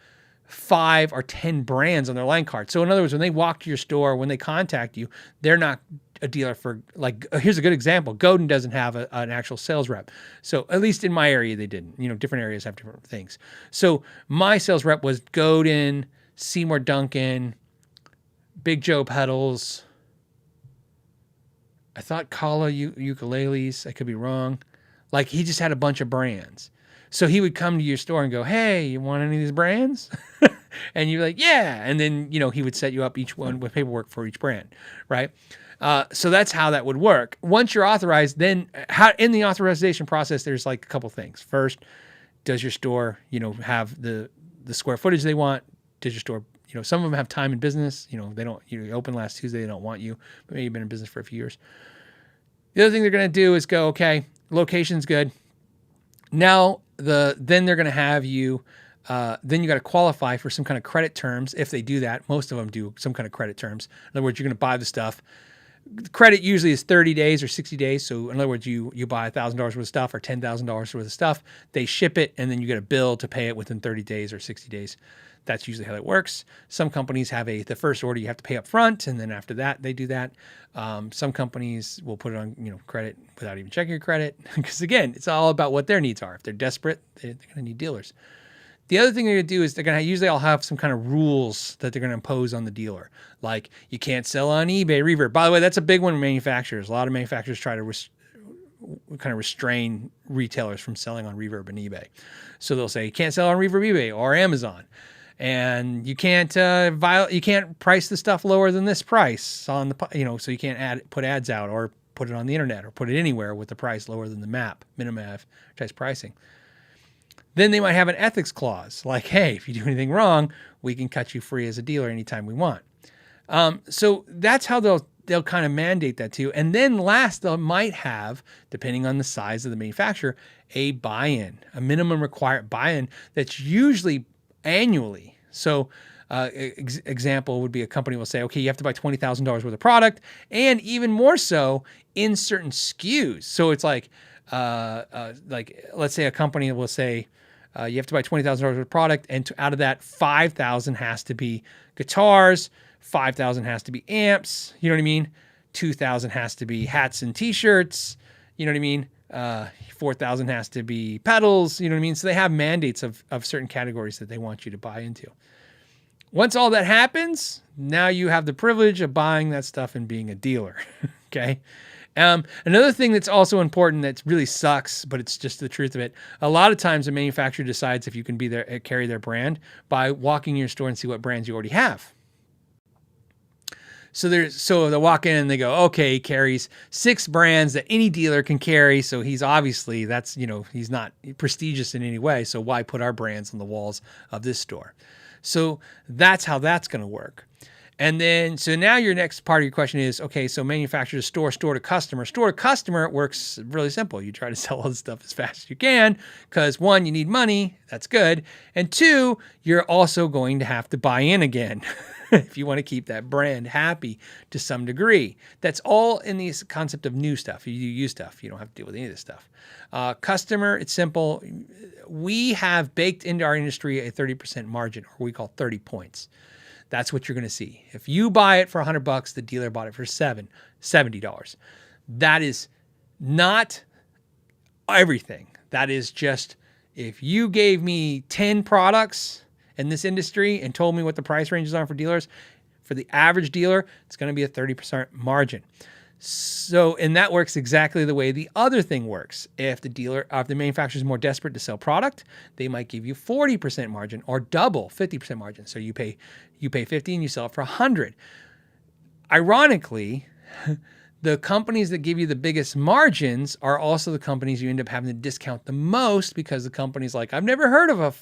5 or 10 brands on their line card. So in other words, when they walk to your store, when they contact you, they're not a dealer for, like, here's a good example. Godin doesn't have an actual sales rep. So at least in my area, they didn't. Different areas have different things. So my sales rep was Godin, Seymour Duncan, Big Joe pedals. I thought Kala ukuleles. I could be wrong. Like, he just had a bunch of brands. So he would come to your store and go, hey, you want any of these brands? And you're like, yeah. And then, he would set you up each one with paperwork for each brand, right? So that's how that would work. Once you're authorized, then in the authorization process, there's like a couple things. First, does your store, have the square footage they want? Does your store, some of them have time in business. They don't, you open last Tuesday, they don't want you, but maybe you've been in business for a few years. The other thing they're going to do is go, okay, location's good. Now, then they're going to have you, then you got to qualify for some kind of credit terms. If they do that, most of them do some kind of credit terms. In other words, you're going to buy the stuff. Credit usually is 30 days or 60 days. So in other words, you buy $1,000 worth of stuff or $10,000 worth of stuff. They ship it, and then you get a bill to pay it within 30 days or 60 days. That's usually how that works. Some companies have the first order you have to pay up front, and then after that, they do that. Some companies will put it on, credit without even checking your credit. Because again, it's all about what their needs are. If they're desperate, they're going to need dealers. The other thing they're going to do is they're going to usually all have some kind of rules that they're going to impose on the dealer. Like, you can't sell on eBay, Reverb. By the way, that's a big one in manufacturers. A lot of manufacturers try to kind of restrain retailers from selling on Reverb and eBay. So they'll say, you can't sell on Reverb, eBay, or Amazon. And you can't price the stuff lower than this price on the, so you can't put ads out or put it on the internet or put it anywhere with the price lower than the MAP, minimum advertised pricing. Then they might have an ethics clause, like, hey, if you do anything wrong, we can cut you free as a dealer anytime we want. So that's how they'll kind of mandate that too. And then last, they might have, depending on the size of the manufacturer, a buy-in, a minimum required buy-in that's usually annually. So example would be a company will say, okay, you have to buy $20,000 worth of product, and even more so in certain SKUs. So it's like let's say a company will say, you have to buy $20,000 worth of product, and out of that, $5,000 has to be guitars, $5,000 has to be amps, you know what I mean? $2,000 has to be hats and t-shirts, you know what I mean? $4,000 has to be pedals, you know what I mean? So they have mandates of certain categories that they want you to buy into. Once all that happens, now you have the privilege of buying that stuff and being a dealer, okay? Another thing that's also important that really sucks, but it's just the truth of it. A lot of times a manufacturer decides if you can be there, carry their by walking in your store and see what brands you already have. So they'll walk in and they go, okay, he carries 6 brands that any dealer can carry. So he's obviously, he's not prestigious in any way. So why put our brands on the walls of this store? So that's how that's going to work. And then, so now your next part of your question is, okay, so manufacturer to store, store to customer. Store to customer, it works really simple. You try to sell all this stuff as fast as you can because one, you need money. That's good. And two, you're also going to have to buy in again if you want to keep that brand happy to some degree. That's all in the concept of new stuff. You use stuff. You don't have to deal with any of this stuff. Customer, it's simple. We have baked into our industry a 30% margin, or we call 30 points. That's what you're going to see. If you buy it for $100, the dealer bought it for $70. That is not everything. That is just, if you gave me 10 products in this industry and told me what the price ranges are for dealers, for the average dealer, it's going to be a 30% margin. So, and that works exactly the way the other thing works. If the manufacturer is more desperate to sell product, they might give you 40% margin or double 50% margin. So you pay 50 and you sell it for 100. Ironically, the companies that give you the biggest margins are also the companies you end up having to discount the most, because the company's like, I've never heard of a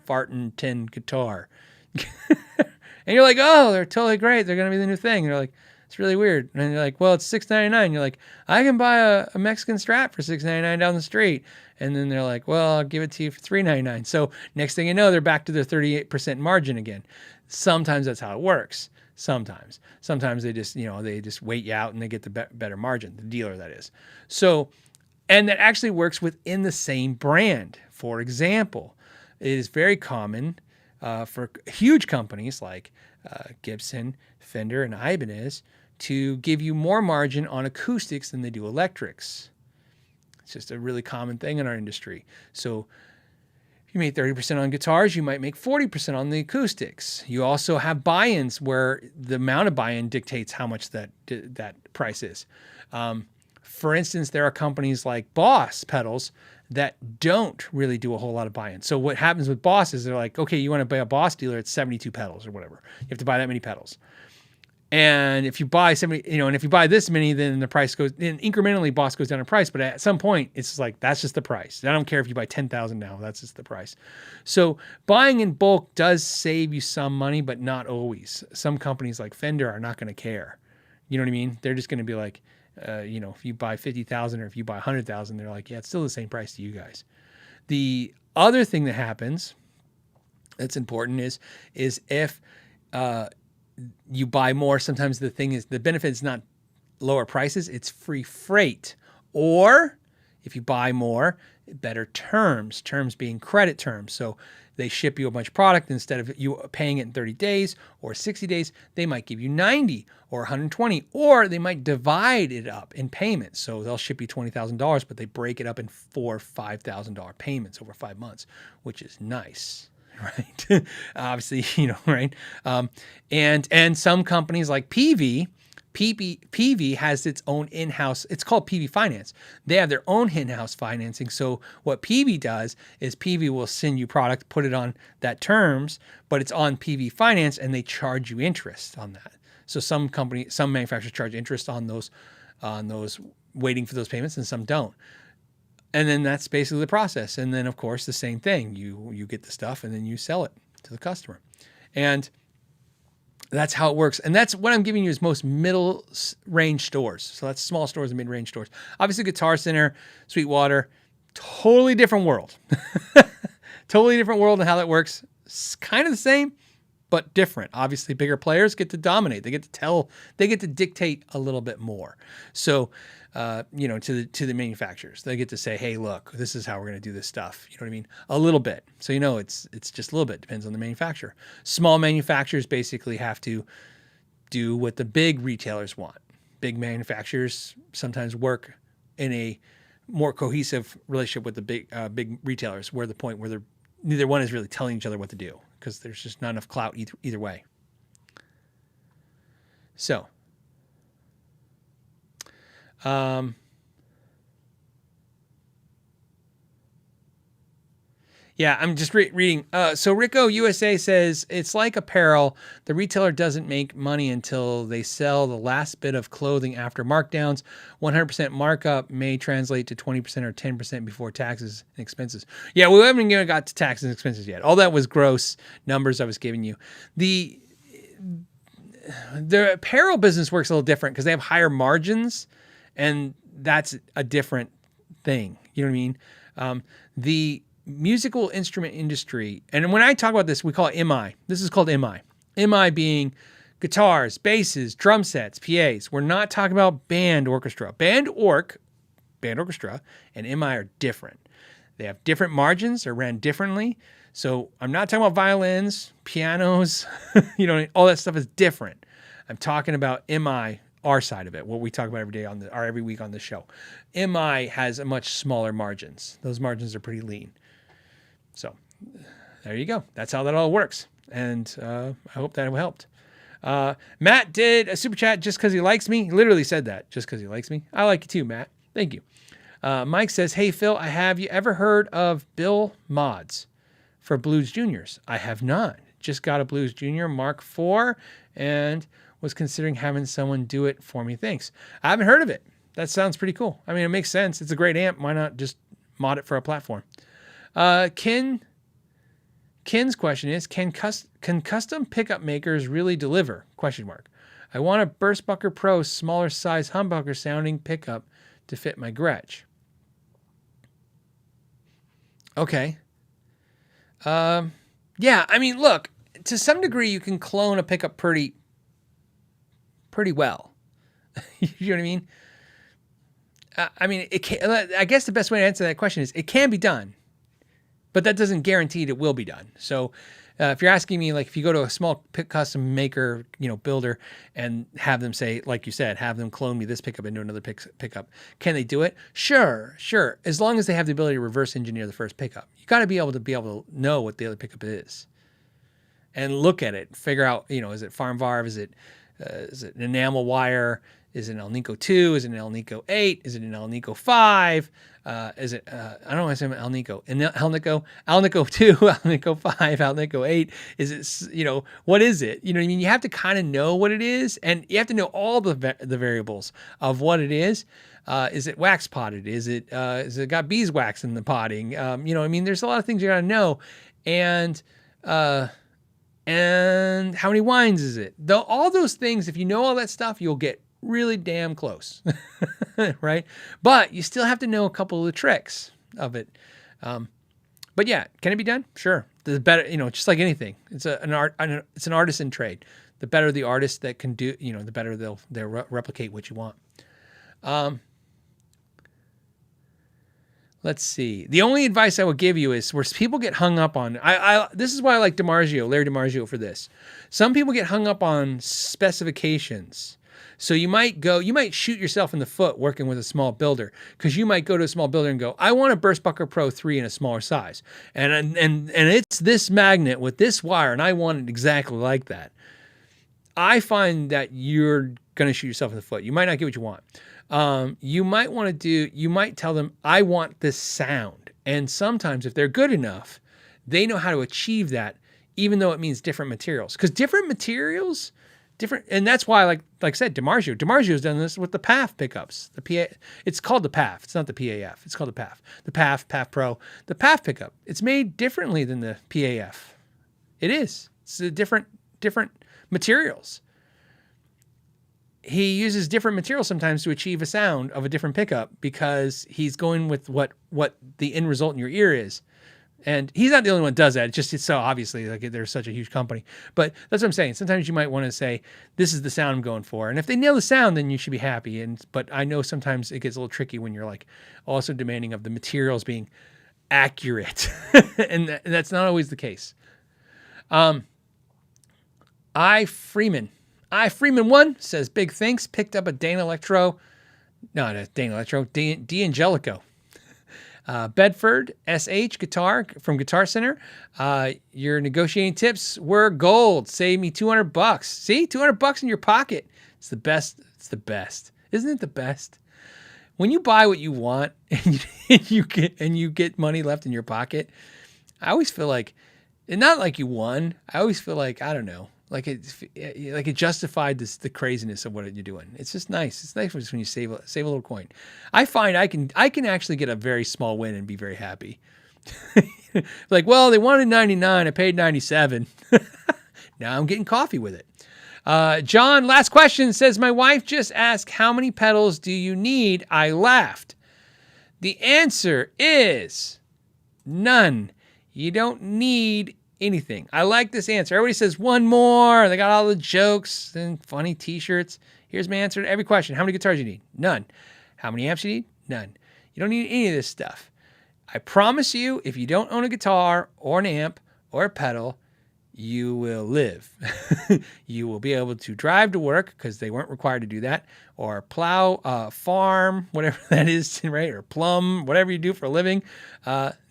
fartin' tin guitar. And you're like, oh, they're totally great. They're going to be the new thing. And you're like, it's really weird. And you're like, well, it's $6.99. You're like, I can buy a Mexican Strat for $6.99 down the street. And then they're like, well, I'll give it to you for $3.99. So next thing you know, they're back to their 38% margin again. Sometimes that's how it works. Sometimes they just, they just wait you out and they get the better margin, the dealer, that is. So, and that actually works within the same brand. For example, it is very common for huge companies like Gibson, Fender, and Ibanez to give you more margin on acoustics than they do electrics. It's just a really common thing in our industry. So if you make 30% on guitars, you might make 40% on the acoustics. You also have buy-ins where the amount of buy-in dictates how much that price is. For instance, there are companies like Boss pedals that don't really do a whole lot of buy-in. So what happens with Boss is they're like, okay, you want to buy a Boss dealer, it's 72 pedals or whatever. You have to buy that many pedals. And if you buy 70, and if you buy this many, then the price goes, then incrementally Boss goes down in price. But at some point, it's just like, that's just the price. I don't care if you buy 10,000 now, that's just the price. So buying in bulk does save you some money, but not always. Some companies like Fender are not going to care. You know what I mean? They're just going to be like, if you buy 50,000 or if you buy 100,000, they're like, yeah, it's still the same price to you guys. The other thing that happens that's important is if you buy more, sometimes the benefit is not lower prices, it's free freight. Or if you buy more, better terms being credit terms. So they ship you a bunch of product. Instead of you paying it in 30 days or 60 days, they might give you 90 or 120, or they might divide it up in payments. So they'll ship you $20,000, but they break it up in $4,000 or $5,000 payments over 5 months, which is nice. Right. Obviously, right. And some companies like PV has its own in-house, it's called PV Finance. They have their own in-house financing. So what PV does is PV will send you product, put it on that terms, but it's on PV Finance and they charge you interest on that. So some manufacturers charge interest on those waiting for those payments, and some don't. And then that's basically the process. And then, of course, the same thing. You get the stuff and then you sell it to the customer. And that's how it works. And that's what I'm giving you is most middle range stores. So that's small stores and mid-range stores. Obviously, Guitar Center, Sweetwater, totally different world. Totally different world and how that works. It's kind of the same, but different. Obviously, bigger players get to dominate. They get to dictate a little bit more. So, to the manufacturers, they get to say, hey, look, this is how we're going to do this stuff. You know what I mean? A little bit. So, it's just a little bit. Depends on the manufacturer. Small manufacturers basically have to do what the big retailers want. Big manufacturers sometimes work in a more cohesive relationship with the big retailers, where the point where neither one is really telling each other what to do, because there's just not enough clout either way. So, yeah, I'm just reading. So Rico USA says, it's like apparel. The retailer doesn't make money until they sell the last bit of clothing after markdowns. 100% markup may translate to 20% or 10% before taxes and expenses. Yeah, we haven't even got to taxes and expenses yet. All that was gross numbers I was giving you. the apparel business works a little different because they have higher margins, and that's a different thing. You know what I mean? The musical instrument industry, and when I talk about this, we call it MI. This is called MI. MI being guitars, basses, drum sets, PAs. We're not talking about band orchestra. Band orchestra, and MI are different. They have different margins. They're ran differently. So I'm not talking about violins, pianos, all that stuff is different. I'm talking about MI, our side of it, what we talk about every day every week on the show. MI has a much smaller margins. Those margins are pretty lean. So there you go. That's how that all works. And I hope that helped. Matt did a super chat just because he likes me. He literally said that, just because he likes me. I like you too, Matt. Thank you. Mike says, hey, Phil, have you ever heard of Bill Mods for Blues Juniors? I have not. Just got a Blues Junior Mark IV and was considering having someone do it for me. Thanks. I haven't heard of it. That sounds pretty cool. I mean, it makes sense. It's a great amp. Why not just mod it for a platform? Ken's question is, can custom pickup makers really deliver? ? I want a Burstbucker Pro smaller size humbucker sounding pickup to fit my Gretsch. Okay. Yeah, I mean, look, to some degree, you can clone a pickup pretty well. You know what I mean? I mean, I guess the best way to answer that question is it can be done, but that doesn't guarantee it will be done. So if you're asking me, like, if you go to a small custom maker, builder, and have them say, like you said, have them clone me this pickup into another pickup, can they do it? Sure. As long as they have the ability to reverse engineer the first pickup. You got to be able to know what the other pickup is and look at it, figure out, is it farm varv? Is it an enamel wire? Is it an Alnico 2? Is it an Alnico 8? Is it an Alnico 5? Is it, I don't want to say Alnico. Alnico 2, Alnico 5, Alnico 8. Is it, what is it? You know what I mean? You have to kind of know what it is, and you have to know all the variables of what it is. Is it wax potted? Is it got beeswax in the potting? There's a lot of things you got to know. And how many wines is it? All those things, if you know all that stuff, you'll get really damn close, right? But you still have to know a couple of the tricks of it. But yeah, can it be done? Sure. The better, just like anything, it's an artisan trade. The better the artist that can do, the better they'll replicate what you want. Let's see. The only advice I would give you is where people get hung up on. This is why I like Larry DiMarzio for this. Some people get hung up on specifications. So you might shoot yourself in the foot working with a small builder, because you might go to a small builder and go, I want a Burstbucker Pro 3 in a smaller size. And it's this magnet with this wire, and I want it exactly like that. I find that you're going to shoot yourself in the foot. You might not get what you want. You might tell them, I want this sound. And sometimes if they're good enough, they know how to achieve that, even though it means different materials. Because different materials, and that's why, like I said, DiMarzio's done this with the PAF pickups. It's called the PAF. It's not the PAF. It's called the PAF. The PAF Pro. The PAF pickup. It's made differently than the PAF. It is. It's a different materials. He uses different materials sometimes to achieve a sound of a different pickup, because he's going with what the end result in your ear is. And he's not the only one that does that. It's so obviously, like, they're such a huge company. But that's what I'm saying. Sometimes you might want to say, this is the sound I'm going for. And if they nail the sound, then you should be happy. But I know sometimes it gets a little tricky when you're like also demanding of the materials being accurate. And that's not always the case. Freeman 1 says, big thanks. Picked up a D'Angelico. Bedford SH guitar from Guitar Center. Your negotiating tips were gold. Save me $200. See, $200 in your pocket. It's the best. It's the best. Isn't it the best? When you buy what you want and you get money left in your pocket, I always feel like, and not like you won. I always feel like, I don't know, like it justified the craziness of what you're doing. It's just nice. It's nice when you save a little coin. I find I can actually get a very small win and be very happy. Like, well, they wanted 99, I paid 97. Now I'm getting coffee with it. John, last question, says, my wife just asked, how many pedals do you need? I laughed. The answer is none. You don't need anything. I like this answer. Everybody says one more. They got all the jokes and funny t-shirts. Here's my answer to every question. How many guitars you need? None. How many amps you need? None. You don't need any of this stuff. I promise you, if you don't own a guitar or an amp or a pedal, you will live. You will be able to drive to work because they weren't required to do that, or plow, farm, whatever that is, right? Or plumb, whatever you do for a living.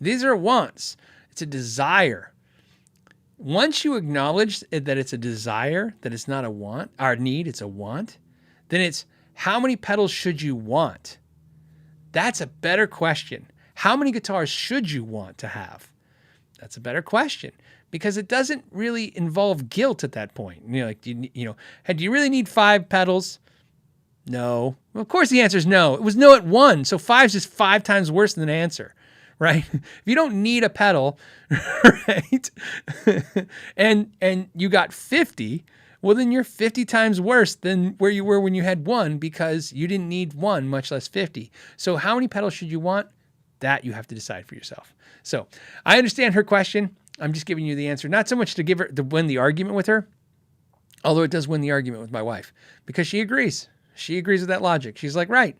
These are wants. It's a desire. Once you acknowledge that it's a desire, that it's not a want, or need, it's a want, then it's how many pedals should you want? That's a better question. How many guitars should you want to have? That's a better question because it doesn't really involve guilt at that point. You know, like, do you really need 5 pedals? No. Well, of course the answer is no. It was no at 1. So 5 is just 5 times worse than an answer, right? If you don't need a pedal, right? and you got 50, well, then you're 50 times worse than where you were when you had 1 because you didn't need 1, much less 50. So how many pedals should you want? That you have to decide for yourself. So I understand her question. I'm just giving you the answer, not so much to win the argument with her, although it does win the argument with my wife because she agrees. She agrees with that logic. She's like, right.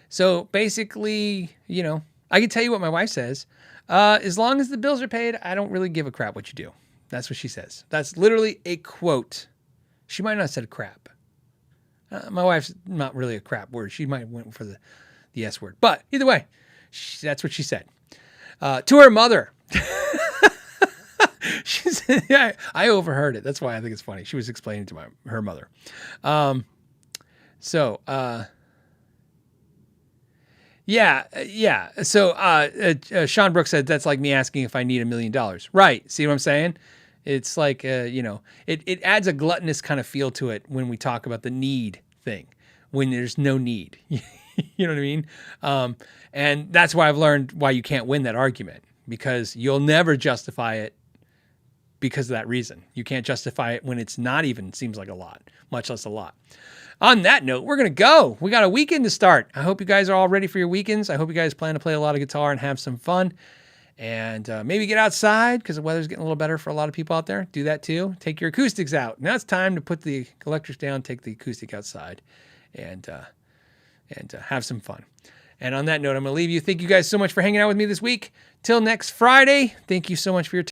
So basically, I can tell you what my wife says. As long as the bills are paid, I don't really give a crap what you do. That's what she says. That's literally a quote. She might not have said crap. My wife's not really a crap word. She might have went for the S word. But either way, that's what she said. To her mother. She said, yeah, I overheard it. That's why I think it's funny. She was explaining to her mother. So Sean Brooks said, that's like me asking if I need $1 million. Right. See what I'm saying? It's like, it adds a gluttonous kind of feel to it when we talk about the need thing, when there's no need. You know what I mean? And that's why I've learned why you can't win that argument, because you'll never justify it because of that reason. You can't justify it when it's not even seems like a lot, much less a lot. On that note, we're going to go. We got a weekend to start. I hope you guys are all ready for your weekends. I hope you guys plan to play a lot of guitar and have some fun. And maybe get outside because the weather's getting a little better for a lot of people out there. Do that too. Take your acoustics out. Now it's time to put the electrics down, take the acoustic outside, and have some fun. And on that note, I'm going to leave you. Thank you guys so much for hanging out with me this week. Till next Friday, thank you so much for your time.